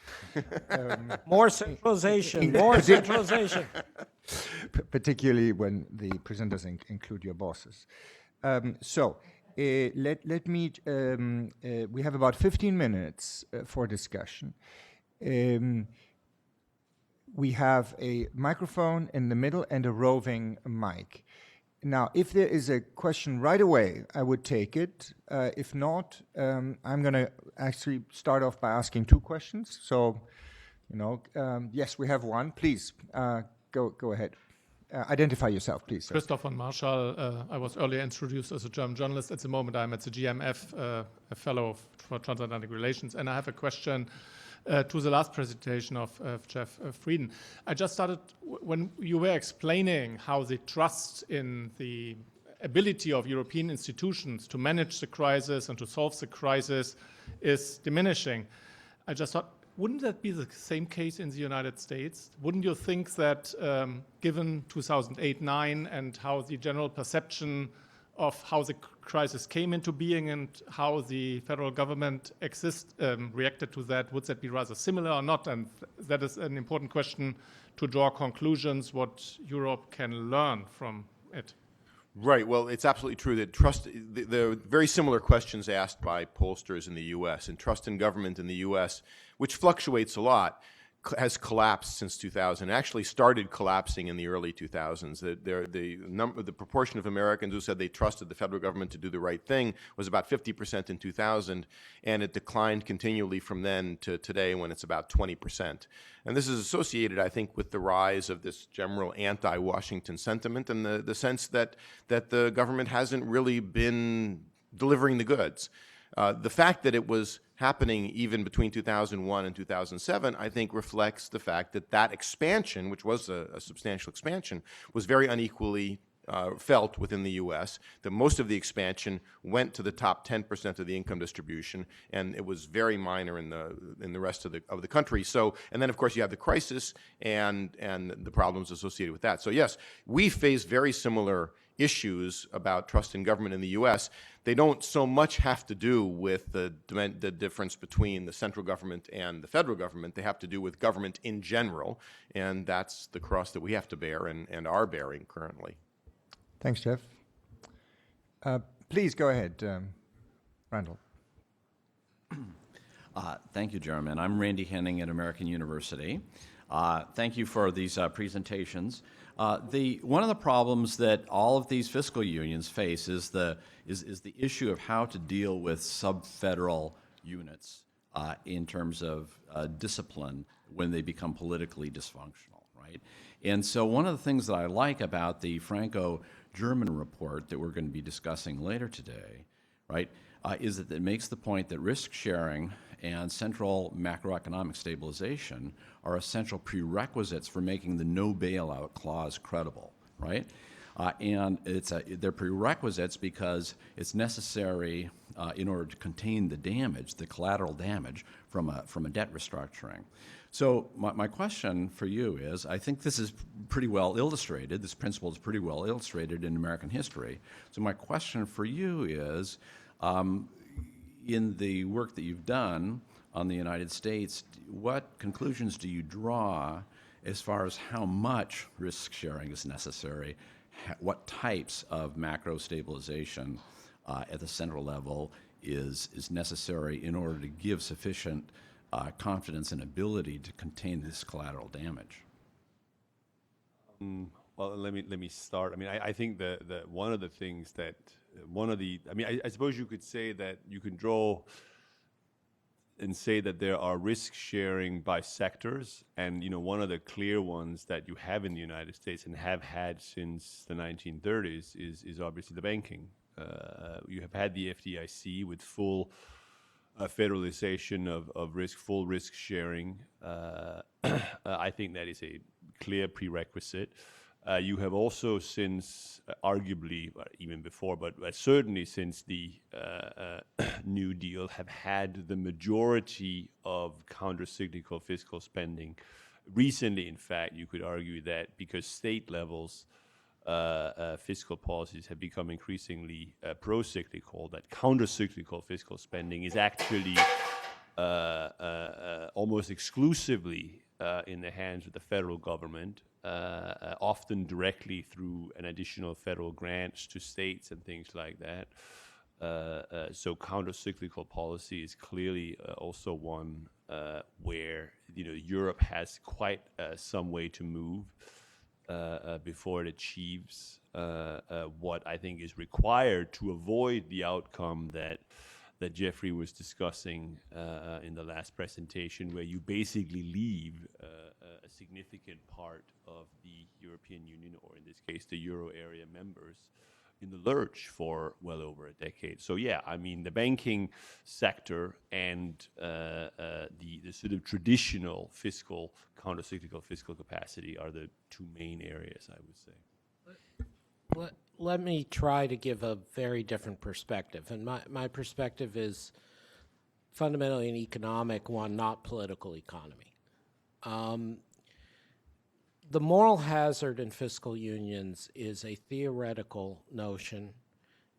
More centralization, more centralization. Particularly when the presenters include your bosses. Let me, we have about 15 minutes for discussion. We have a microphone in the middle and a roving mic. Now, if there is a question right away, I would take it. If not, I'm going to actually start off by asking two questions. So, yes, we have one. Please, go ahead. Identify yourself, please. Sir. Christoph von Marschall. I was earlier introduced as a German journalist. At the moment, I'm at the GMF, a fellow for transatlantic relations. And I have a question to the last presentation of Jeffry Frieden. I just started, when you were explaining how the trust in the ability of European institutions to manage the crisis and to solve the crisis is diminishing. I just thought, wouldn't that be the same case in the United States? Wouldn't you think that given 2008-9 and how the general perception of how the crisis came into being and how the federal government reacted to that, would that be rather similar or not? And that is an important question to draw conclusions what Europe can learn from it. Right. Well, it's absolutely true that the very similar questions asked by pollsters in the U.S. and trust in government in the U.S., which fluctuates a lot, has collapsed since 2000. It actually started collapsing in the early 2000s. The proportion of Americans who said they trusted the federal government to do the right thing was about 50% in 2000, and it declined continually from then to today when it's about 20%. And this is associated, I think, with the rise of this general anti-Washington sentiment and the sense that the government hasn't really been delivering the goods. The fact that it was happening even between 2001 and 2007, I think reflects the fact that that expansion, which was a substantial expansion, was very unequally felt within the U.S., that most of the expansion went to the top 10% of the income distribution, and it was very minor in the rest of the country. So, and then of course you have the crisis and the problems associated with that. So yes, we face very similar issues about trust in government in the U.S. They don't so much have to do with the difference between the central government and the federal government. They have to do with government in general, and that's the cross that we have to bear and are bearing currently. Thanks, Jeff. Please go ahead, Randall. Thank you, Jeremy. And I'm Randy Henning at American University. Thank you for these presentations. One of the problems that all of these fiscal unions face is the issue of how to deal with sub-federal units in terms of discipline when they become politically dysfunctional, right? And so one of the things that I like about the Franco-German report that we're going to be discussing later today, right, is that it makes the point that risk sharing and central macroeconomic stabilization are essential prerequisites for making the no bailout clause credible, right? And they're prerequisites because it's necessary in order to contain the damage, the collateral damage from a debt restructuring. So my question for you is, I think this is pretty well illustrated, this principle is pretty well illustrated in American history. So my question for you is, in the work that you've done on the United States, what conclusions do you draw as far as how much risk sharing is necessary, what types of macro stabilization at the central level is necessary in order to give sufficient confidence and ability to contain this collateral damage? Well, let me start. I mean, I think that one of the things that I suppose you could say that you can draw and say that there are risk sharing by sectors, and one of the clear ones that you have in the United States and have had since the 1930s is obviously the banking. You have had the FDIC with full federalization of risk, full risk sharing. I think that is a clear prerequisite. You have also since, arguably, even before, but certainly since the New Deal, have had the majority of countercyclical fiscal spending. Recently, in fact, you could argue that because state levels fiscal policies have become increasingly pro-cyclical, that countercyclical fiscal spending is actually almost exclusively in the hands of the federal government, often directly through an additional federal grants to states and things like that. So countercyclical policy is clearly also one where Europe has quite some way to move before it achieves what I think is required to avoid the outcome that Jeffrey was discussing in the last presentation, where you basically leave a significant part of the European Union, or in this case, the Euro area members, in the lurch for well over a decade. So yeah, I mean, the banking sector and the sort of traditional fiscal, countercyclical fiscal capacity are the two main areas, I would say. let me try to give a very different perspective. And my perspective is fundamentally an economic one, not political economy. The moral hazard in fiscal unions is a theoretical notion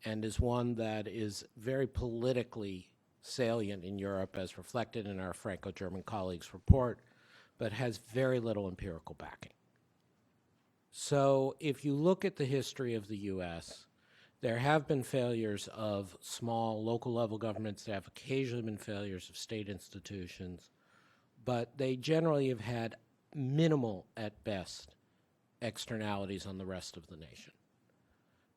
and is one that is very politically salient in Europe, as reflected in our Franco-German colleagues' report, but has very little empirical backing. So if you look at the history of the U.S., there have been failures of small local level governments. There have occasionally been failures of state institutions, but they generally have had minimal, at best, externalities on the rest of the nation.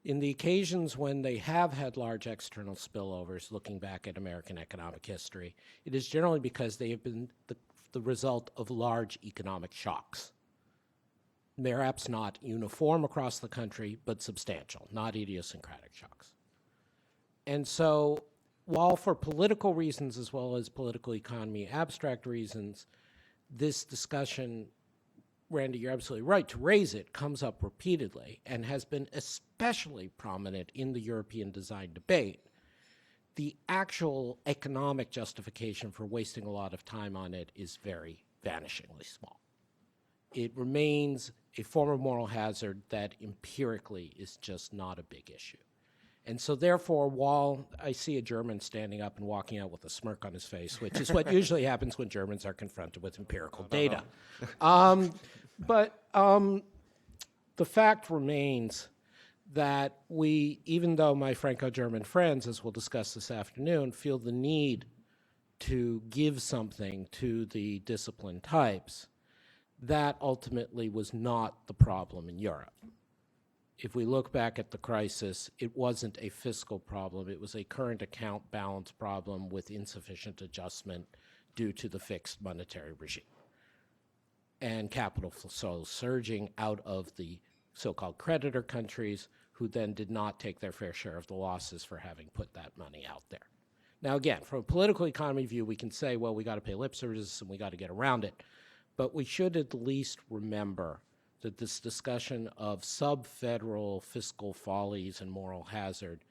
In the occasions when they have had large external spillovers, looking back at American economic history, it is generally because they have been the result of large economic shocks. Perhaps not uniform across the country, but substantial, not idiosyncratic shocks. And so, while for political reasons as well as political economy abstract reasons, this discussion, Randy, you're absolutely right to raise it, comes up repeatedly and has been especially prominent in the European design debate. The actual economic justification for wasting a lot of time on it is very vanishingly small. It remains a form of moral hazard that empirically is just not a big issue. And so therefore, while I see a German standing up and walking out with a smirk on his face, which is what usually happens when Germans are confronted with empirical data, but the fact remains that we, even though my Franco-German friends, as we'll discuss this afternoon, feel the need to give something to the discipline types, that ultimately was not the problem in Europe. If we look back at the crisis, it wasn't a fiscal problem. It was a current account balance problem with insufficient adjustment due to the fixed monetary regime. And capital flows surging out of the so-called creditor countries, who then did not take their fair share of the losses for having put that money out there. Now again, from a political economy view, we can say, well, we got to pay lip service and we got to get around it. But we should at least remember that this discussion of sub-federal fiscal follies and moral hazard,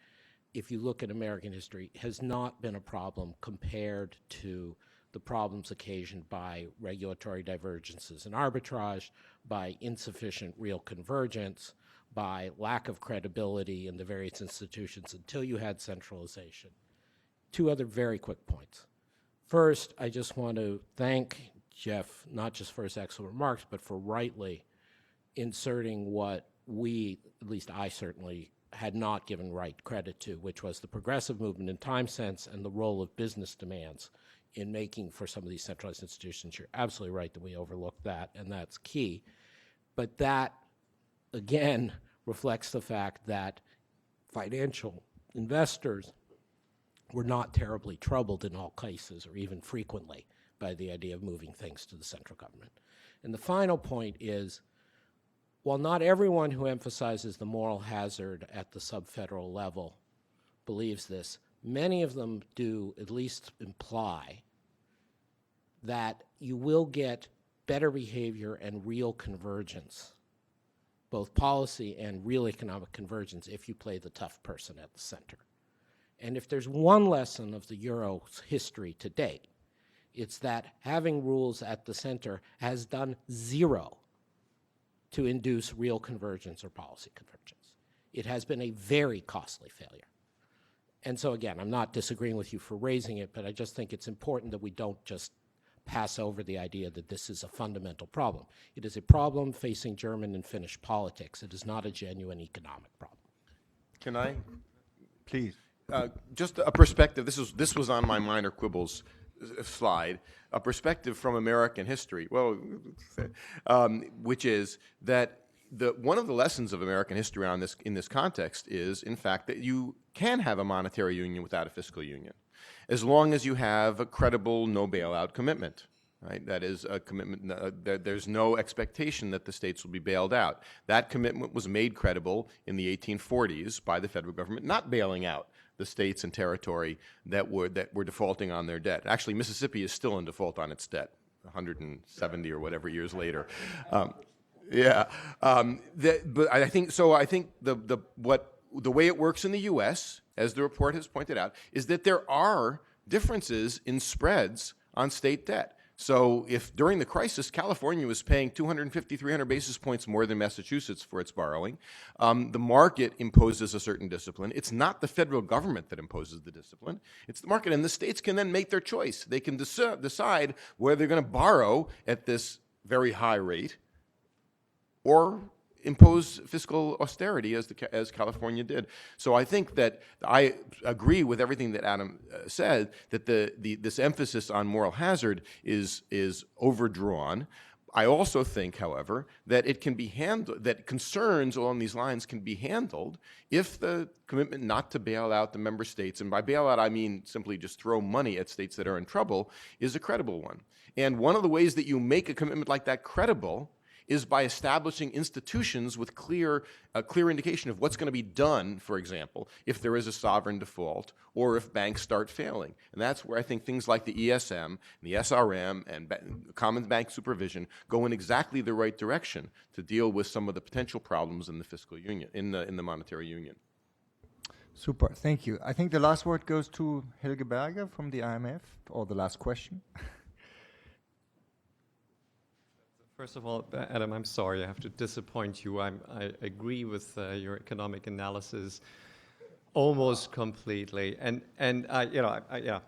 if you look at American history, has not been a problem compared to the problems occasioned by regulatory divergences and arbitrage, by insufficient real convergence, by lack of credibility in the various institutions until you had centralization. Two other very quick points. First, I just want to thank Jeff, not just for his excellent remarks, but for rightly inserting what we, at least I certainly, had not given right credit to, which was the progressive movement in time sense and the role of business demands in making for some of these centralized institutions. You're absolutely right that we overlooked that, and that's key. But that, again, reflects the fact that financial investors were not terribly troubled in all cases, or even frequently, by the idea of moving things to the central government. And the final point is, while not everyone who emphasizes the moral hazard at the sub-federal level believes this, many of them do at least imply that you will get better behavior and real convergence, both policy and real economic convergence, if you play the tough person at the center. And if there's one lesson of the Euro's history to date, it's that having rules at the center has done zero to induce real convergence or policy convergence. It has been a very costly failure. And so again, I'm not disagreeing with you for raising it, but I just think it's important that we don't just pass over the idea that this is a fundamental problem. It is a problem facing German and Finnish politics. It is not a genuine economic problem. Can I? Please. Just a perspective. This was on my minor quibbles slide. A perspective from American history. Well, which is that one of the lessons of American history in this context is, in fact, that you can have a monetary union without a fiscal union, as long as you have a credible no bailout commitment. Right? That is a commitment that there's no expectation that the states will be bailed out. That commitment was made credible in the 1840s by the federal government not bailing out the states and territory that were defaulting on their debt. Actually, Mississippi is still in default on its debt, 170 or whatever years later. Yeah, but I think so. I think the way it works in the U.S., as the report has pointed out, is that there are differences in spreads on state debt. So if during the crisis, California was paying 250, 300 basis points more than Massachusetts for its borrowing, the market imposes a certain discipline. It's not the federal government that imposes the discipline. It's the market, and the states can then make their choice. They can decide whether they're going to borrow at this very high rate or impose fiscal austerity as California did. So I think that I agree with everything that Adam said, that this emphasis on moral hazard is overdrawn. I also think, however, that it can be handled, that concerns along these lines can be handled if the commitment not to bail out the member states, and by bailout I mean simply just throw money at states that are in trouble, is a credible one. And one of the ways that you make a commitment like that credible is by establishing institutions with a clear indication of what's going to be done, for example, if there is a sovereign default or if banks start failing. And that's where I think things like the ESM, the SRM, and common bank supervision go in exactly the right direction to deal with some of the potential problems in the fiscal union, in the monetary union. Super, thank you. I think the last word goes to Helge Berger from the IMF, or the last question. First of all, Adam, I'm sorry I have to disappoint you. I agree with your economic analysis almost completely, and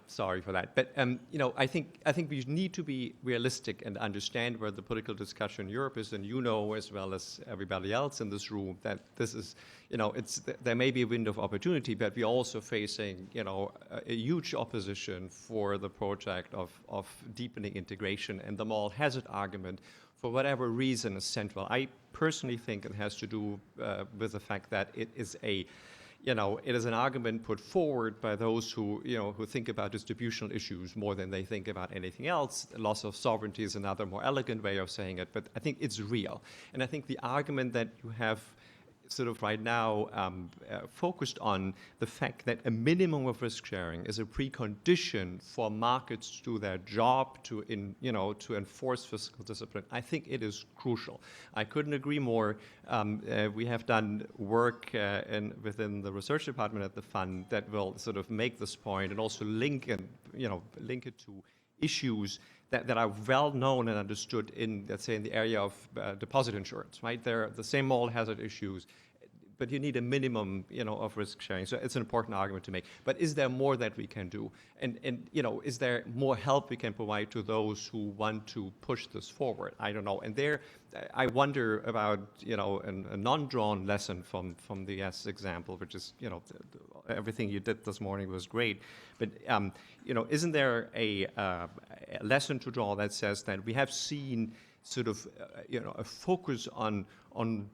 sorry for that. But I think we need to be realistic and understand where the political discussion in Europe is, and as well as everybody else in this room, that this is, there may be a window of opportunity, but we're also facing, a huge opposition for the project of deepening integration, and the moral hazard argument, for whatever reason, is central. I personally think it has to do with the fact that it is an argument put forward by those who think about distributional issues more than they think about anything else. Loss of sovereignty is another more elegant way of saying it, but I think it's real. And I think the argument that you have sort of right now focused on the fact that a minimum of risk sharing is a precondition for markets to do their job to enforce fiscal discipline. I think it is crucial. I couldn't agree more. We have done work within the research department at the fund that will sort of make this point and also link it to issues that are well known and understood in, let's say, in the area of deposit insurance, right? They're the same moral hazard issues, but you need a minimum, of risk sharing. So it's an important argument to make. But is there more that we can do? And is there more help we can provide to those who want to push this forward? I don't know. And there, I wonder about, a non-drawn lesson from the S example, which is, everything you did this morning was great. But, isn't there a lesson to draw that says that we have seen sort of, a focus on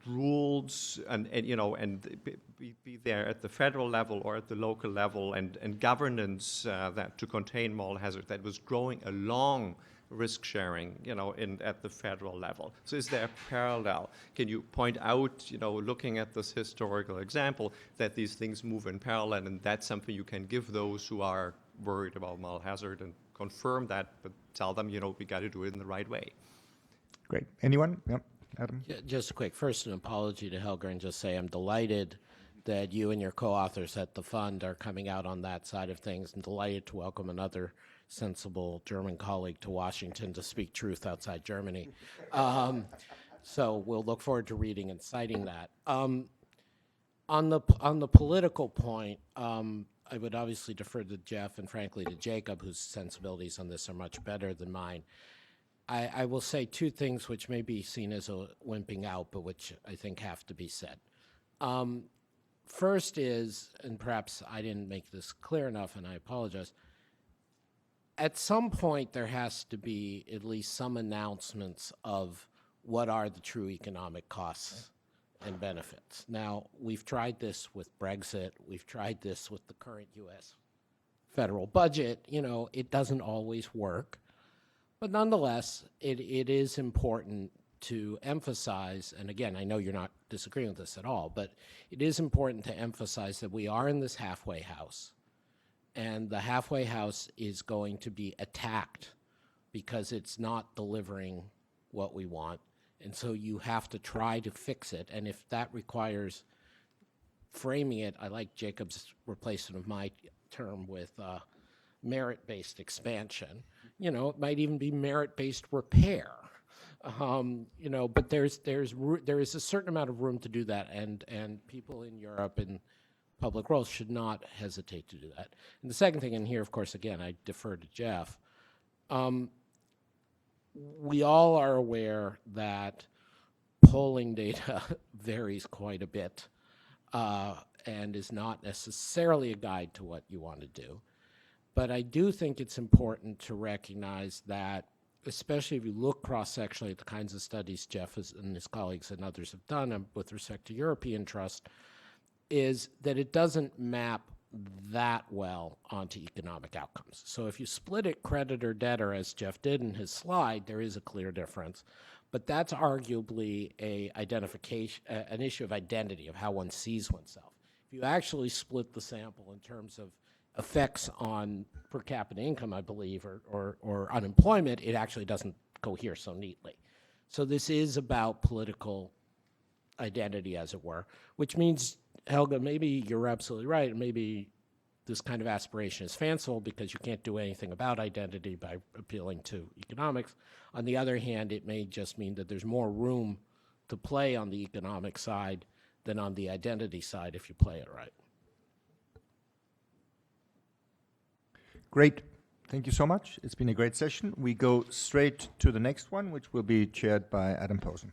rules and be there at the federal level or at the local level and governance that to contain moral hazard that was growing along risk sharing, at the federal level. So is there a parallel? Can you point out, looking at this historical example, that these things move in parallel, and that's something you can give those who are worried about moral hazard and confirm that, but tell them, we got to do it in the right way. Great. Anyone? Yep. Adam? Just a quick, first an apology to Helge and just say I'm delighted that you and your co-authors at the fund are coming out on that side of things, and delighted to welcome another sensible German colleague to Washington to speak truth outside Germany. So we'll look forward to reading and citing that. On the political point, I would obviously defer to Jeff and frankly to Jacob, whose sensibilities on this are much better than mine. I will say two things which may be seen as a wimping out, but which I think have to be said. First is, and perhaps I didn't make this clear enough, and I apologize, at some point there has to be at least some announcements of what are the true economic costs and benefits. Now, we've tried this with Brexit. We've tried this with the current U.S. federal budget. It doesn't always work. But nonetheless, it is important to emphasize, and again, I know you're not disagreeing with this at all, but it is important to emphasize that we are in this halfway house, and the halfway house is going to be attacked because it's not delivering what we want, And so you have to try to fix it. And if that requires framing it, I like Jacob's replacement of my term with merit-based expansion. You know, it might even be merit-based repair. You know, but there is a certain amount of room to do that, and people in Europe and public roles should not hesitate to do that. And the second thing, and here, of course, again, I defer to Jeff. We all are aware that polling data varies quite a bit and is not necessarily a guide to what you want to do. But I do think it's important to recognize that, especially if you look cross-sectionally at the kinds of studies Jeff and his colleagues and others have done with respect to European trust, is that it doesn't map that well onto economic outcomes. So if you split it creditor-debtor, as Jeff did in his slide, there is a clear difference. But that's arguably an issue of identity, of how one sees oneself. If you actually split the sample in terms of effects on per capita income, I believe, or unemployment, it actually doesn't cohere so neatly. So this is about political identity, as it were, which means, Helga, maybe you're absolutely right, and maybe this kind of aspiration is fanciful because you can't do anything about identity by appealing to economics. On the other hand, it may just mean that there's more room to play on the economic side than on the identity side if you play it right. Great. Thank you so much. It's been a great session. We go straight to the next one, which will be chaired by Adam Posen.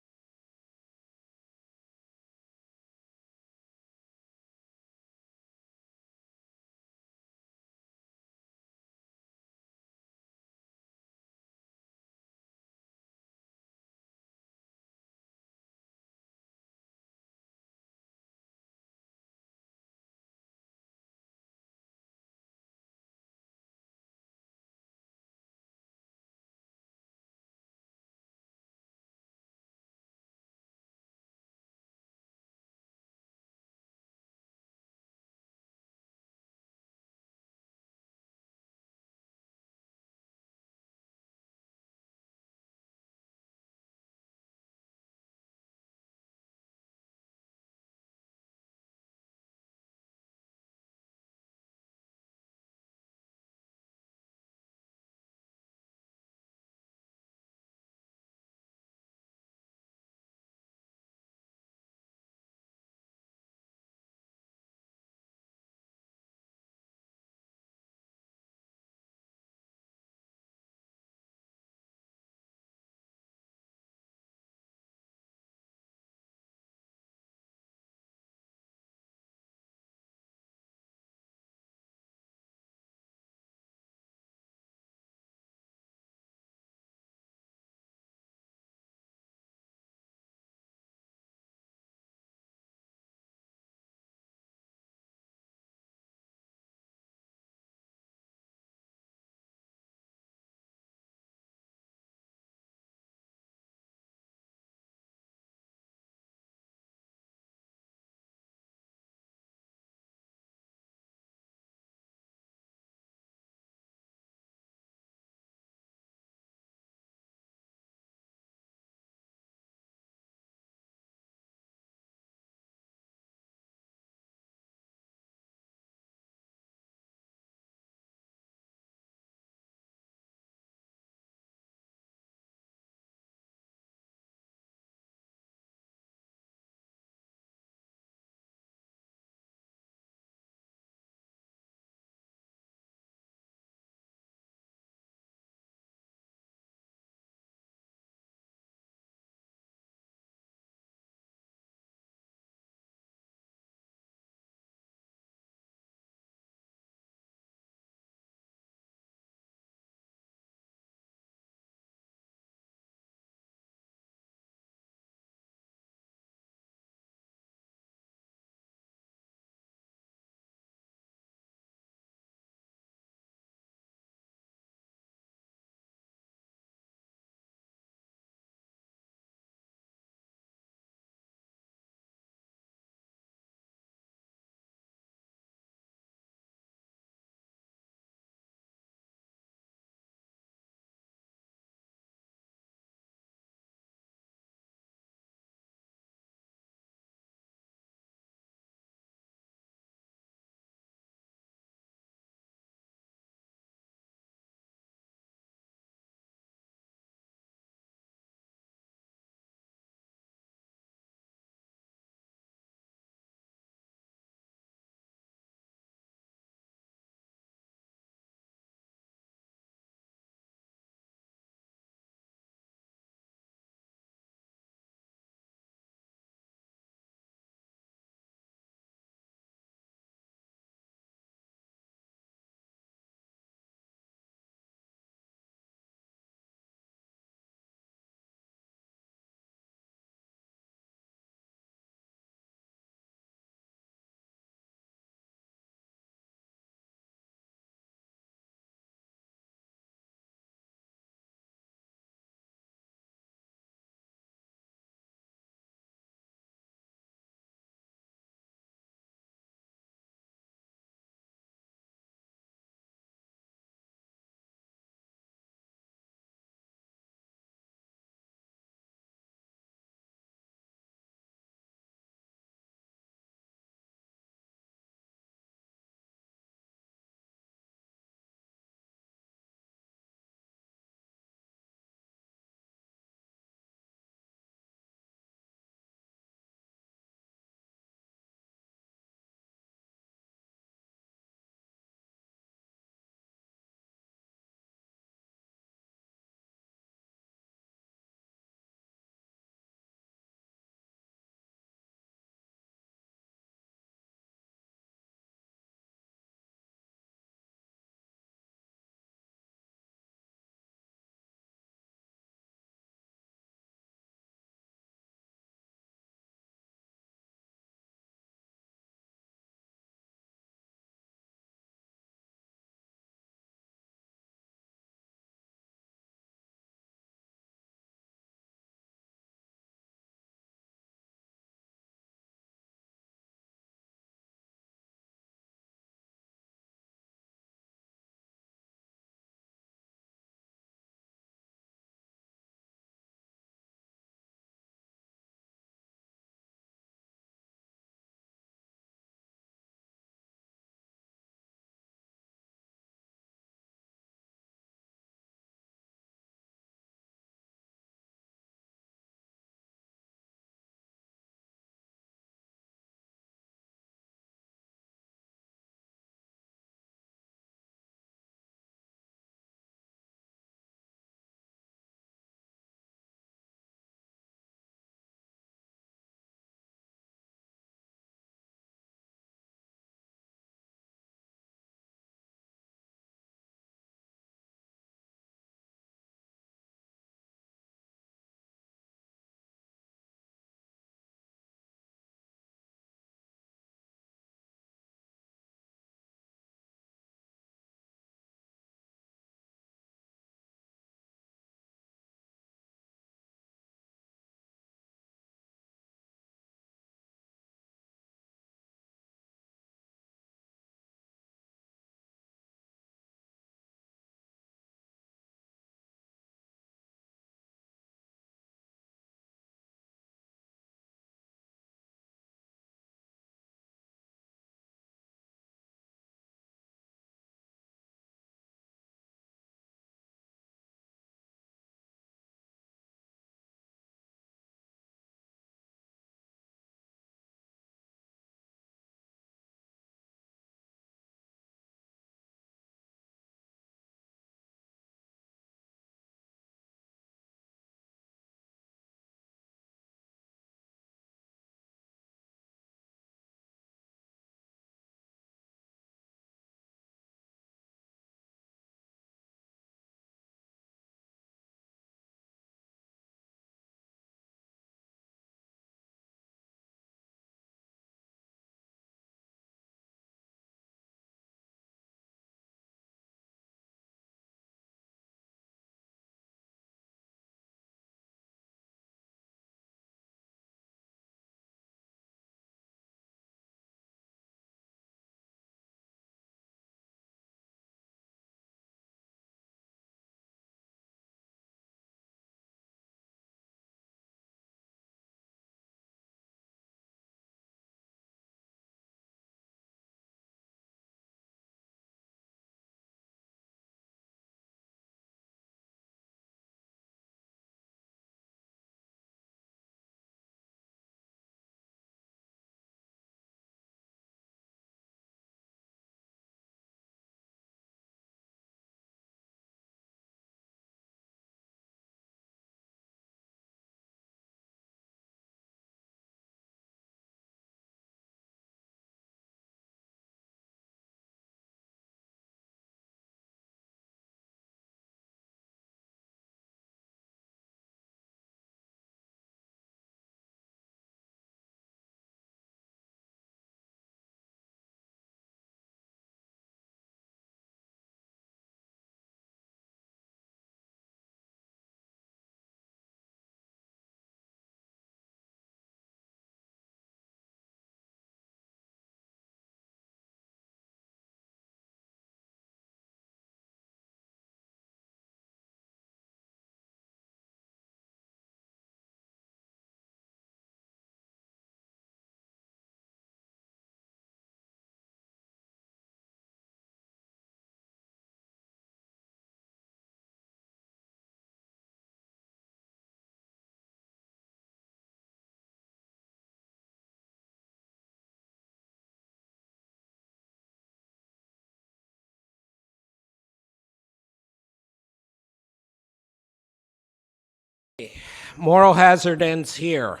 Moral hazard ends here.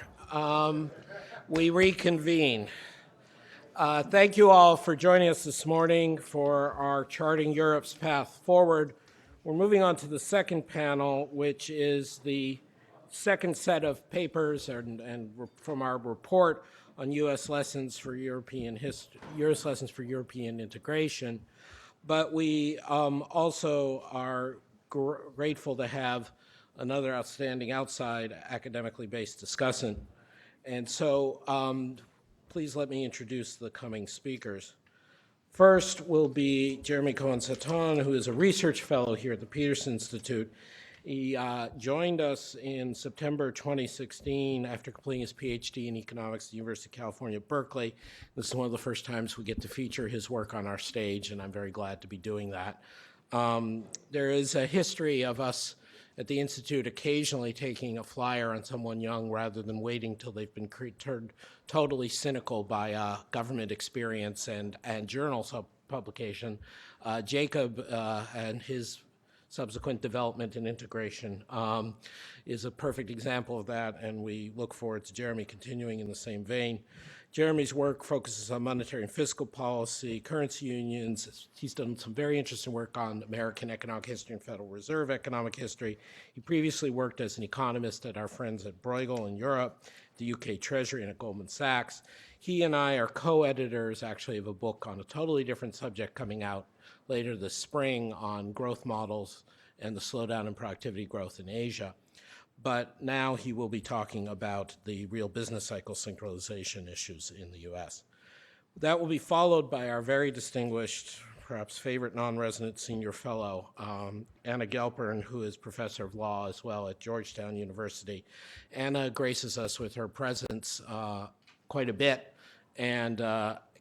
We reconvene. Thank you all for joining us this morning for our Charting Europe's Path Forward. We're moving on to the second panel, which is the second set of papers and from our report on U.S. lessons for European history, U.S. lessons for European integration. But we also are grateful to have another outstanding outside academically based discussant. And so please let me introduce the coming speakers. First will be Jeremie Cohen-Setton, who is a research fellow here at the Peterson Institute. He joined us in September 2016 after completing his PhD in economics at the University of California, Berkeley. This is one of the first times we get to feature his work on our stage, and I'm very glad to be doing that. There is a history of us at the Institute occasionally taking a flyer on someone young rather than waiting till they've been turned totally cynical by government experience and journal publication. Jacob and his subsequent development and integration is a perfect example of that, and we look forward to Jeremie continuing in the same vein. Jeremie's work focuses on monetary and fiscal policy, currency unions. He's done some very interesting work on American economic history and Federal Reserve economic history. He previously worked as an economist at our friends at Bruegel in Europe, the UK Treasury, and at Goldman Sachs. He and I are co-editors, actually, of a book on a totally different subject coming out later this spring on growth models and the slowdown in productivity growth in Asia. But now he will be talking about the real business cycle synchronization issues in the US. That will be followed by our very distinguished, perhaps favorite non-resident senior fellow, Anna Gelpern, who is professor of law as well at Georgetown University. Anna graces us with her presence quite a bit and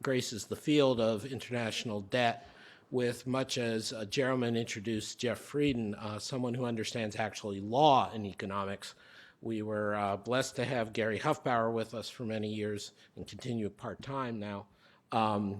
graces the field of international debt with much as Jeremy introduced Jeffry Frieden, someone who understands actually law and economics. We were blessed to have Gary Huffbauer with us for many years and continue part-time now,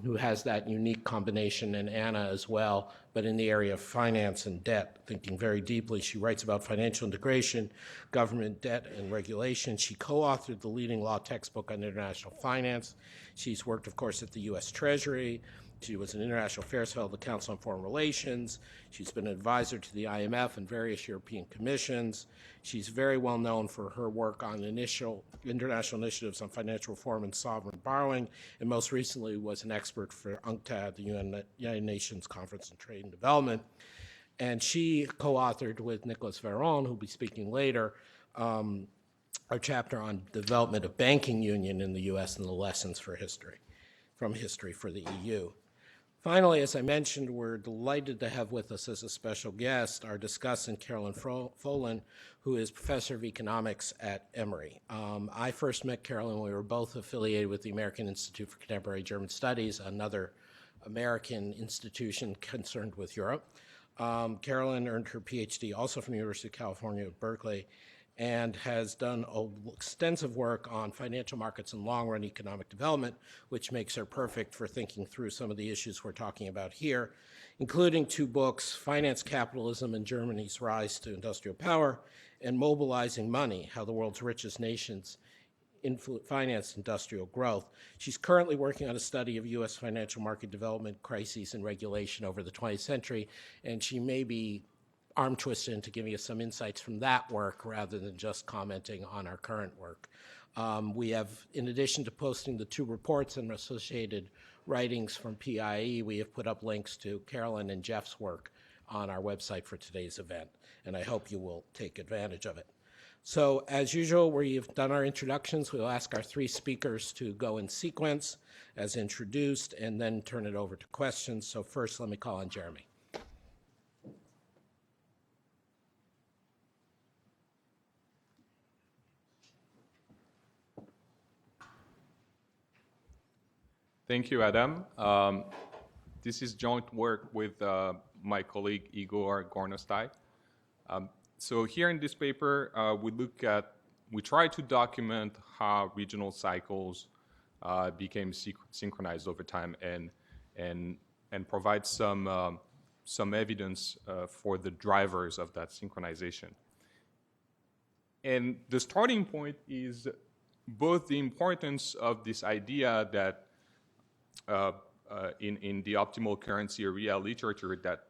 who has that unique combination, and Anna as well, but in the area of finance and debt, thinking very deeply. She writes about financial integration, government debt, and regulation. She co-authored the leading law textbook on international finance. She's worked, of course, at the U.S. Treasury. She was an international affairs fellow of the Council on Foreign Relations. She's been an advisor to the IMF and various European commissions. She's very well known for her work on international initiatives on financial reform and sovereign borrowing, and most recently was an expert for UNCTAD, the United Nations Conference on Trade and Development. And she co-authored with Nicolas Veron, who'll be speaking later, our chapter on development of banking union in the US and the lessons from history for the EU. Finally, as I mentioned, we're delighted to have with us as a special guest our discussant, Caroline Fohlin, who is professor of economics at Emory. I first met Caroline when we were both affiliated with the American Institute for Contemporary German Studies, another American institution concerned with Europe. Caroline earned her PhD also from the University of California at Berkeley, and has done extensive work on financial markets and long-run economic development, which makes her perfect for thinking through some of the issues we're talking about here, including two books, Finance Capitalism and Germany's Rise to Industrial Power, and Mobilizing Money, How the World's Richest Nations Financed Industrial Growth. She's currently working on a study of U.S. financial market development, crises, and regulation over the 20th century, and she may be arm twisted into giving us some insights from that work rather than just commenting on our current work. We have, in addition to posting the two reports and associated writings from PIIE, we have put up links to Caroline and Jeff's work on our website for today's event, and I hope you will take advantage of it. So, as usual, we've done our introductions. We'll ask our three speakers to go in sequence as introduced and then turn it over to questions. So first, let me call on Jeremie. Thank you, Adam. This is joint work with my colleague Igor Gornostai. So here in this paper, we try to document how regional cycles became synchronized over time and provide some evidence for the drivers of that synchronization. And the starting point is both the importance of this idea that in the optimal currency area literature that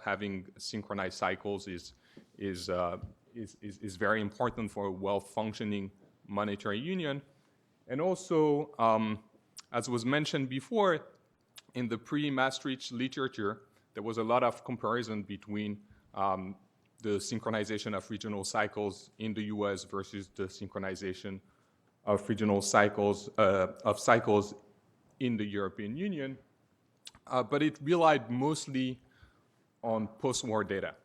having synchronized cycles is very important for a well-functioning monetary union. And also, as was mentioned before, in the pre-Maastricht literature, there was a lot of comparison between the synchronization of regional cycles in the US versus the synchronization of regional cycles in the European Union. But it relied mostly on post-war data.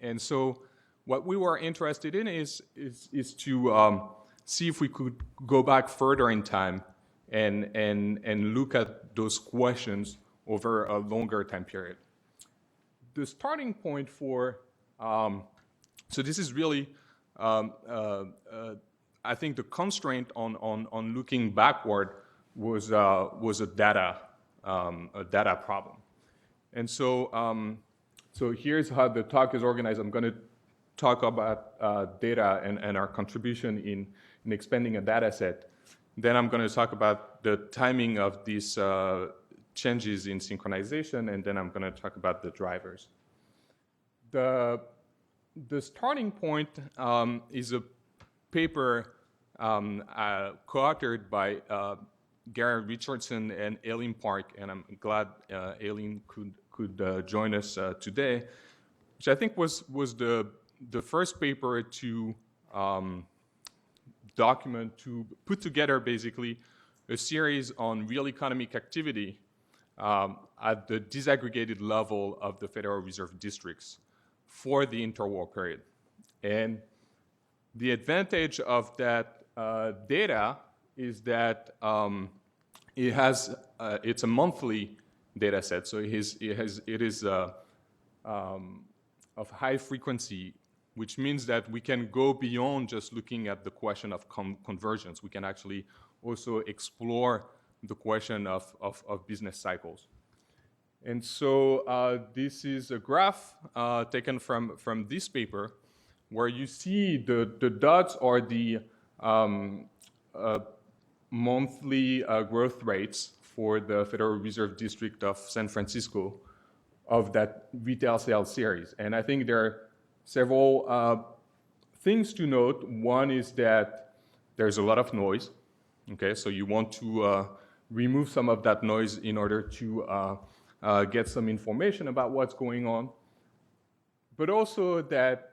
And so what we were interested in is to see if we could go back further in time and look at those questions over a longer time period. The starting point for, so this is really, I think the constraint on looking backward was a data problem. And so, so here's how the talk is organized. I'm going to talk about data and our contribution in expanding a data set. Then I'm going to talk about the timing of these changes in synchronization, and then I'm going to talk about the drivers. The starting point is a paper co-authored by Gary Richardson and Aileen Park, and I'm glad Aileen could join us today, which I think was the first paper to document, to put together basically a series on real economic activity at the disaggregated level of the Federal Reserve districts for the interwar period. And the advantage of that data is that it's a monthly data set, so it is of high frequency, which means that we can go beyond just looking at the question of convergence. We can actually also explore the question of business cycles. And so this is a graph taken from this paper, where you see the dots are the monthly growth rates for the Federal Reserve District of San Francisco of that retail sales series. And I think there are several things to note. One is that there's a lot of noise. Okay, so you want to remove some of that noise in order to get some information about what's going on. But also that,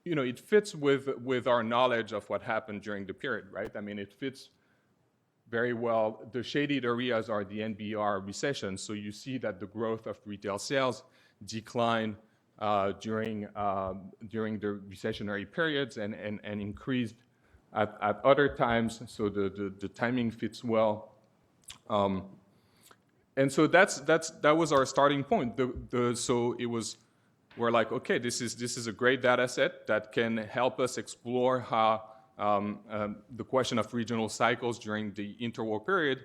you know, it fits with our knowledge of what happened during the period, right? I mean, it fits very well. The shaded areas are the NBR recession, so you see that the growth of retail sales declined during the recessionary periods and increased at other times, so the timing fits well. And so that was our starting point. So it was, we're like, okay, this is a great data set that can help us explore how the question of regional cycles during the interwar period.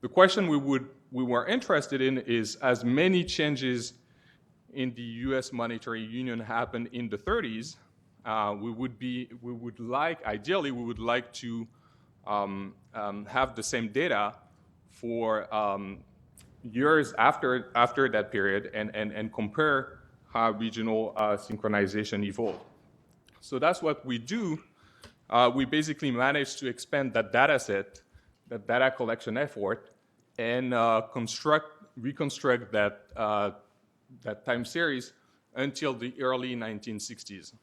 The question we were interested in is, as many changes in the U.S. monetary union happened in the 30s, ideally we would like to have the same data for years after that period and compare how regional synchronization evolved. So that's what we do. We basically managed to expand that data set, that data collection effort, and reconstruct that time series until the early 1960s.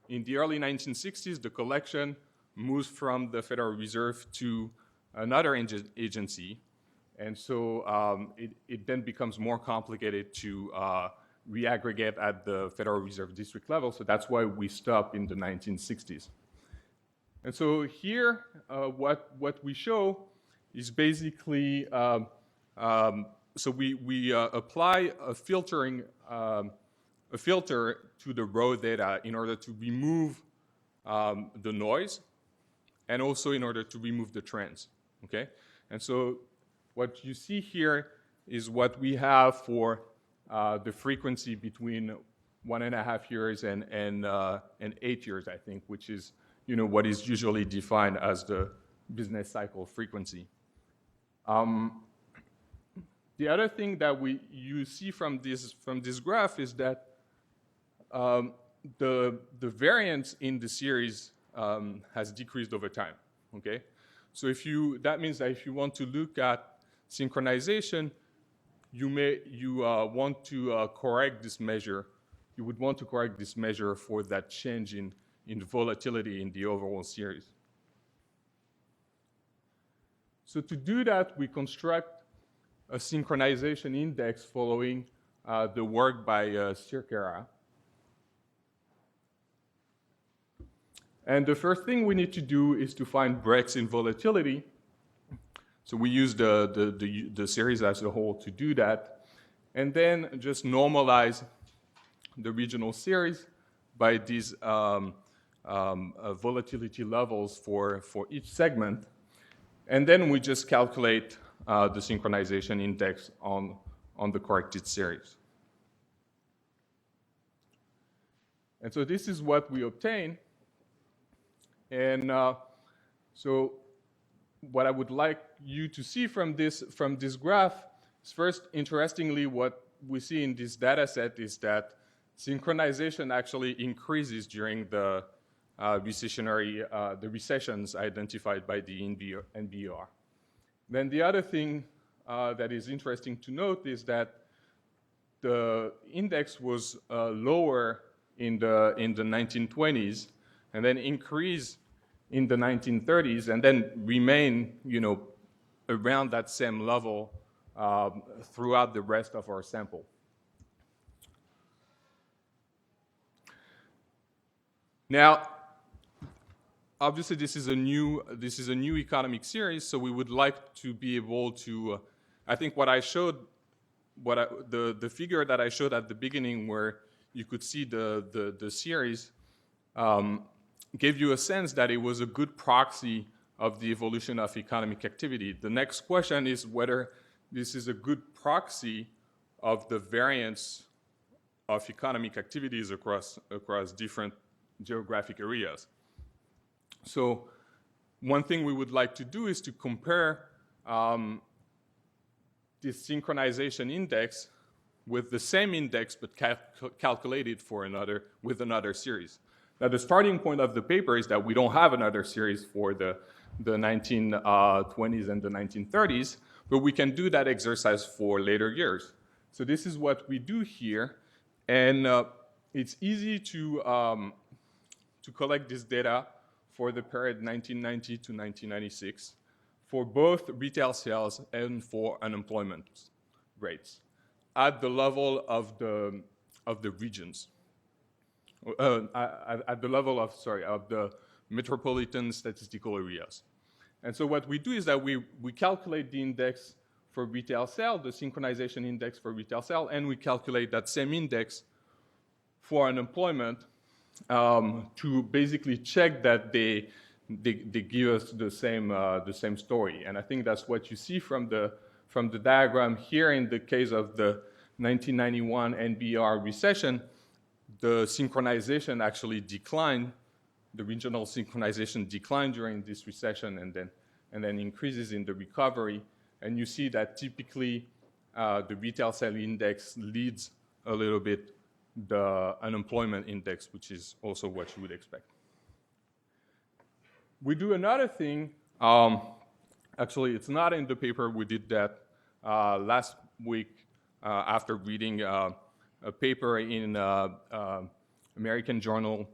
In the early 1960s, the collection moves from the Federal Reserve to another agency, and so it then becomes more complicated to reaggregate at the Federal Reserve District level, so that's why we stop in the 1960s. And so here, what we show is basically, so we apply a filter to the raw data in order to remove the noise, and also in order to remove the trends, okay? And so what you see here is what we have for the frequency between 1.5 years and 8 years, I think, which is what is usually defined as the business cycle frequency. The other thing that you see from this graph is that the variance in the series has decreased over time. Okay, so that means that if you want to look at synchronization, you want to correct this measure. You would want to correct this measure for that change in the volatility in the overall series. So to do that, we construct a synchronization index following the work by Kirkegaard. And the first thing we need to do is to find breaks in volatility. So we use the series as a whole to do that, and then just normalize the regional series by these volatility levels for each segment. And then we just calculate the synchronization index on the corrected series. And so this is what we obtain. And so what I would like you to see from this graph is, first, interestingly, what we see in this data set is that synchronization actually increases during the recessions identified by the NBR. Then the other thing that is interesting to note is that the index was lower in the 1920s, and then increased in the 1930s, and then remain, around that same level throughout the rest of our sample. Now, obviously, this is a new economic series, so we would like to be able to. I think what I showed, the figure that I showed at the beginning, where you could see the series, gave you a sense that it was a good proxy of the evolution of economic activity. The next question is whether this is a good proxy of the variance of economic activities across different geographic areas. So one thing we would like to do is to compare this synchronization index with the same index but calculated with another series. Now, the starting point of the paper is that we don't have another series for the 1920s and the 1930s, but we can do that exercise for later years. So this is what we do here, and it's easy to collect this data for the period 1990 to 1996 for both retail sales and for unemployment rates at the level of the regions. At the level of the metropolitan statistical areas. And so what we do is that we calculate the index for retail sale, the synchronization index for retail sale, and we calculate that same index for unemployment to basically check that they give us the same story. And I think that's what you see from the diagram here. In the case of the 1991 NBR recession, the synchronization actually declined. The regional synchronization declined during this recession, and then increases in the recovery. And you see that typically the retail sale index leads a little bit the unemployment index, which is also what you would expect. We do another thing. Actually, it's not in the paper. We did that last week after reading a paper in American Journal,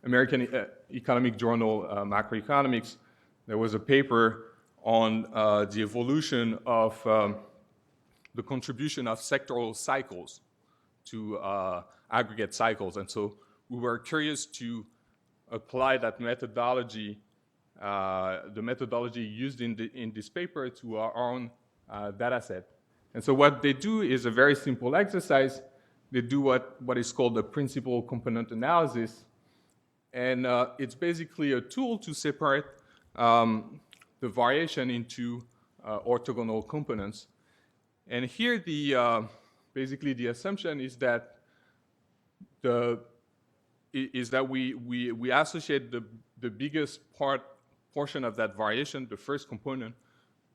American Economic Journal, Macroeconomics. There was a paper on the evolution of the contribution of sectoral cycles to aggregate cycles. And so we were curious to apply that methodology, the methodology used in this paper, to our own data set. And so what they do is a very simple exercise. They do what is called the principal component analysis. And it's basically a tool to separate the variation into orthogonal components. And here, basically the assumption is that we associate the biggest portion of that variation, the first component,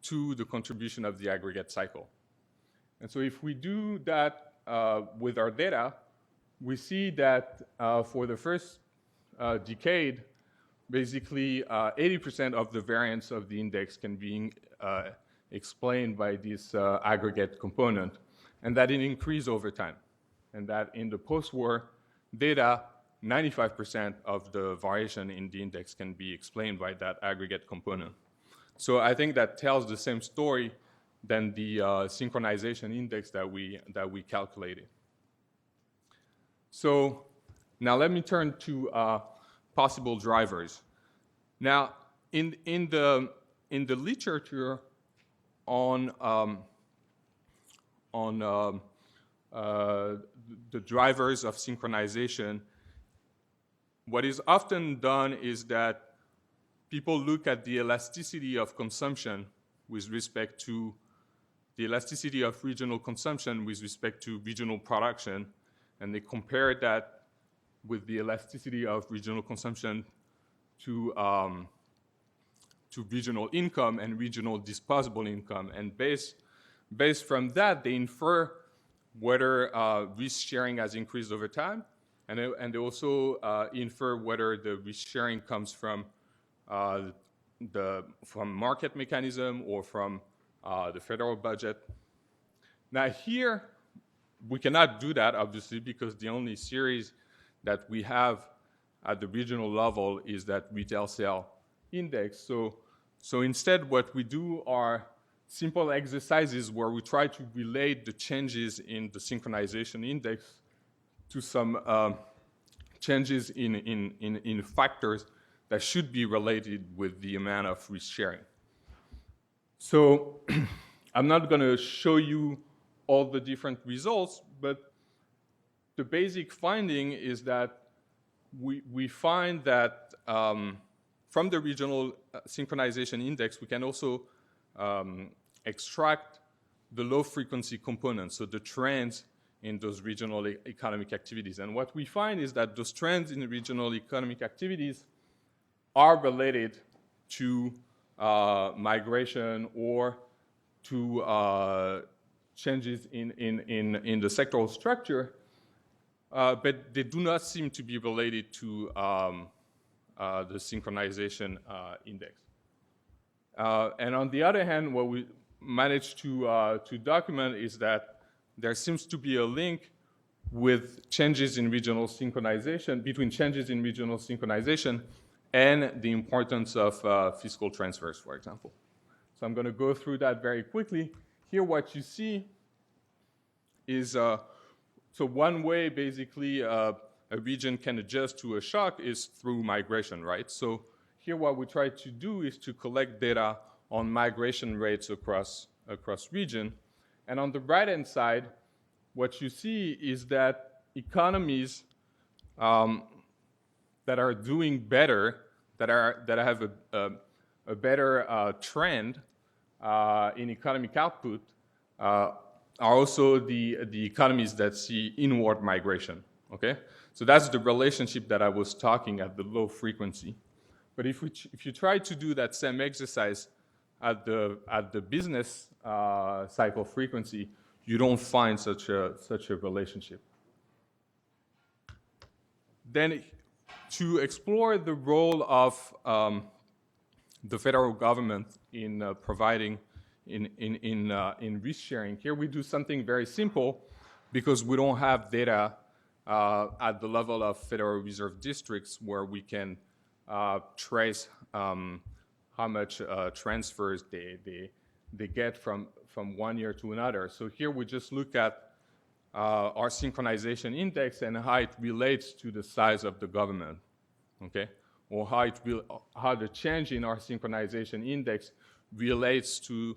to the contribution of the aggregate cycle. And so if we do that with our data, we see that for the first decade, basically 80% of the variance of the index can be explained by this aggregate component, and that it increased over time. And that in the post-war data, 95% of the variation in the index can be explained by that aggregate component. So I think that tells the same story than the synchronization index that we calculated. So now let me turn to possible drivers. Now, in the literature on the drivers of synchronization, what is often done is that people look at the elasticity of consumption with respect to the elasticity of regional consumption with respect to regional production, and they compare that with the elasticity of regional consumption to regional income and regional disposable income. And based from that, they infer whether risk sharing has increased over time, and they also infer whether the risk sharing comes from market mechanism or from the federal budget. Now here, we cannot do that, obviously, because the only series that we have at the regional level is that retail sale index. So instead, what we do are simple exercises where we try to relate the changes in the synchronization index to some changes in factors that should be related with the amount of risk sharing. So I'm not going to show you all the different results, but the basic finding is that we find that from the regional synchronization index, we can also extract the low frequency components, so the trends in those regional economic activities. And what we find is that those trends in the regional economic activities are related to migration or to changes in the sectoral structure, but they do not seem to be related to the synchronization index. And on the other hand, what we managed to document is that there seems to be a link with changes in regional synchronization, between changes in regional synchronization and the importance of fiscal transfers, for example. So I'm going to go through that very quickly. Here what you see is, so one way basically a region can adjust to a shock is through migration, right? So here what we try to do is to collect data on migration rates across region. And on the right-hand side, what you see is that economies that are doing better, that have a better trend in economic output, are also the economies that see inward migration. Okay, so that's the relationship that I was talking at the low frequency. But if you try to do that same exercise at the business cycle frequency, you don't find such a relationship. Then, to explore the role of the federal government in providing in risk sharing, here we do something very simple because we don't have data at the level of Federal Reserve districts where we can trace how much transfers they get from one year to another. So here we just look at our synchronization index and how it relates to the size of the government, okay? Or how the change in our synchronization index relates to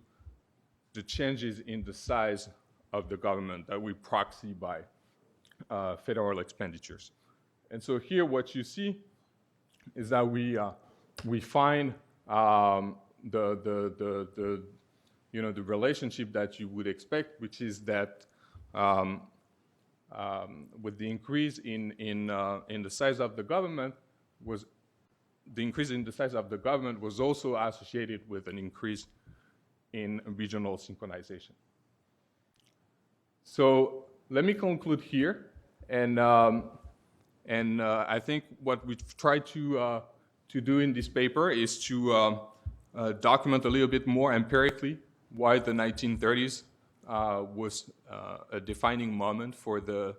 the changes in the size of the government that we proxy by federal expenditures. And so here what you see is that we find the relationship that you would expect, which is that with the increase in the size of the government was also associated with an increase in regional synchronization. So let me conclude here, and I think what we've tried to do in this paper is to document a little bit more empirically why the 1930s was a defining moment for the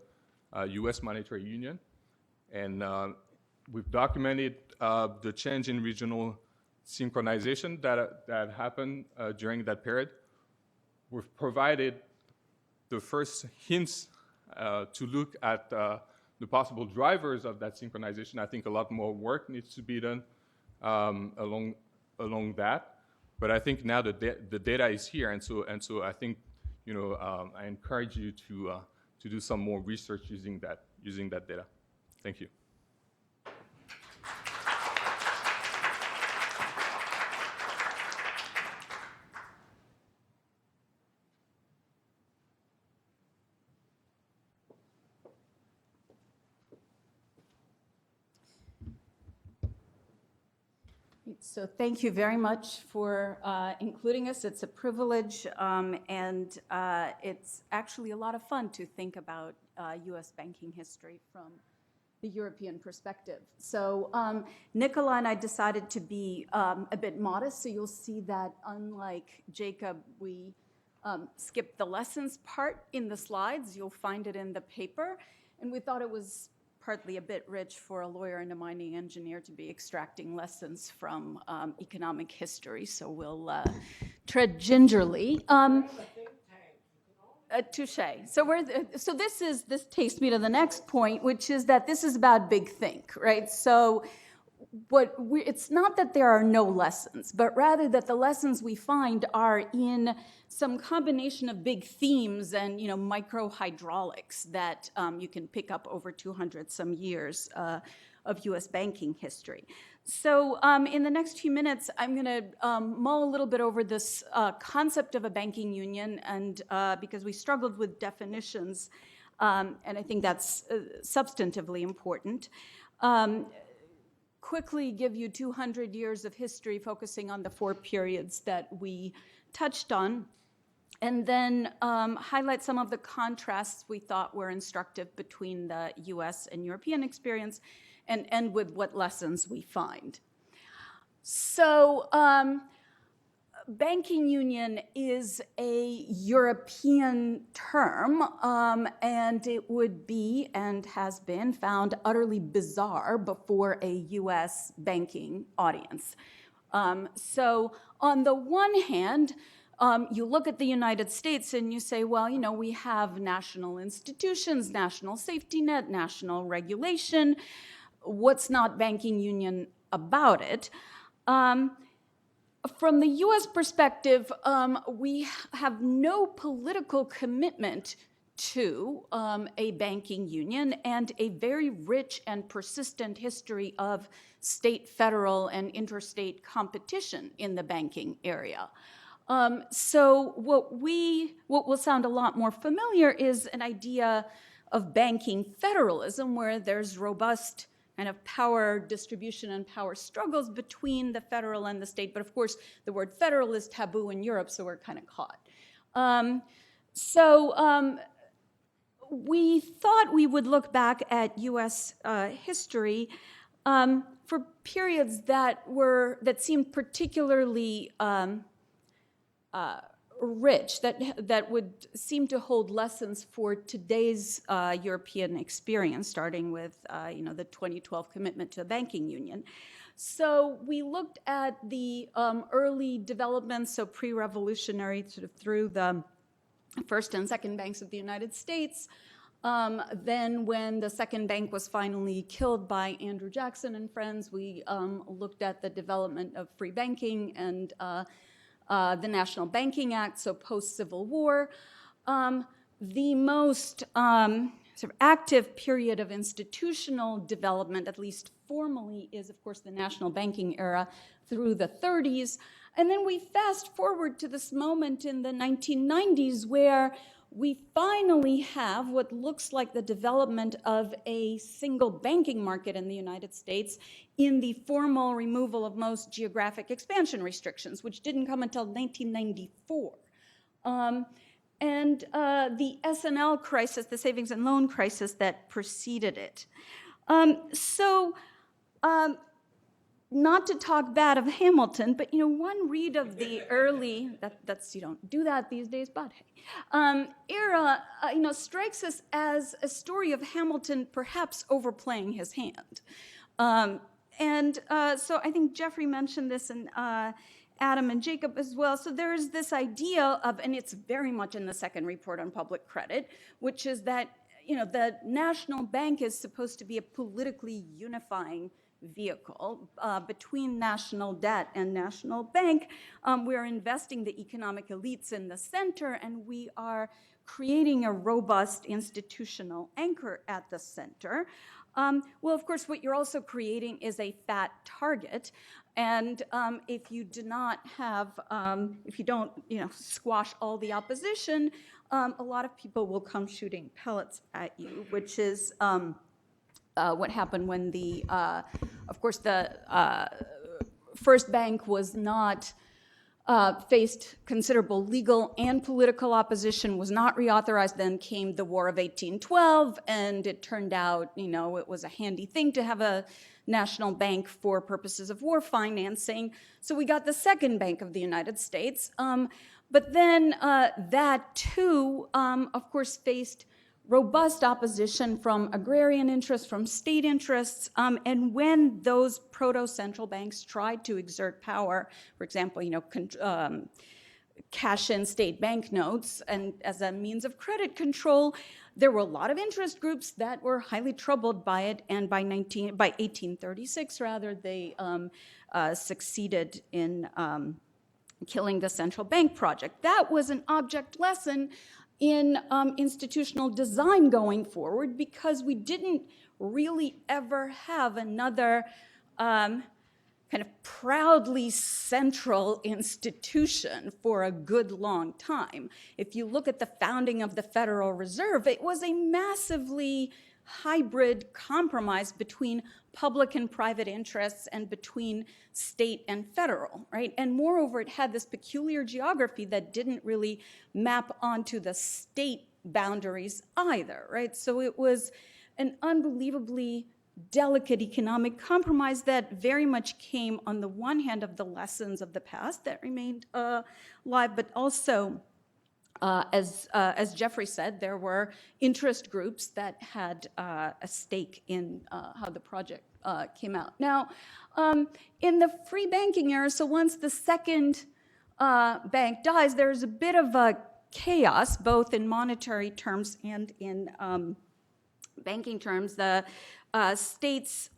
U.S. monetary union, and we've documented the change in regional synchronization that happened during that period. We've provided the first hints to look at the possible drivers of that synchronization. I think a lot more work needs to be done along that, but I think now the data is here, and so I think I encourage you to do some more research using that data. Thank you. So thank you very much for including us. It's a privilege, and it's actually a lot of fun to think about U.S. banking history from the European perspective. So Nicola and I decided to be a bit modest, so you'll see that unlike Jacob, we skipped the lessons part in the slides. You'll find it in the paper, and we thought it was partly a bit rich for a lawyer and a mining engineer to be extracting lessons from economic history, so we'll tread gingerly. Touche. So this takes me to the next point, which is that this is about big think, right? So it's not that there are no lessons, but rather that the lessons we find are in some combination of big themes and micro hydraulics that you can pick up over 200 some years of U.S. banking history. So in the next few minutes, I'm going to mull a little bit over this concept of a banking union, and because we struggled with definitions, and I think that's substantively important. Quickly give you 200 years of history focusing on the 4 periods that we touched on, and then highlight some of the contrasts we thought were instructive between the US and European experience, and end with what lessons we find. So banking union is a European term, and it would be and has been found utterly bizarre before a US banking audience. So on the one hand, you look at the United States and you say, well, we have national institutions, national safety net, national regulation. What's not banking union about it? From the US perspective, we have no political commitment to a banking union and a very rich and persistent history of state, federal, and interstate competition in the banking area. So what will sound a lot more familiar is an idea of banking federalism, where there's robust kind of power distribution and power struggles between the federal and the state. But of course, the word federal is taboo in Europe, so we're kind of caught. We thought we would look back at US history for periods that seemed particularly rich, that would seem to hold lessons for today's European experience, starting with the 2012 commitment to a banking union. So we looked at the early developments, so pre-revolutionary, sort of through the first and second banks of the United States. Then when the second bank was finally killed by Andrew Jackson and friends, we looked at the development of free banking and the National Banking Act, so post-Civil War. The most sort of active period of institutional development, at least formally, is, of course, the national banking era through the 30s. And then we fast forward to this moment in the 1990s where we finally have what looks like the development of a single banking market in the United States in the formal removal of most geographic expansion restrictions, which didn't come until 1994. And the S&L crisis, the savings and loan crisis that preceded it. Not to talk bad of Hamilton, but one read of the early, that's you don't do that these days, but hey, era, strikes us as a story of Hamilton perhaps overplaying his hand. So I think Jeffrey mentioned this, and Adam and Jacob as well. So there's this idea of, and it's very much in the second report on public credit, which is that the national bank is supposed to be a politically unifying vehicle between national debt and national bank. We are investing the economic elites in the center, and we are creating a robust institutional anchor at the center. Well, of course, what you're also creating is a fat target. And if you do not have, if you don't, squash all the opposition, a lot of people will come shooting pellets at you, which is what happened when of course, the first bank was not faced considerable legal and political opposition, was not reauthorized. Then came the War of 1812, and it turned out, it was a handy thing to have a national bank for purposes of war financing. So we got the second Bank of the United States. But then that too, of course, faced robust opposition from agrarian interests, from state interests, and when those proto-central banks tried to exert power, for example, cash in state banknotes and as a means of credit control, there were a lot of interest groups that were highly troubled by it, and by 1836, they succeeded in killing the central bank project. That was an object lesson in institutional design going forward, because we didn't really ever have another kind of proudly central institution for a good long time. If you look at the founding of the Federal Reserve, it was a massively hybrid compromise between public and private interests and between state and federal, right? And moreover, it had this peculiar geography that didn't really map onto the state boundaries either, right? So it was an unbelievably delicate economic compromise that very much came on the one hand of the lessons of the past that remained alive, but also as Jeffrey said, there were interest groups that had a stake in how the project came out. Now, in the free banking era, so once the second bank dies, there's a bit of a chaos, both in monetary terms and in banking terms. The states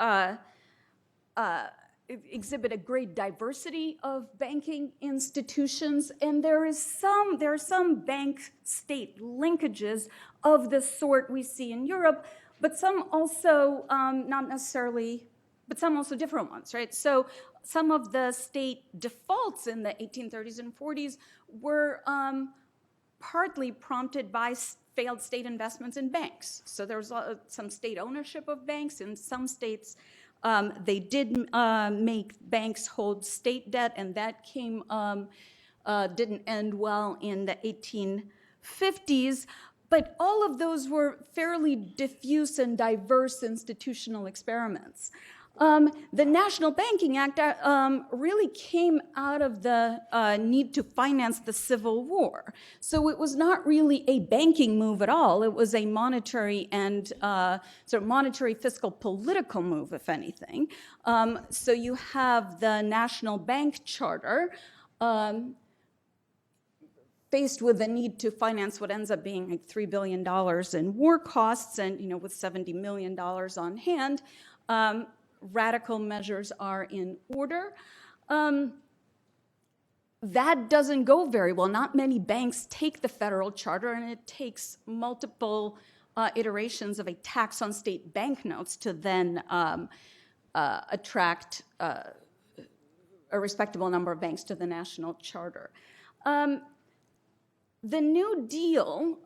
exhibit a great diversity of banking institutions, and there are some bank-state linkages of the sort we see in Europe, but some also not necessarily, but some also different ones, right? So some of the state defaults in the 1830s and 40s were partly prompted by failed state investments in banks. So there was some state ownership of banks. In some states, they did make banks hold state debt, and that didn't end well in the 1850s. But all of those were fairly diffuse and diverse institutional experiments. The National Banking Act really came out of the need to finance the Civil War. So it was not really a banking move at all. It was a monetary and sort of monetary fiscal political move, if anything. So you have the National Bank Charter faced with the need to finance what ends up being like $3 billion in war costs, and with $70 million on hand. Radical measures are in order. That doesn't go very well. Not many banks take the federal charter, and it takes multiple iterations of a tax on state banknotes to then attract a respectable number of banks to the national charter. The New Deal,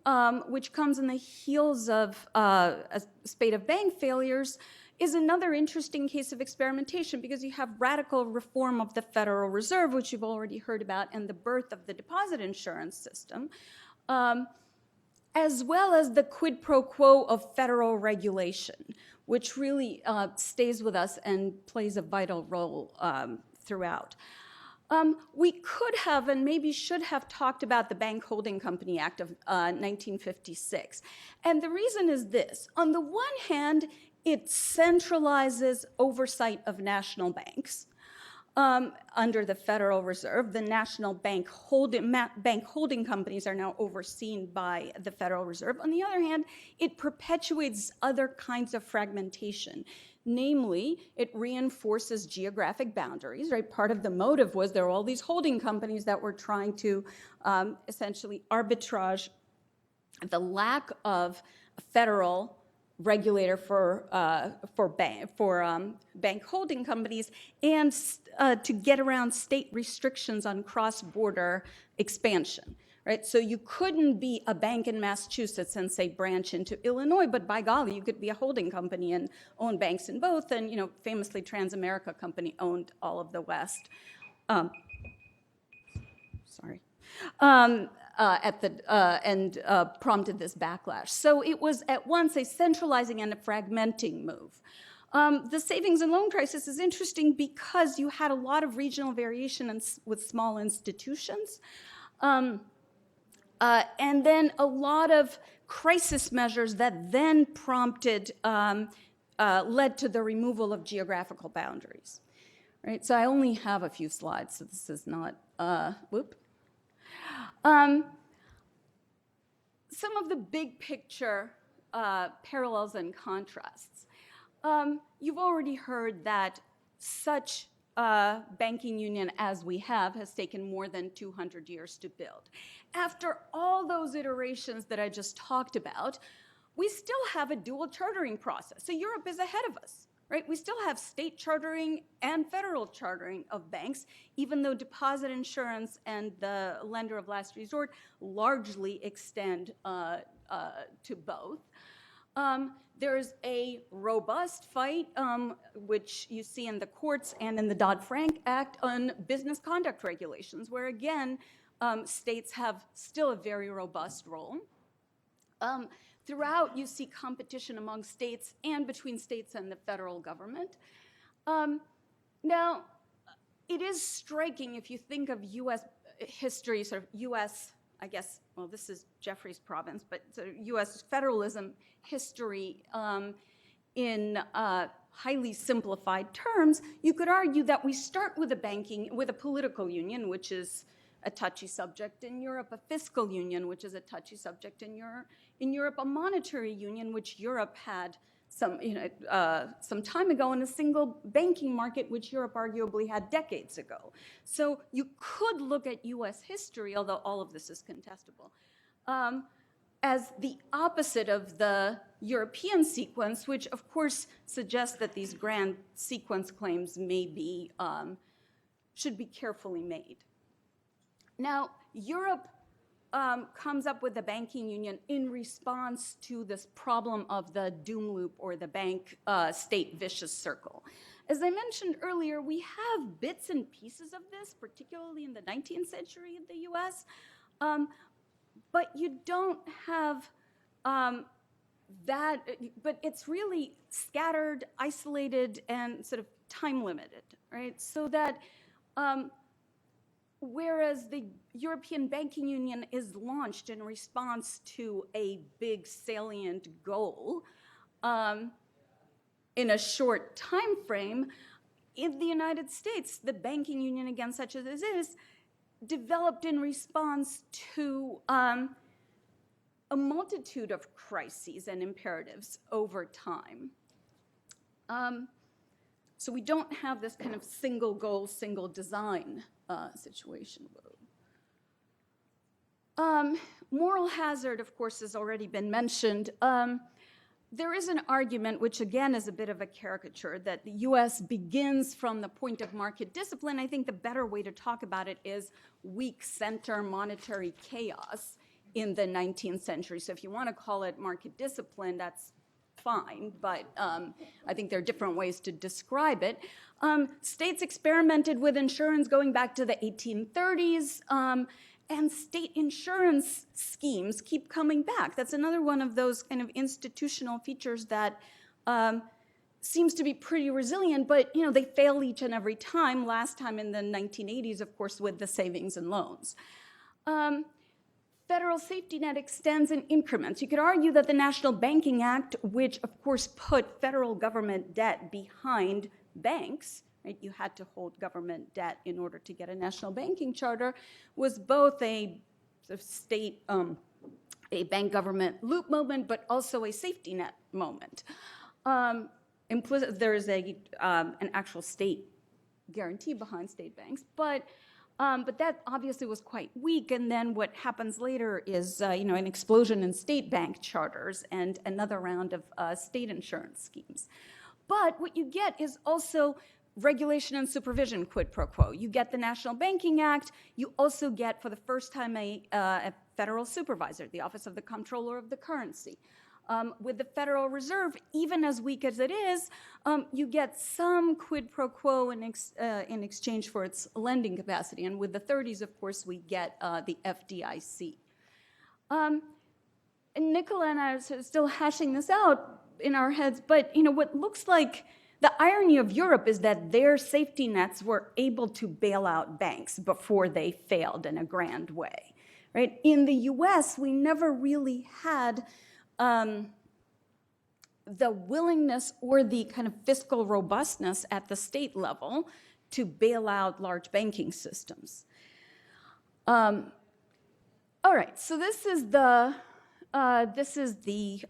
which comes in the heels of a spate of bank failures, is another interesting case of experimentation because you have radical reform of the Federal Reserve, which you've already heard about, and the birth of the deposit insurance system, as well as the quid pro quo of federal regulation, which really stays with us and plays a vital role throughout. We could have and maybe should have talked about the Bank Holding Company Act of 1956. And the reason is this. On the one hand, it centralizes oversight of national banks under the Federal Reserve. The national bank holding companies are now overseen by the Federal Reserve. On the other hand, it perpetuates other kinds of fragmentation. Namely, it reinforces geographic boundaries, right? Part of the motive was there were all these holding companies that were trying to essentially arbitrage the lack of a federal regulator for bank holding companies and to get around state restrictions on cross-border expansion. Right? So you couldn't be a bank in Massachusetts and say branch into Illinois, but by golly, you could be a holding company and own banks in both. And famously, Transamerica Company owned all of the West. Prompted this backlash. So it was at once a centralizing and a fragmenting move. The savings and loan crisis is interesting because you had a lot of regional variation with small institutions. And then a lot of crisis measures that then prompted, led to the removal of geographical boundaries. Right, so I only have a few slides, so this is not, Some of the big picture parallels and contrasts. You've already heard that such banking union as we have has taken more than 200 years to build. After all those iterations that I just talked about, we still have a dual chartering process. So Europe is ahead of us, right? We still have state chartering and federal chartering of banks, even though deposit insurance and the lender of last resort largely extend to both. There's a robust fight, which you see in the courts and in the Dodd-Frank Act on business conduct regulations, where again, states have still a very robust role. Throughout, you see competition among states and between states and the federal government. Now, it is striking if you think of U.S. history, sort of U.S., I guess, well, this is Jeffrey's province, but sort of U.S. federalism history in highly simplified terms, you could argue that we start with a political union, which is a touchy subject in Europe, a fiscal union, which is a touchy subject in Europe, a monetary union, which Europe had some time ago, and a single banking market, which Europe arguably had decades ago. So you could look at U.S. history, although all of this is contestable, as the opposite of the European sequence, which of course suggests that these grand sequence claims may be, should be carefully made. Now, Europe comes up with the banking union in response to this problem of the doom loop or the bank state vicious circle. As I mentioned earlier, we have bits and pieces of this, particularly in the 19th century in the US, but you don't have that, but it's really scattered, isolated, and sort of time limited, right? So that whereas the European Banking Union is launched in response to a big salient goal in a short time frame, in the United States, the banking union, again, such as this is, developed in response to a multitude of crises and imperatives over time. So we don't have this kind of single goal, single design situation. Moral hazard, of course, has already been mentioned. There is an argument, which again is a bit of a caricature, that the US begins from the point of market discipline. I think the better way to talk about it is weak center monetary chaos in the 19th century. So if you want to call it market discipline, that's fine, but I think there are different ways to describe it. States experimented with insurance going back to the 1830s, and state insurance schemes keep coming back. That's another one of those kind of institutional features that seems to be pretty resilient, but they fail each and every time. Last time in the 1980s, of course, with the savings and loans. Federal safety net extends in increments. You could argue that the National Banking Act, which of course put federal government debt behind banks, right? You had to hold government debt in order to get a national banking charter, was both a sort of state, a bank government loop moment, but also a safety net moment. Implicit, there is an actual state guarantee behind state banks, but that obviously was quite weak. And then what happens later is, an explosion in state bank charters and another round of state insurance schemes. But what you get is also regulation and supervision, quid pro quo. You get the National Banking Act. You also get, for the first time, a federal supervisor, the Office of the Comptroller of the Currency. With the Federal Reserve, even as weak as it is, you get some quid pro quo in exchange for its lending capacity. And with the 30s, of course, we get the FDIC. And Nicola and I are still hashing this out in our heads, but what looks like the irony of Europe is that their safety nets were able to bail out banks before they failed in a grand way, right? In the US, we never really had the willingness or the kind of fiscal robustness at the state level to bail out large banking systems. All right, so this is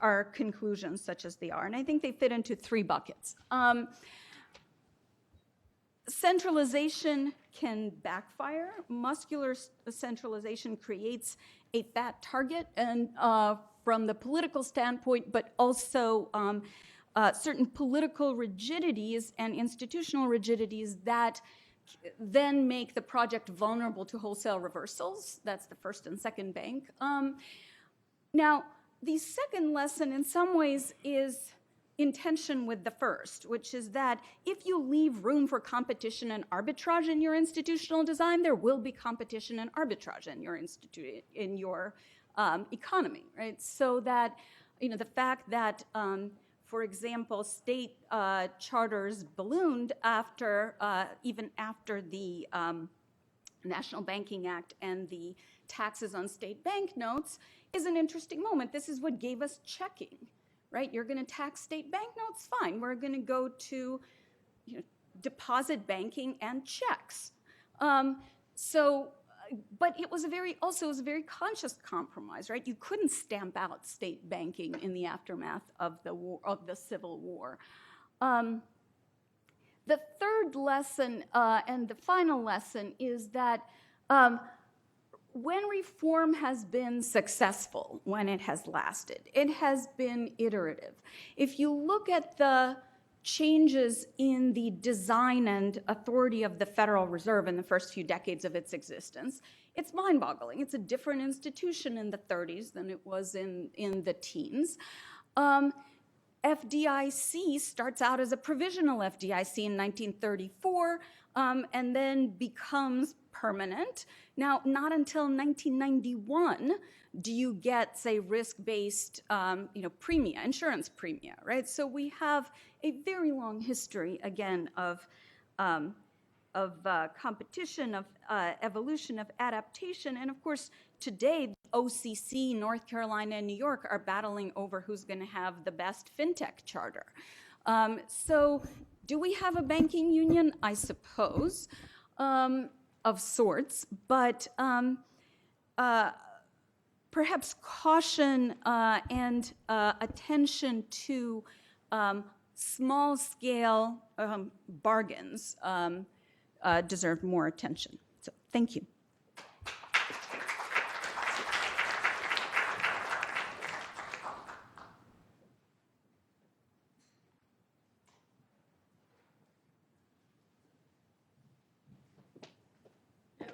our conclusions, such as they are, and I think they fit into three buckets. Centralization can backfire. Muscular centralization creates a fat target, and from the political standpoint, but also certain political rigidities and institutional rigidities that then make the project vulnerable to wholesale reversals. That's the first and second bank. Now, the second lesson in some ways is in tension with the first, which is that if you leave room for competition and arbitrage in your institutional design, there will be competition and arbitrage in your economy, right? So that, the fact that, for example, state charters ballooned even after the National Banking Act and the taxes on state banknotes is an interesting moment. This is what gave us checking, right? You're going to tax state banknotes? Fine. We're going to go to deposit banking and checks. But it was a very conscious compromise, right? You couldn't stamp out state banking in the aftermath of the war, of the Civil War. The third lesson and the final lesson is that when reform has been successful, when it has lasted, it has been iterative. If you look at the changes in the design and authority of the Federal Reserve in the first few decades of its existence, it's mind-boggling. It's a different institution in the 30s than it was in the teens. FDIC starts out as a provisional FDIC in 1934 and then becomes permanent. Now, not until 1991 do you get, say, risk-based premia, insurance premia, right? So we have a very long history, again, of competition, of evolution, of adaptation. And of course, today, OCC, North Carolina, and New York are battling over who's going to have the best fintech charter. So do we have a banking union? I suppose, of sorts, but perhaps caution and attention to small-scale bargains deserve more attention. So thank you.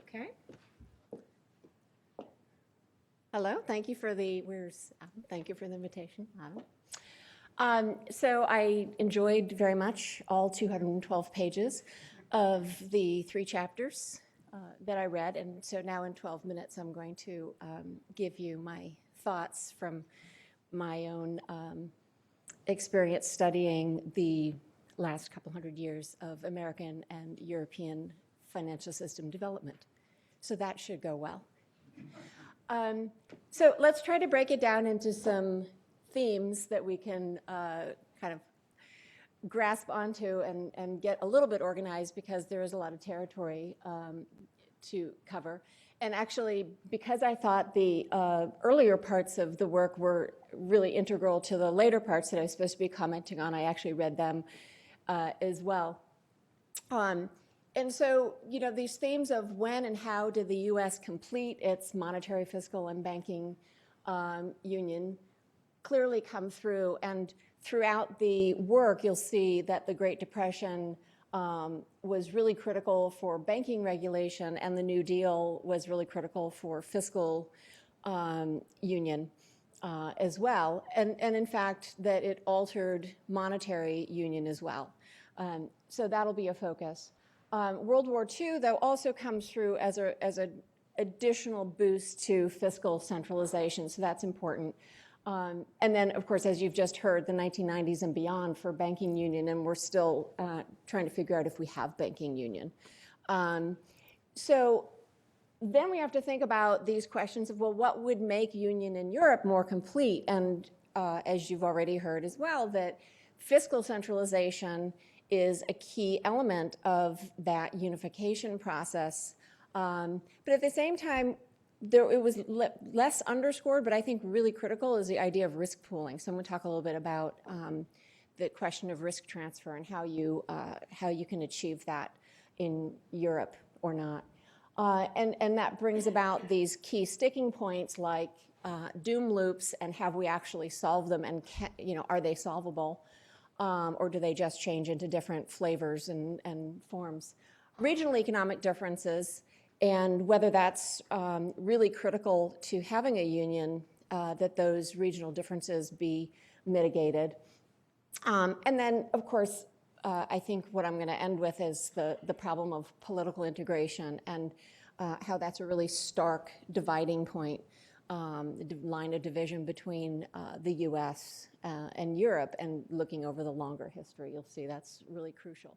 Okay. Hello, thank you for the, thank you for the invitation, Adam. So I enjoyed very much all 212 pages of the 3 chapters that I read, and so now in 12 minutes I'm going to give you my thoughts from my own experience studying the last couple hundred years of American and European financial system development. So that should go well. So let's try to break it down into some themes that we can kind of grasp onto and get a little bit organized, because there is a lot of territory to cover. And actually, because I thought the earlier parts of the work were really integral to the later parts that I was supposed to be commenting on, I actually read them as well. And so, you know, these themes of when and how did the U.S. complete its monetary, fiscal, and banking union clearly come through. And throughout the work, you'll see that the Great Depression was really critical for banking regulation, and the New Deal was really critical for fiscal union as well. And in fact, that it altered monetary union as well. So that'll be a focus. World War II, though, also comes through as an additional boost to fiscal centralization, so that's important. And then, of course, as you've just heard, the 1990s and beyond for banking union, and we're still trying to figure out if we have banking union. So then we have to think about these questions of, well, what would make union in Europe more complete? And as you've already heard as well, that fiscal centralization is a key element of that unification process. But at the same time, it was less underscored, but I think really critical is the idea of risk pooling. So I'm going to talk a little bit about the question of risk transfer and how you can achieve that in Europe or not. And that brings about these key sticking points like doom loops, and have we actually solved them, and are they solvable? Or do they just change into different flavors and forms? Regional economic differences, and whether that's really critical to having a union, that those regional differences be mitigated. And then, of course, I think what I'm going to end with is the problem of political integration, and how that's a really stark dividing point. The line of division between the U.S. And Europe, and looking over the longer history, you'll see that's really crucial.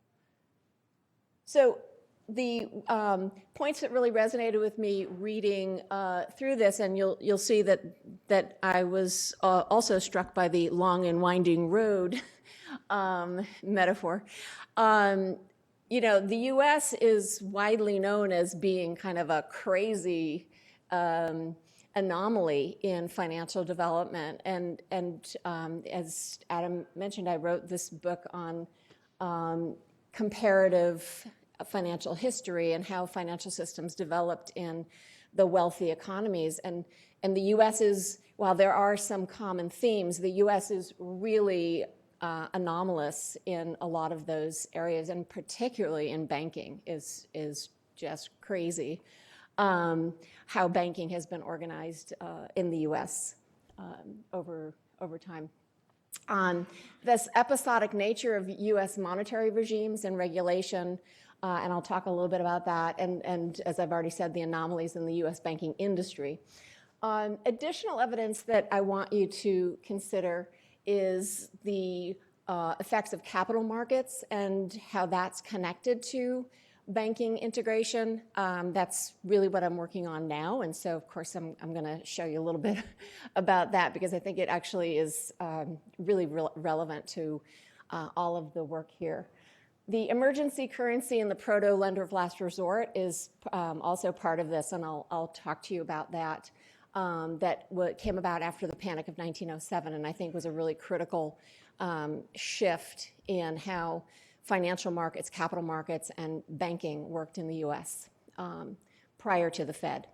So the points that really resonated with me reading through this, and you'll see that I was also struck by the long and winding road metaphor. You know, the U.S. is widely known as being kind of a crazy anomaly in financial development, and as Adam mentioned, I wrote this book on comparative financial history and how financial systems developed in the wealthy economies, and the U.S. is, while there are some common themes, the U.S. is really anomalous in a lot of those areas, and particularly in banking is just crazy. How banking has been organized in the U.S. over time. This episodic nature of U.S. monetary regimes and regulation, and I'll talk a little bit about that, and as I've already said, the anomalies in the U.S. banking industry. Additional evidence that I want you to consider is the effects of capital markets and how that's connected to banking integration. That's really what I'm working on now, and so of course I'm going to show you a little bit about that, because I think it actually is really relevant to all of the work here. The emergency currency and the proto-lender of last resort is also part of this, and I'll talk to you about that. That came about after the Panic of 1907, and I think was a really critical shift in how financial markets, capital markets, and banking worked in the U.S. Prior to the Fed,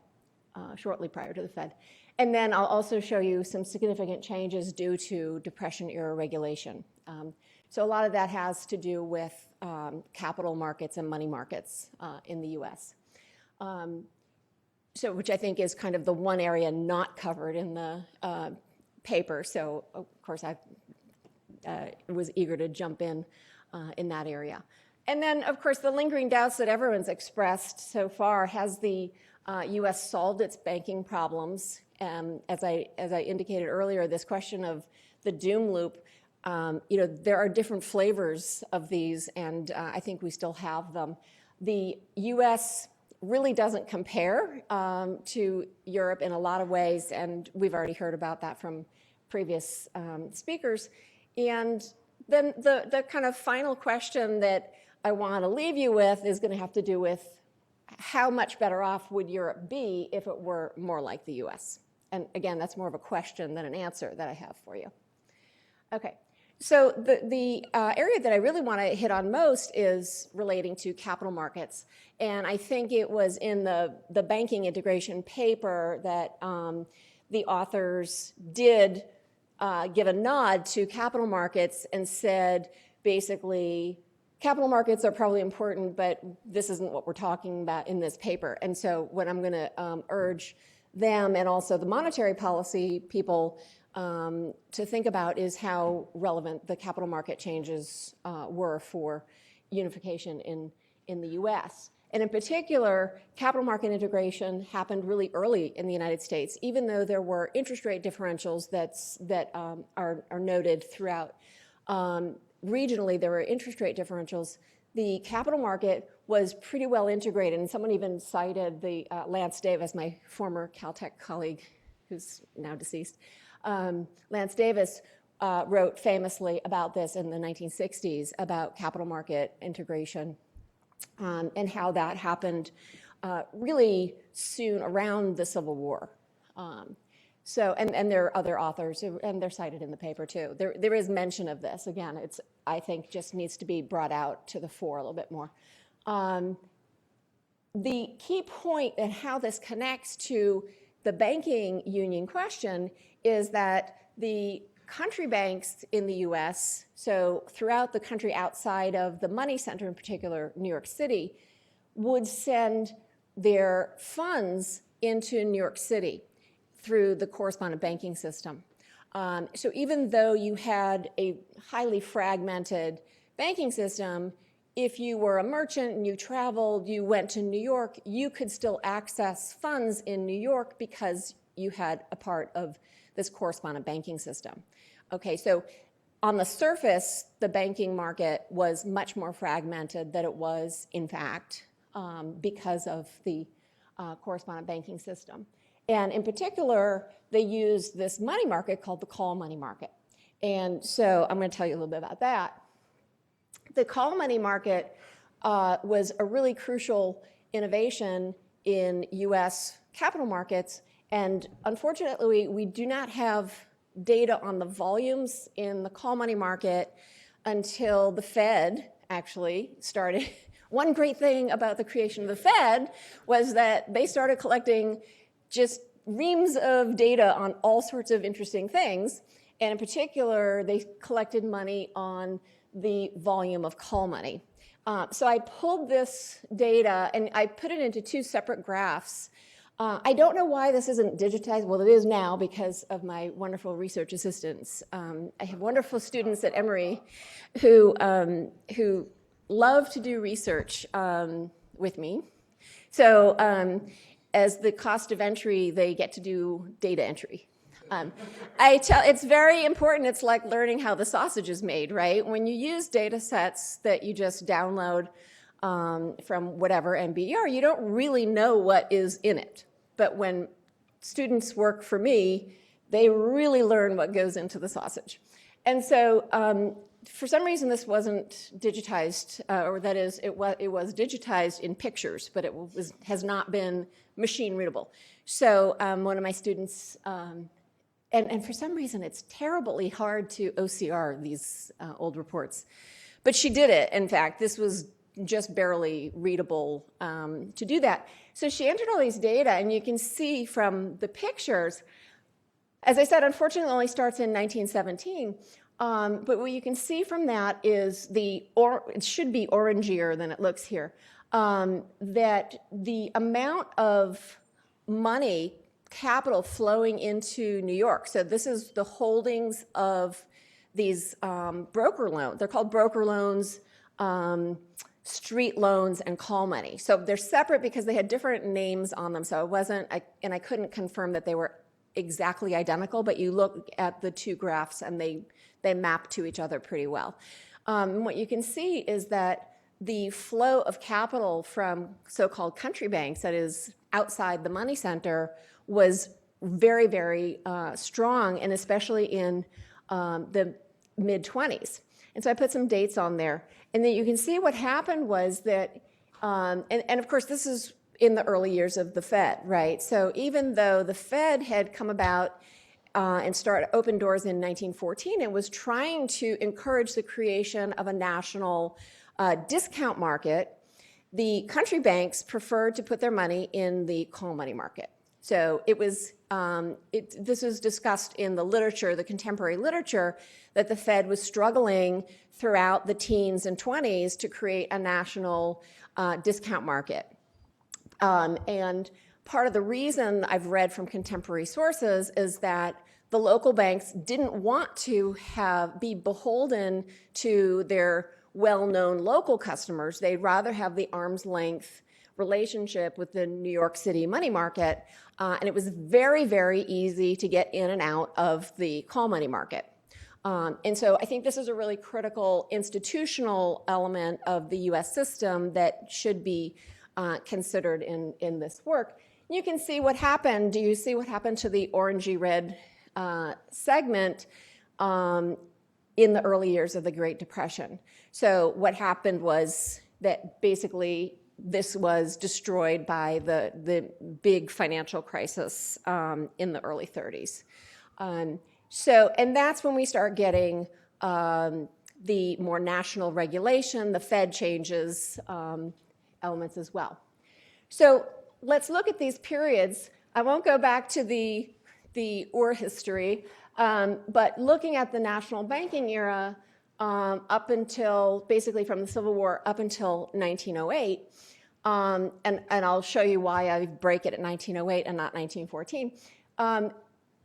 shortly prior to the Fed. And then I'll also show you some significant changes due to Depression-era regulation. So a lot of that has to do with capital markets and money markets in the U.S. so which I think is kind of the one area not covered in the paper. So of course I was eager to jump in that area. And then of course the lingering doubts that everyone's expressed so far: has the U.S. solved its banking problems? As I indicated earlier, this question of the doom loop, there are different flavors of these, and I think we still have them. The U.S. really doesn't compare to Europe in a lot of ways, and we've already heard about that from previous speakers. And then the kind of final question that I want to leave you with is going to have to do with how much better off would Europe be if it were more like the U.S.? And again, that's more of a question than an answer that I have for you. Okay, so the area that I really want to hit on most is relating to capital markets. And I think it was in the banking integration paper that the authors did give a nod to capital markets and said, basically, capital markets are probably important, but this isn't what we're talking about in this paper. And so what I'm going to urge them and also the monetary policy people to think about is how relevant the capital market changes were for unification in the US. And in particular, capital market integration happened really early in the United States, even though there were interest rate differentials that are noted throughout. Regionally, there were interest rate differentials. The capital market was pretty well integrated, and someone even cited the Lance Davis, my former Caltech colleague, who's now deceased. Lance Davis wrote famously about this in the 1960s, about capital market integration and how that happened really soon around the Civil War. So, and there are other authors, and they're cited in the paper too. There is mention of this. Again, it's, I think, just needs to be brought out to the fore a little bit more. The key point and how this connects to the banking union question is that the country banks in the US, so throughout the country outside of the money center, in particular New York City, would send their funds into New York City through the correspondent banking system. So even though you had a highly fragmented banking system, if you were a merchant and you traveled, you went to New York, you could still access funds in New York because you had a part of this correspondent banking system. Okay, so on the surface, the banking market was much more fragmented than it was, in fact, because of the correspondent banking system. And in particular, they used this money market called the call money market. And so I'm going to tell you a little bit about that. The call money market was a really crucial innovation in US capital markets. And unfortunately, we do not have data on the volumes in the call money market until the Fed actually started. One great thing about the creation of the Fed was that they started collecting just reams of data on all sorts of interesting things. And in particular, they collected money on the volume of call money. So I pulled this data and I put it into two separate graphs. I don't know why this isn't digitized. Well, it is now because of my wonderful research assistants. I have wonderful students at Emory who love to do research with me. So as the cost of entry, they get to do data entry. It's very important. It's like learning how the sausage is made, right? When you use data sets that you just download from whatever NBER, you don't really know what is in it. But when students work for me, they really learn what goes into the sausage. And so for some reason, this wasn't digitized, or that is, it was digitized in pictures, but it has not been machine readable. So one of my students, and for some reason, it's terribly hard to OCR these old reports. But she did it, in fact. This was just barely readable to do that. So she entered all these data, and you can see from the pictures, as I said, unfortunately, it only starts in 1917. But what you can see from that is it should be orangier than it looks here, that the amount of money, capital flowing into New York. So this is the holdings of these broker loans. They're called broker loans, street loans, and call money. So they're separate because they had different names on them. So it wasn't, and I couldn't confirm that they were exactly identical, but you look at the two graphs and they map to each other pretty well. What you can see is that the flow of capital from so-called country banks, that is outside the money center, was very, very strong, and especially in the mid-20s. And so I put some dates on there. And then you can see what happened was that, and of course this is in the early years of the Fed, right? So even though the Fed had come about and started open doors in 1914 and was trying to encourage the creation of a national discount market, the country banks preferred to put their money in the call money market. So it was, this was discussed in the literature, the contemporary literature, that the Fed was struggling throughout the teens and 20s to create a national discount market. And part of the reason I've read from contemporary sources is that the local banks didn't want to be beholden to their well-known local customers. They'd rather have the arm's length relationship with the New York City money market, and it was very, very easy to get in and out of the call money market. And so I think this is a really critical institutional element of the US system that should be considered in this work. You can see what happened. Do you see what happened to the orangey-red segment in the early years of the Great Depression? So what happened was that basically this was destroyed by the big financial crisis in the early 30s. And that's when we start getting the more national regulation, the Fed changes elements as well. So let's look at these periods. I won't go back to the history, but looking at the national banking era up until, basically from the Civil War up until 1908, and I'll show you why I break it at 1908 and not 1914.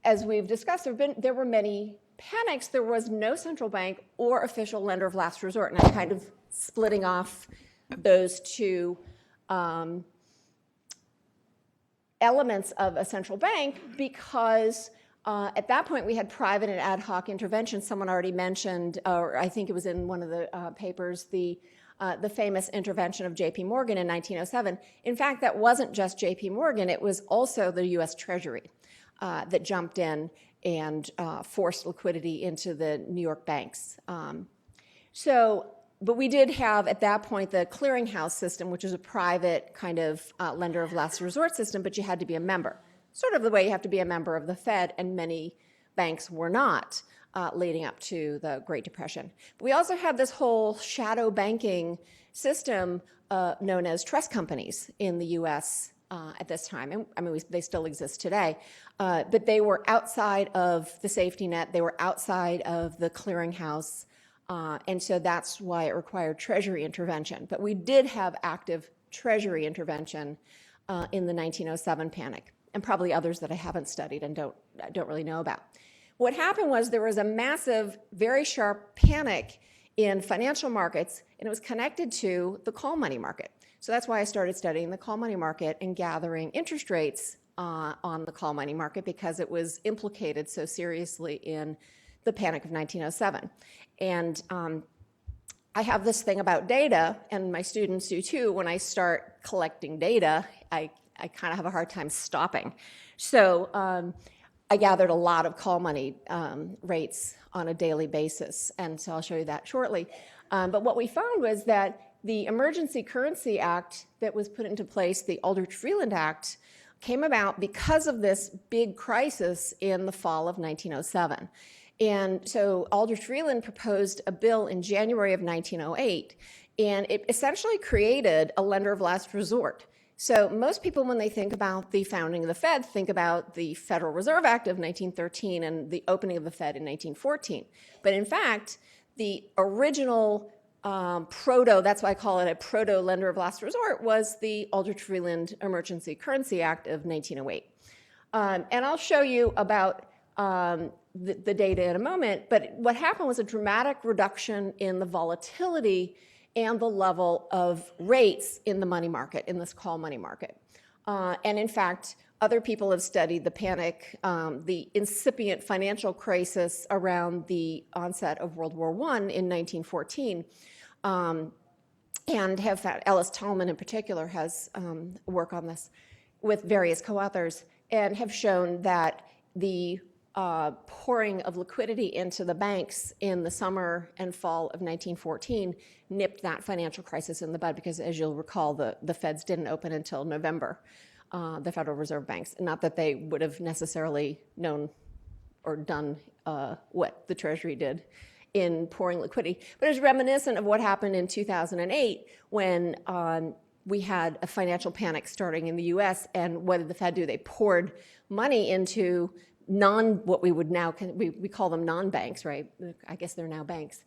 As we've discussed, there were many panics. There was no central bank or official lender of last resort, and I'm kind of splitting off those two elements of a central bank because at that point we had private and ad hoc intervention. Someone already mentioned, or I think it was in one of the papers, the famous intervention of J.P. Morgan in 1907. In fact, that wasn't just J.P. Morgan, it was also the U.S. Treasury that jumped in and forced liquidity into the New York banks. But we did have, at that point, the clearinghouse system, which is a private kind of lender of last resort system, but you had to be a member. Sort of the way you have to be a member of the Fed, and many banks were not leading up to the Great Depression. But we also had this whole shadow banking system known as trust companies in the U.S. At this time. And I mean, they still exist today. But they were outside of the safety net. They were outside of the clearinghouse. And so that's why it required Treasury intervention. But we did have active Treasury intervention in the 1907 panic, and probably others that I haven't studied and don't really know about. What happened was there was a massive, very sharp panic in financial markets, and it was connected to the call money market. So that's why I started studying the call money market and gathering interest rates on the call money market, because it was implicated so seriously in the panic of 1907. And I have this thing about data, and my students do too. When I start collecting data, I kind of have a hard time stopping. So I gathered a lot of call money rates on a daily basis, and so I'll show you that shortly. But what we found was that the Emergency Currency Act that was put into place, the Aldrich-Vreeland Act, came about because of this big crisis in the fall of 1907. And so Aldrich-Vreeland proposed a bill in January of 1908, and it essentially created a lender of last resort. So most people, when they think about the founding of the Fed, think about the Federal Reserve Act of 1913 and the opening of the Fed in 1914. But in fact, the original that's why I call it a proto-lender of last resort, was the Aldrich-Vreeland Emergency Currency Act of 1908. And I'll show you about the data in a moment, but what happened was a dramatic reduction in the volatility and the level of rates in the money market, in this call money market. And in fact, other people have studied the panic, the incipient financial crisis around the onset of World War I in 1914, and have found, Ellis Tallman in particular has work on this with various co-authors, and have shown that the pouring of liquidity into the banks in the summer and fall of 1914 nipped that financial crisis in the bud, because as you'll recall, the Feds didn't open until November, the Federal Reserve banks. Not that they would have necessarily known or done what the Treasury did in pouring liquidity, but it's reminiscent of what happened in 2008 when we had a financial panic starting in the US, and what did the Fed do? They poured money into what we would now, we call them non-banks, right? I guess they're now banks.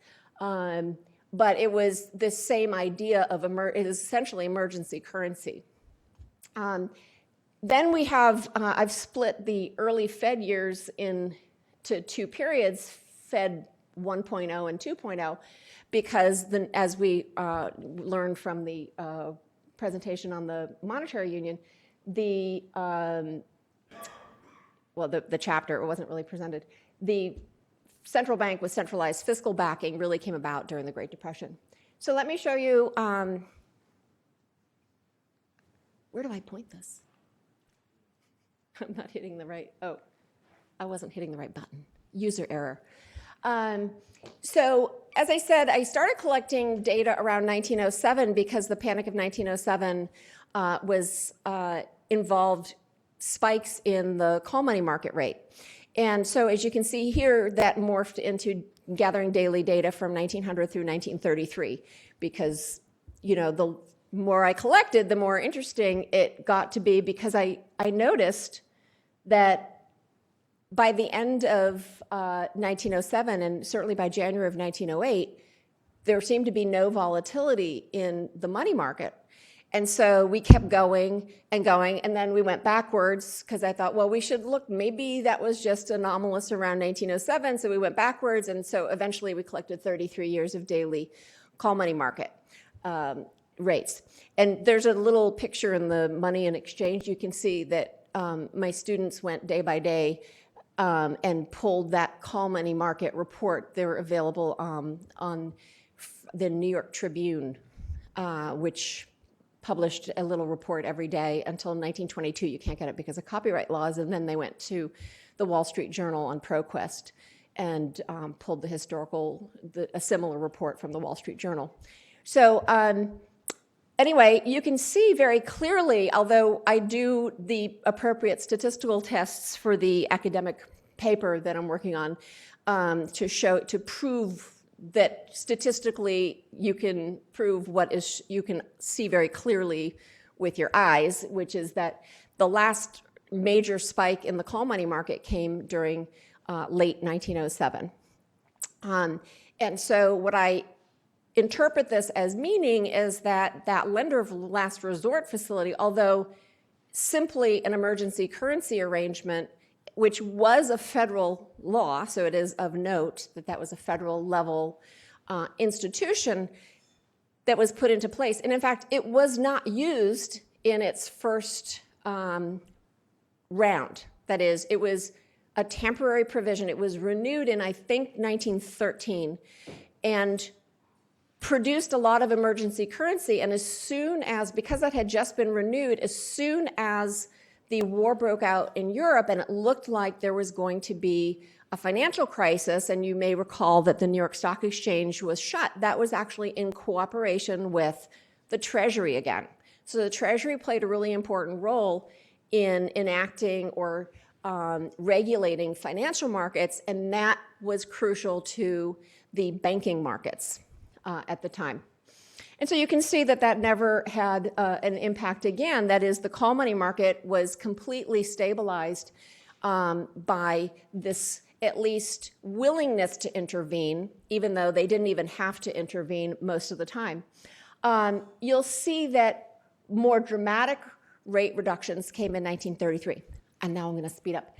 But it was this same idea of, it is essentially emergency currency. Then we have, I've split the early Fed years into two periods, Fed 1.0 and 2.0, because as we learned from the presentation on the monetary union, the chapter, it wasn't really presented, the central bank with centralized fiscal backing really came about during the Great Depression. So let me show you, where do I point this? I'm not hitting the right, I wasn't hitting the right button. User error. So as I said, I started collecting data around 1907 because the Panic of 1907 involved spikes in the call money market rate. And so as you can see here, that morphed into gathering daily data from 1900 through 1933, because, you know, the more I collected, the more interesting it got to be, because I noticed that by the end of 1907, and certainly by January of 1908, there seemed to be no volatility in the money market. And so we kept going, and then we went backwards, because I thought, well, we should look, maybe that was just anomalous around 1907, so we went backwards, and so eventually we collected 33 years of daily call money market rates. And there's a little picture in the Money and Exchange. You can see that my students went day by day and pulled that call money market report. They were available on the New York Tribune, which published a little report every day until 1922. You can't get it because of copyright laws. And then they went to the Wall Street Journal on ProQuest and pulled a similar report from the Wall Street Journal. So anyway, you can see very clearly, although I do the appropriate statistical tests for the academic paper that I'm working on to prove that statistically you can prove you can see very clearly with your eyes, which is that the last major spike in the call money market came during late 1907. And so what I interpret this as meaning is that that lender of last resort facility, although simply an emergency currency arrangement, which was a federal law, so it is of note that that was a federal level institution that was put into place. And in fact, it was not used in its first round. That is, it was a temporary provision. It was renewed in, I think, 1913, and produced a lot of emergency currency. And as soon as, because that had just been renewed, as soon as the war broke out in Europe and it looked like there was going to be a financial crisis, and you may recall that the New York Stock Exchange was shut, that was actually in cooperation with the Treasury again. So the Treasury played a really important role in enacting or regulating financial markets, and that was crucial to the banking markets at the time. And so you can see that that never had an impact again. That is, the call money market was completely stabilized by this at least willingness to intervene, even though they didn't even have to intervene most of the time, you'll see that more dramatic rate reductions came in 1933. And now I'm going to speed up.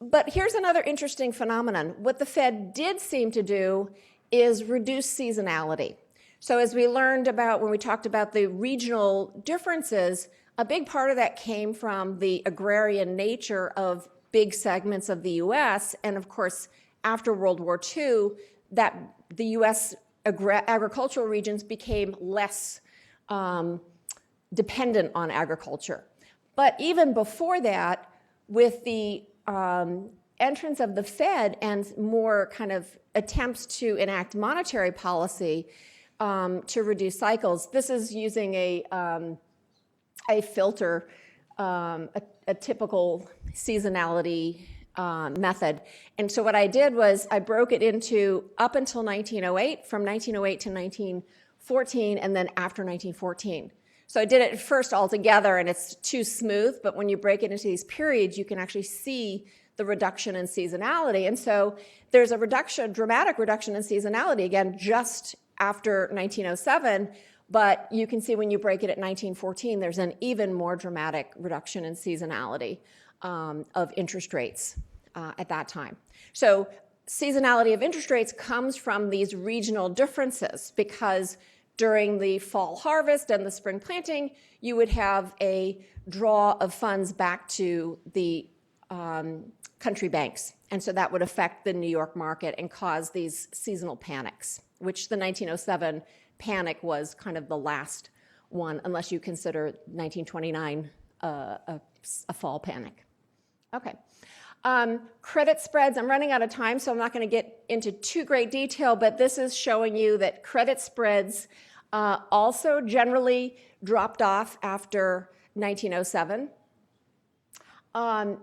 But here's another interesting phenomenon. What the Fed did seem to do is reduce seasonality. So as we learned about when we talked about the regional differences, a big part of that came from the agrarian nature of big segments of the US. And of course, after World War II, that the US agricultural regions became less dependent on agriculture. But even before that, with the entrance of the Fed and more kind of attempts to enact monetary policy to reduce cycles, this is using a filter, a typical seasonality method. And so what I did was I broke it into up until 1908, from 1908 to 1914, and then after 1914. So I did it first all together, and it's too smooth, but when you break it into these periods, you can actually see the reduction in seasonality. And so there's a reduction, dramatic reduction in seasonality, again, just after 1907, but you can see when you break it at 1914, there's an even more dramatic reduction in seasonality of interest rates at that time. So seasonality of interest rates comes from these regional differences, because during the fall harvest and the spring planting, you would have a draw of funds back to the country banks. And so that would affect the New York market and cause these seasonal panics, which the 1907 panic was kind of the last one, unless you consider 1929 a fall panic. Okay. Credit spreads, I'm running out of time, so I'm not going to get into too great detail, but this is showing you that credit spreads also generally dropped off after 1907. And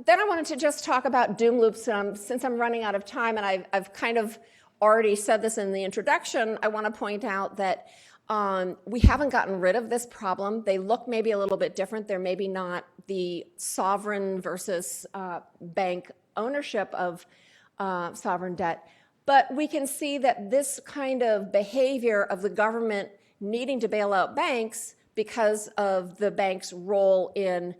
then I wanted to just talk about doom loops, since I'm running out of time, and I've kind of already said this in the introduction. I want to point out that we haven't gotten rid of this problem. They look maybe a little bit different. They're maybe not the sovereign versus bank ownership of sovereign debt. But we can see that this kind of behavior of the government needing to bail out banks because of the bank's role in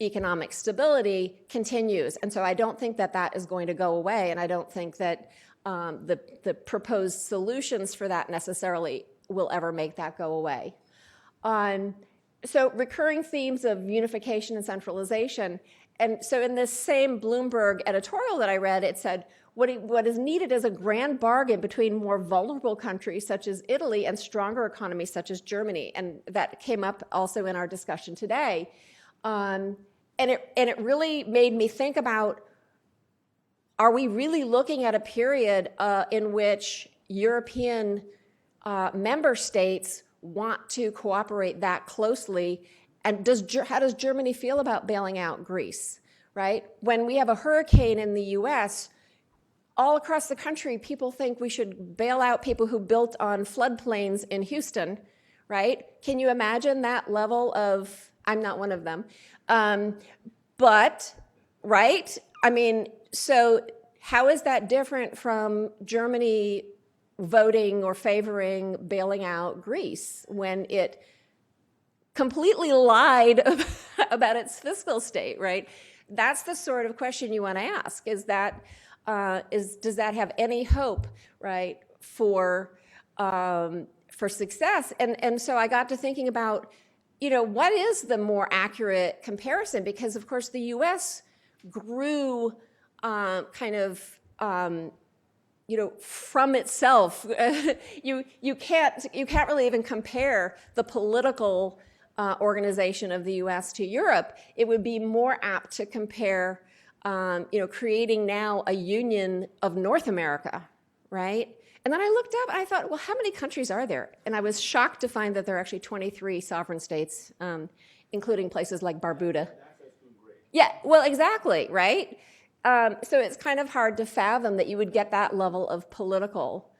economic stability continues. And so I don't think that that is going to go away, and I don't think that the proposed solutions for that necessarily will ever make that go away. So recurring themes of unification and centralization. And so in this same Bloomberg editorial that I read, it said, what is needed is a grand bargain between more vulnerable countries such as Italy and stronger economies such as Germany. And that came up also in our discussion today. And it really made me think about, are we really looking at a period in which European member states want to cooperate that closely? And how does Germany feel about bailing out Greece, right? When we have a hurricane in the US, all across the country, people think we should bail out people who built on floodplains in Houston, right? Can you imagine that level of, I'm not one of them, but, right? I mean, so how is that different from Germany voting or favoring bailing out Greece when it completely lied about its fiscal state, right? That's the sort of question you want to ask. Does that have any hope, right, for success? And so I got to thinking about, what is the more accurate comparison? Because of course the U.S. grew from itself. You can't really even compare the political organization of the U.S. to Europe. It would be more apt to compare, creating now a union of North America, right? And then I looked up and I thought, well, how many countries are there? And I was shocked to find that there are actually 23 sovereign states, including places like Barbuda. Yeah, well, exactly, right? So it's kind of hard to fathom that you would get that level of political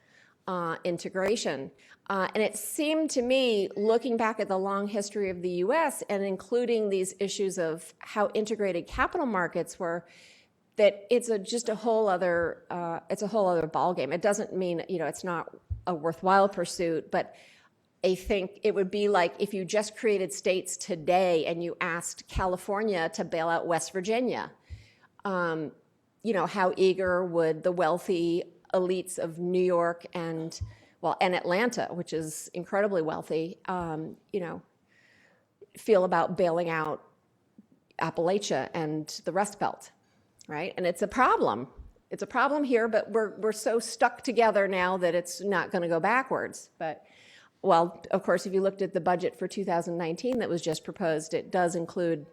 integration. And it seemed to me, looking back at the long history of the US and including these issues of how integrated capital markets were, that it's just a whole other ballgame. It doesn't mean, it's not a worthwhile pursuit, but I think it would be like if you just created states today and you asked California to bail out West Virginia. How eager would the wealthy elites of New York and Atlanta, which is incredibly wealthy, feel about bailing out Appalachia and the Rust Belt, right? And it's a problem. It's a problem here, but we're so stuck together now that it's not going to go backwards. But, well, of course, if you looked at the budget for 2019 that was just proposed, it does include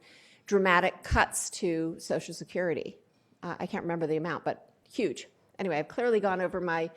dramatic cuts to Social Security. I can't remember the amount, but huge. Anyway, I've clearly gone over my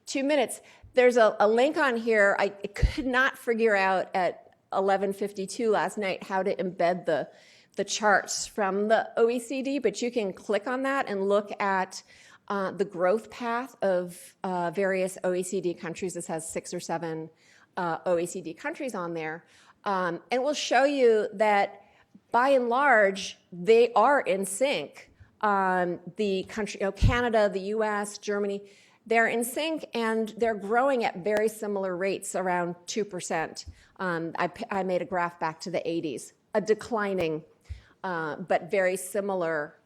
2 minutes. There's a link on here. I could not figure out at 11:52 last night how to embed the charts from the OECD, but you can click on that and look at the growth path of various OECD countries. This has 6 or 7 OECD countries on there. And it will show you that, by and large, they are in sync. The country, Canada, the US, Germany, they're in sync and they're growing at very similar rates, around 2%. I made a graph back to the 80s, a declining but very similar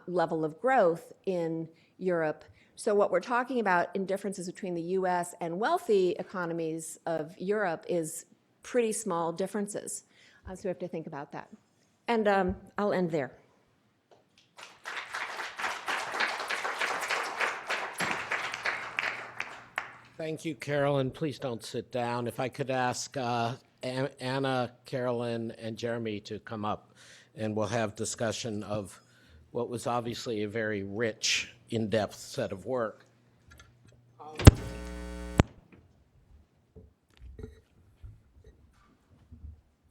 level of growth in Europe. So what we're talking about in differences between the US and wealthy economies of Europe is pretty small differences. So we have to think about that. And I'll end there. Thank you, Carolyn. Please don't sit down. If I could ask Anna, Caroline, and Jeremy to come up, and we'll have discussion of what was obviously a very rich, in-depth set of work.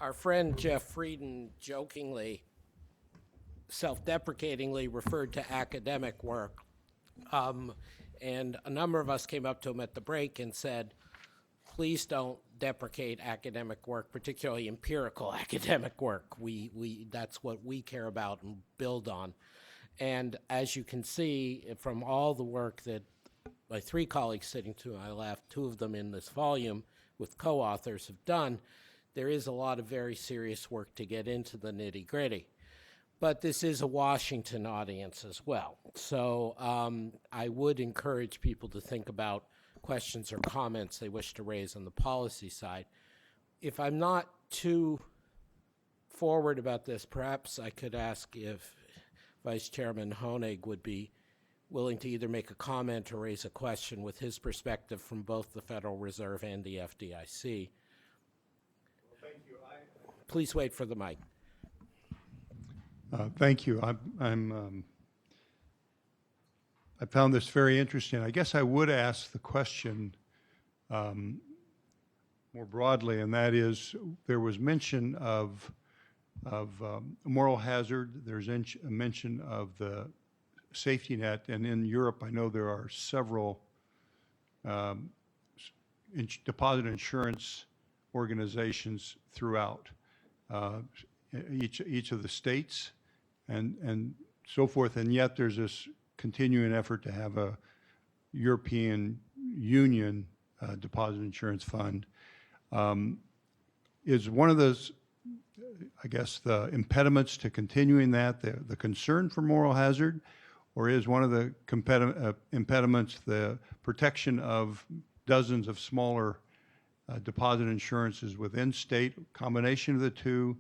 Our friend Jeff Frieden jokingly, self-deprecatingly referred to academic work. And a number of us came up to him at the break and said, please don't deprecate academic work, particularly empirical academic work. That's what we care about and build on. And as you can see from all the work that my 3 colleagues sitting to my left, 2 of them in this volume with co-authors have done, there is a lot of very serious work to get into the nitty-gritty. But this is a Washington audience as well. So I would encourage people to think about questions or comments they wish to raise on the policy side. If I'm not too forward about this, perhaps I could ask if Vice Chairman Honig would be willing to either make a comment or raise a question with his perspective from both the Federal Reserve and the FDIC. Well, thank you. Please wait for the mic. Thank you. I found this very interesting. I guess I would ask the question more broadly, and that is, there was mention of moral hazard. There's a mention of the safety net, and in Europe, I know there are several deposit insurance organizations throughout each of the states and so forth, and yet there's this continuing effort to have a European Union deposit insurance fund. Is one of those, I guess, the impediments to continuing that the concern for moral hazard, or is one of the impediments the protection of dozens of smaller deposit insurances within state, combination of the two,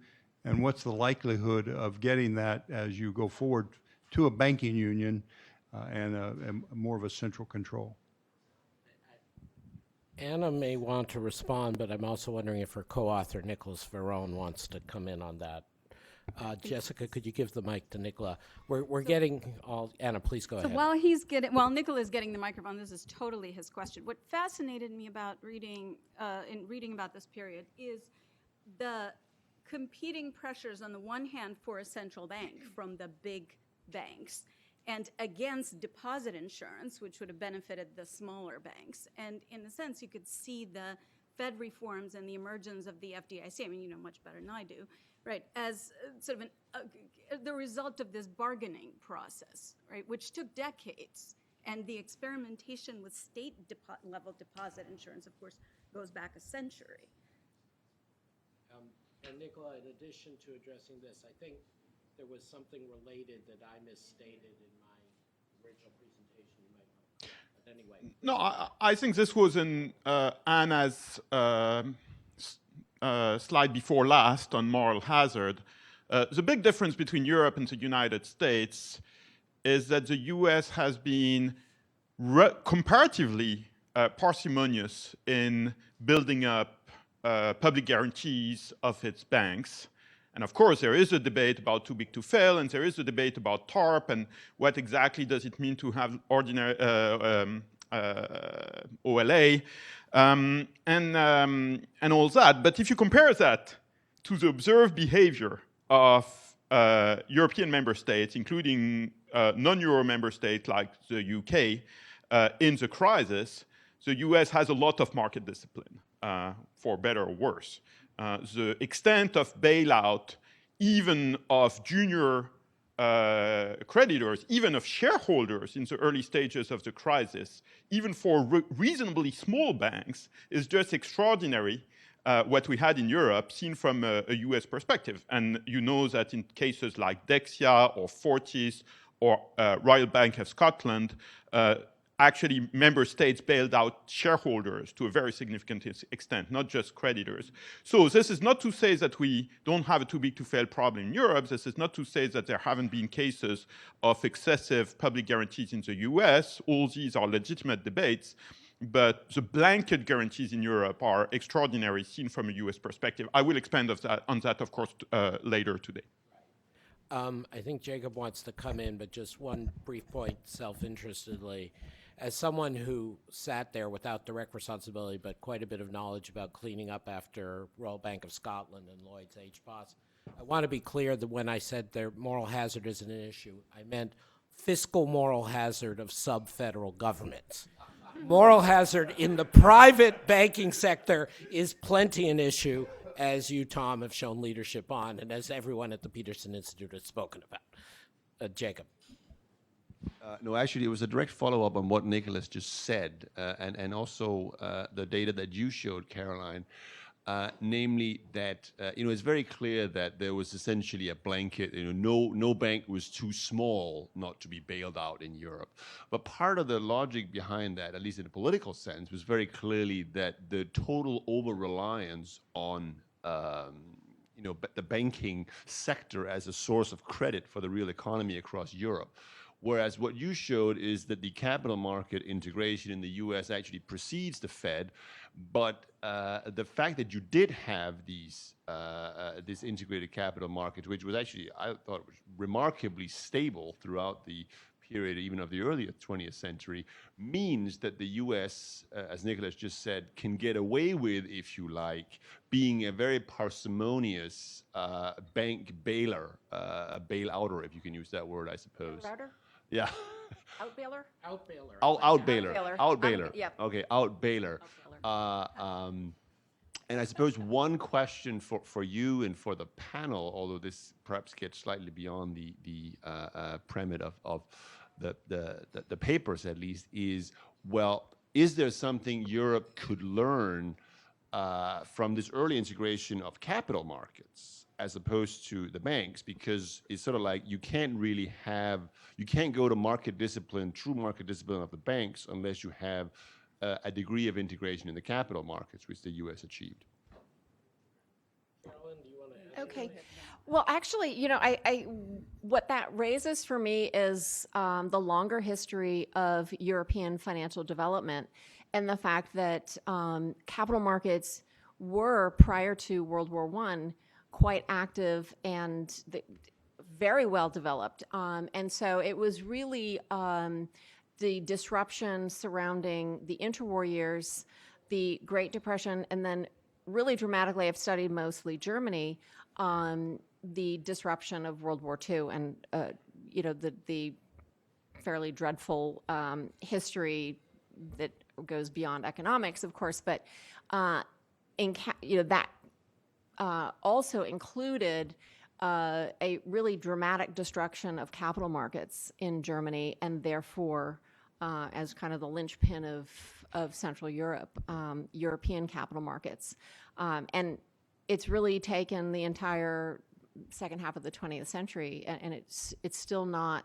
and what's the likelihood of getting that as you go forward to a banking union and more of a central control? Anna may want to respond, but I'm also wondering if her co-author, Nicholas Verone, wants to come in on that. Jessica, could you give the mic to Nicola? We're getting all, Anna, please go ahead. While Nicola is getting the microphone, this is totally his question. What fascinated me about reading about this period is the competing pressures on the one hand for a central bank from the big banks and against deposit insurance, which would have benefited the smaller banks. And in a sense, you could see the Fed reforms and the emergence of the FDIC. I mean, you know much better than I do. right, as sort of the result of this bargaining process, right, which took decades. And the experimentation with state-level deposit insurance, of course, goes back a century. And Nicola, in addition to addressing this, I think there was something related that I misstated in my original presentation. You might know. But anyway. No, I think this was in Anna's slide before last on moral hazard. The big difference between Europe and the United States is that the US has been comparatively parsimonious in building up public guarantees of its banks. And of course, there is a debate about too big to fail, and there is a debate about TARP, and what exactly does it mean to have ordinary OLA, and all that. But if you compare that to the observed behavior of European member states, including non-Euro member states like the UK, in the crisis, the US has a lot of market discipline, for better or worse. The extent of bailout, even of junior creditors, even of shareholders in the early stages of the crisis, even for reasonably small banks, is just extraordinary. What we had in Europe seen from a US perspective. And you know that in cases like Dexia or Fortis or Royal Bank of Scotland, actually member states bailed out shareholders to a very significant extent, not just creditors. So this is not to say that we don't have a too big to fail problem in Europe. This is not to say that there haven't been cases of excessive public guarantees in the US. All these are legitimate debates. But the blanket guarantees in Europe are extraordinary seen from a US perspective. I will expand on that, of course, later today. I think Jacob wants to come in, but just one brief point, self-interestedly. As someone who sat there without direct responsibility, but quite a bit of knowledge about cleaning up after Royal Bank of Scotland and Lloyd's HPOS, I want to be clear that when I said their moral hazard isn't an issue, I meant fiscal moral hazard of sub-federal governments. Moral hazard in the private banking sector is plenty an issue, as you, Tom, have shown leadership on, and as everyone at the Peterson Institute has spoken about. Jacob. No, actually, it was a direct follow-up on what Nicholas just said, and also the data that you showed, Caroline, namely that it's very clear that there was essentially a blanket. No bank was too small not to be bailed out in Europe. But part of the logic behind that, at least in a political sense, was very clearly that the total over-reliance on the banking sector as a source of credit for the real economy across Europe. Whereas what you showed is that the capital market integration in the US actually precedes the Fed, but the fact that you did have these this integrated capital market, which was actually, I thought, was remarkably stable throughout the period even of the earlier 20th century, means that the US, as Nicholas just said, can get away with, if you like, being a very parsimonious bank bailer, a bailouter, if you can use that word, I suppose. Router? Yeah. Outbailer? Outbailer. Outbailer. Outbailer. Yeah. Okay, outbailer. And I suppose one question for you and for the panel, although this perhaps gets slightly beyond the premise of the papers at least, is, well, is there something Europe could learn from this early integration of capital markets as opposed to the banks? Because it's sort of like you can't go to market discipline, true market discipline of the banks unless you have a degree of integration in the capital markets, which the US achieved. Caroline, do you want to add? Okay. Well, actually, what that raises for me is the longer history of European financial development and the fact that capital markets were, prior to World War I, quite active and very well developed. And so it was really the disruption surrounding the interwar years, the Great Depression, and then really dramatically, I've studied mostly Germany, the disruption of World War II and the fairly dreadful history that goes beyond economics, of course, but that also included a really dramatic destruction of capital markets in Germany, and therefore, as kind of the linchpin of Central Europe, European capital markets. And it's really taken the entire second half of the 20th century, and it's still not,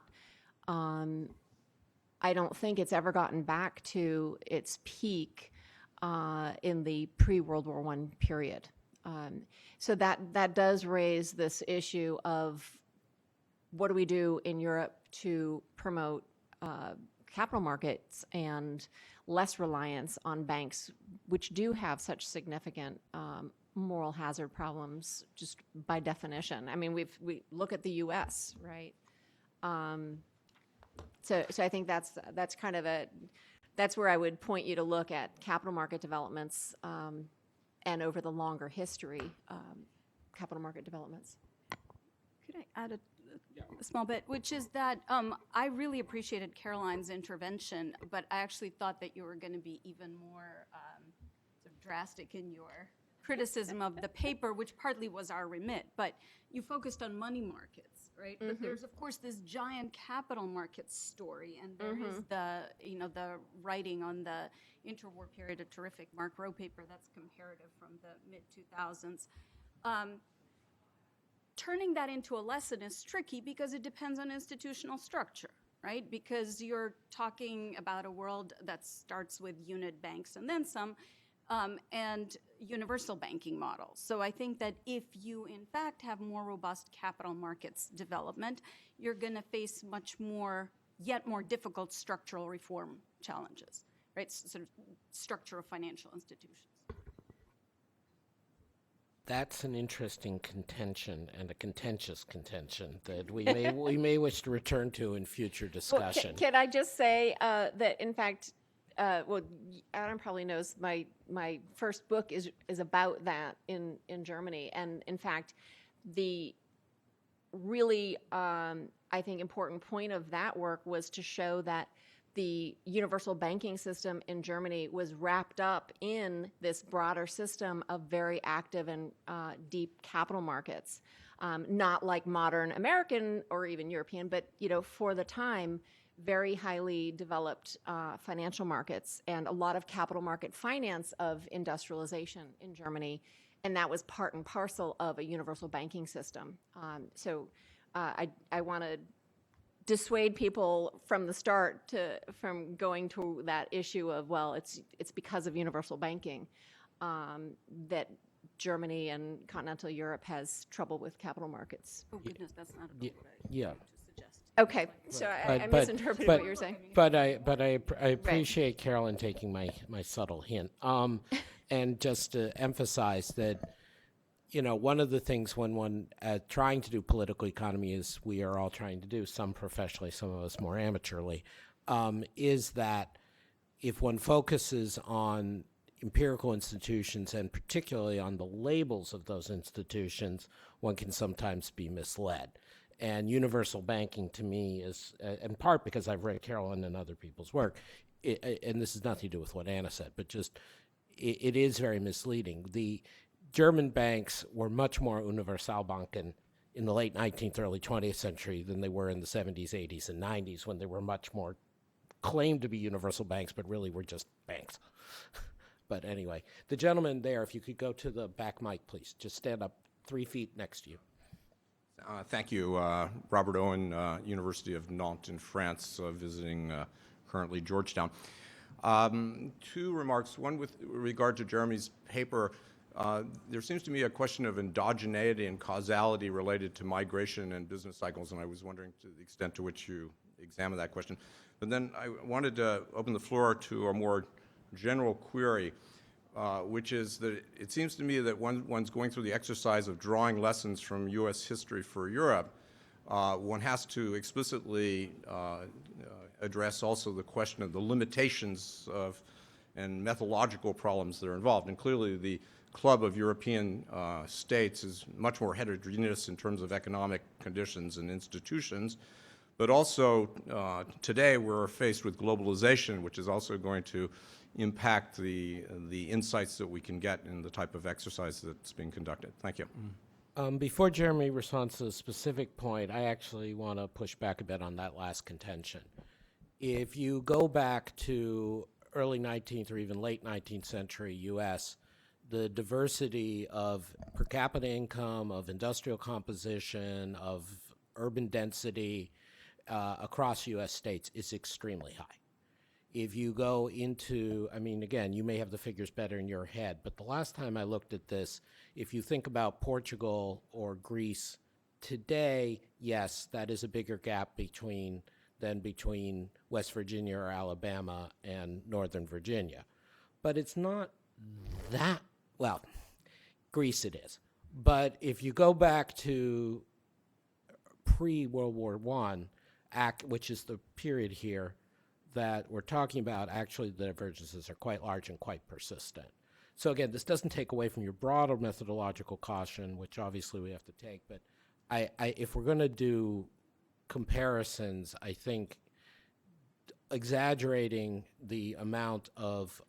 I don't think it's ever gotten back to its peak in the pre-World War I period. So that does raise this issue of what do we do in Europe to promote capital markets and less reliance on banks, which do have such significant moral hazard problems just by definition. I mean, we look at the U.S., right? So I think that's kind of that's where I would point you to look at capital market developments and over the longer history, capital market developments. Could I add a small bit, which is that I really appreciated Caroline's intervention, but I actually thought that you were going to be even more sort of drastic in your criticism of the paper, which partly was our remit, but you focused on money markets, right? But there's, of course, this giant capital markets story, and there is the writing on the interwar period, a terrific Mark Rowe paper that's comparative from the mid-2000s. Turning that into a lesson is tricky because it depends on institutional structure, right? Because you're talking about a world that starts with unit banks and then some, and universal banking models. So I think that if you, in fact, have more robust capital markets development, you're going to face much more, yet more difficult structural reform challenges, right? Sort of structure of financial institutions. That's an interesting contention and a contentious contention that we may wish to return to in future discussion. Well, can I just say that, in fact, well, Adam probably knows my first book is about that in Germany, and in fact, the really I think important point of that work was to show that the universal banking system in Germany was wrapped up in this broader system of very active and deep capital markets, not like modern American or even European, but for the time, very highly developed financial markets and a lot of capital market finance of industrialization in Germany, and that was part and parcel of a universal banking system. So I want to dissuade people from the start from going to that issue of, well, it's because of universal banking that Germany and continental Europe has trouble with capital markets. Oh goodness, that's not a yeah. Okay, so I misinterpreted what you were saying. But I appreciate Caroline taking my subtle hint. And just to emphasize that, one of the things when one trying to do political economy is we are all trying to do, some professionally, some of us more amateurly, is that if one focuses on empirical institutions and particularly on the labels of those institutions, one can sometimes be misled. And universal banking to me is, in part because I've read Caroline and other people's work, and this has nothing to do with what Anna said, but just it is very misleading. The German banks were much more Universalbanken in the late 19th, early 20th century than they were in the 70s, 80s, and 90s, when they were much more claimed to be universal banks, but really were just banks. But anyway, the gentleman there, if you could go to the back mic, please. Just stand up 3 feet next to you. Thank you. Robert Owen, University of Nantes in France, visiting currently Georgetown. 2 remarks, one with regard to Jeremie's paper. There seems to me a question of endogeneity and causality related to migration and business cycles, and I was wondering to the extent to which you examine that question. But then I wanted to open the floor to a more general query, which is that it seems to me that one's going through the exercise of drawing lessons from U.S. history for Europe, one has to explicitly address also the question of the limitations of and methodological problems that are involved. And clearly the club of European states is much more heterogeneous in terms of economic conditions and institutions. But also today we're faced with globalization, which is also going to impact the insights that we can get in the type of exercise that's being conducted? Thank you. Before Jeremy responds to the specific point, I actually want to push back a bit on that last contention. If you go back to early 19th or even late 19th century U.S., the diversity of per capita income, of industrial composition, of urban density across U.S. states is extremely high. If you go into, I mean, again, you may have the figures better in your head, but the last time I looked at this, if you think about Portugal or Greece today, yes, that is a bigger gap than between West Virginia or Alabama and Northern Virginia. But it's not that, well, Greece it is. But if you go back to pre-World War I, which is the period here that we're talking about, actually the divergences are quite large and quite persistent. So again, this doesn't take away from your broader methodological caution, which obviously we have to take, but if we're going to do comparisons, I think exaggerating the amount of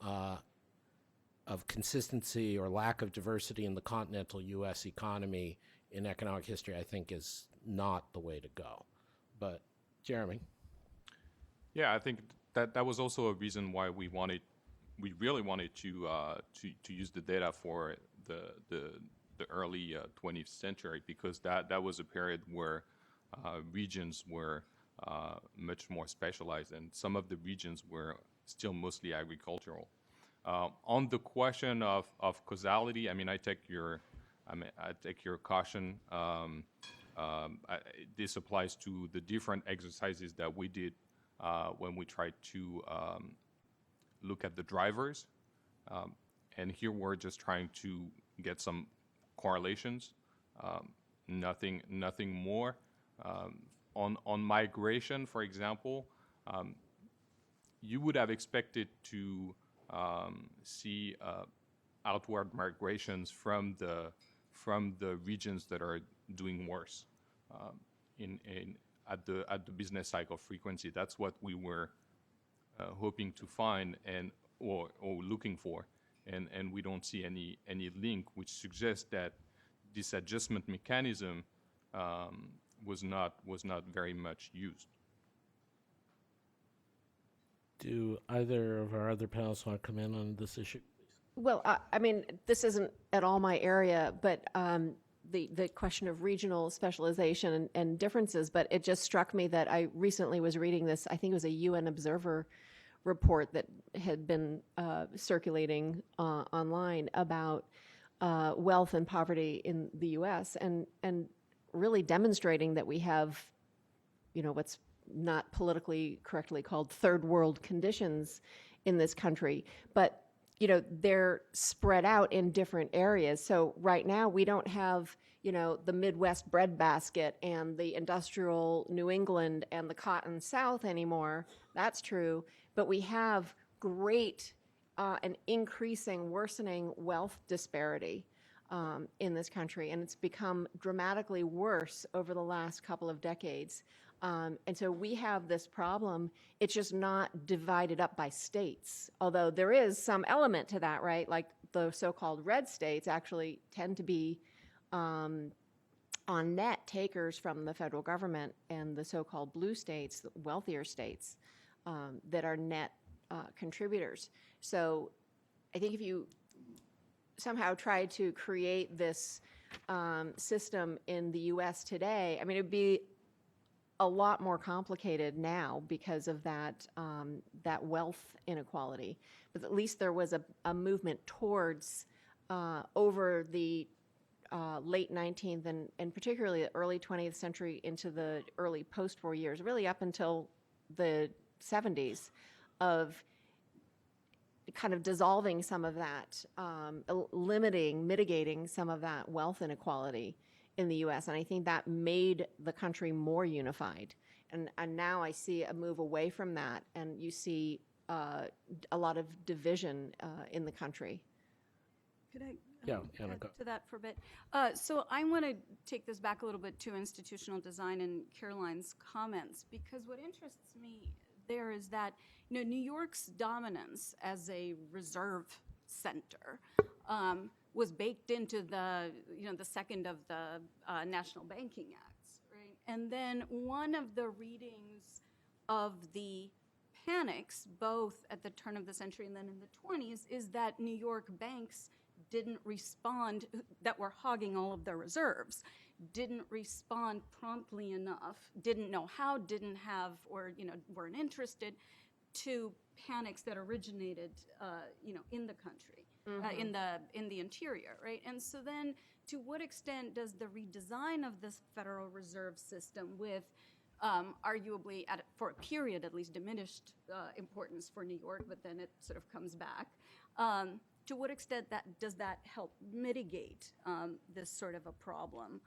consistency or lack of diversity in the continental U.S. economy in economic history, I think is not the way to go. But Jeremy? Yeah, I think that was also a reason why we really wanted to use the data for the early 20th century, because that was a period where regions were much more specialized, and some of the regions were still mostly agricultural. On the question of causality, I mean, I take your caution. This applies to the different exercises that we did when we tried to look at the drivers. And here we're just trying to get some correlations, nothing more. On migration, for example, you would have expected to see outward migrations from the regions that are doing worse at the business cycle frequency. That's what we were hoping to find or looking for, and we don't see any link which suggests that this adjustment mechanism was not very much used. Do either of our other panelists want to come in on this issue? Well, I mean, this isn't at all my area, but the question of regional specialization and differences, but it just struck me that I recently was reading this, I think it was a UN Observer report that had been circulating online about wealth and poverty in the U.S. and really demonstrating that we have, what's not politically correctly called third world conditions in this country, but they're spread out in different areas. So right now we don't have, the Midwest breadbasket and the industrial New England and the cotton South anymore. That's true. But we have great and increasing, worsening wealth disparity in this country. And it's become dramatically worse over the last couple of decades. And so we have this problem. It's just not divided up by states, although there is some element to that, right? Like the so-called red states actually tend to be on net takers from the federal government, and the so-called blue states, the wealthier states, that are net contributors. So I think if you somehow try to create this system in the U.S. today, I mean, it would be a lot more complicated now because of that that wealth inequality. But at least there was a movement towards over the late 19th and particularly the early 20th century into the early post-war years, really up until the 70s, of kind of dissolving some of that, mitigating some of that wealth inequality in the U.S. And I think that made the country more unified. And now I see a move away from that, and you see a lot of division in the country. Could I Anna, go. to that for a bit? So I want to take this back a little bit to institutional design and Caroline's comments, because what interests me there is that, New York's dominance as a reserve center was baked into the, the second of the National Banking Acts, right? And then one of the readings of the panics, both at the turn of the century and then in the 20s, is that New York banks didn't respond, that were hogging all of their reserves, didn't respond promptly enough, didn't know how, didn't have, or weren't interested to panics that originated, in the country, in the interior, right? And so then, to what extent does the redesign of this Federal Reserve System, with arguably, for a period at least, diminished importance for New York, but then it sort of comes back, to what extent does that help mitigate this sort of a problem?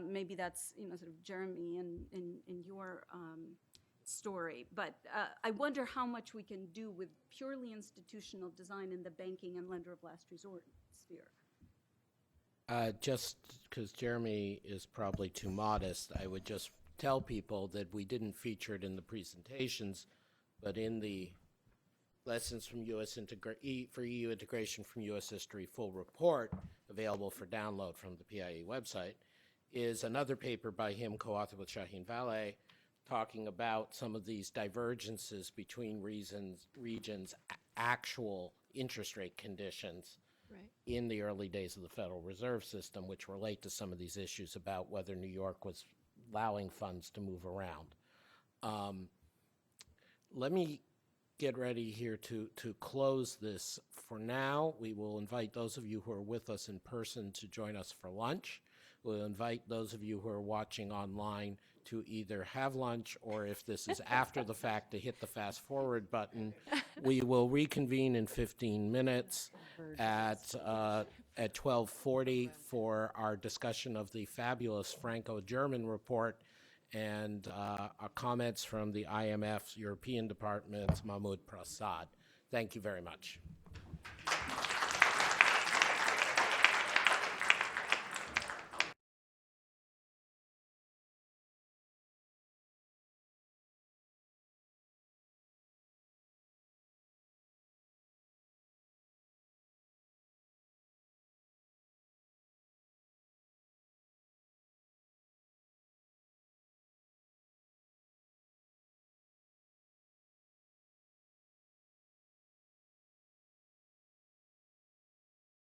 Maybe that's, sort of Jeremie in your story, but I wonder how much we can do with purely institutional design in the banking and lender of last resort sphere. Just because Jeremie is probably too modest, I would just tell people that we didn't feature it in the presentations, but in the Lessons from for EU Integration from U.S. History full report, available for download from the PIIE website, is another paper by him, co-authored with Shaheen Valeh, talking about some of these divergences between regions' actual interest rate conditions in the early days of the Federal Reserve System, which relate to some of these issues about whether New York was allowing funds to move around. Let me get ready here to close this. For now, we will invite those of you who are with us in person to join us for lunch. We'll invite those of you who are watching online to either have lunch, or if this is after the fact, to hit the fast forward button. We will reconvene in 15 minutes at 12:40 for our discussion of the fabulous Franco-German report and our comments from the IMF's European Department, Mahmoud Prasad. Thank you very much.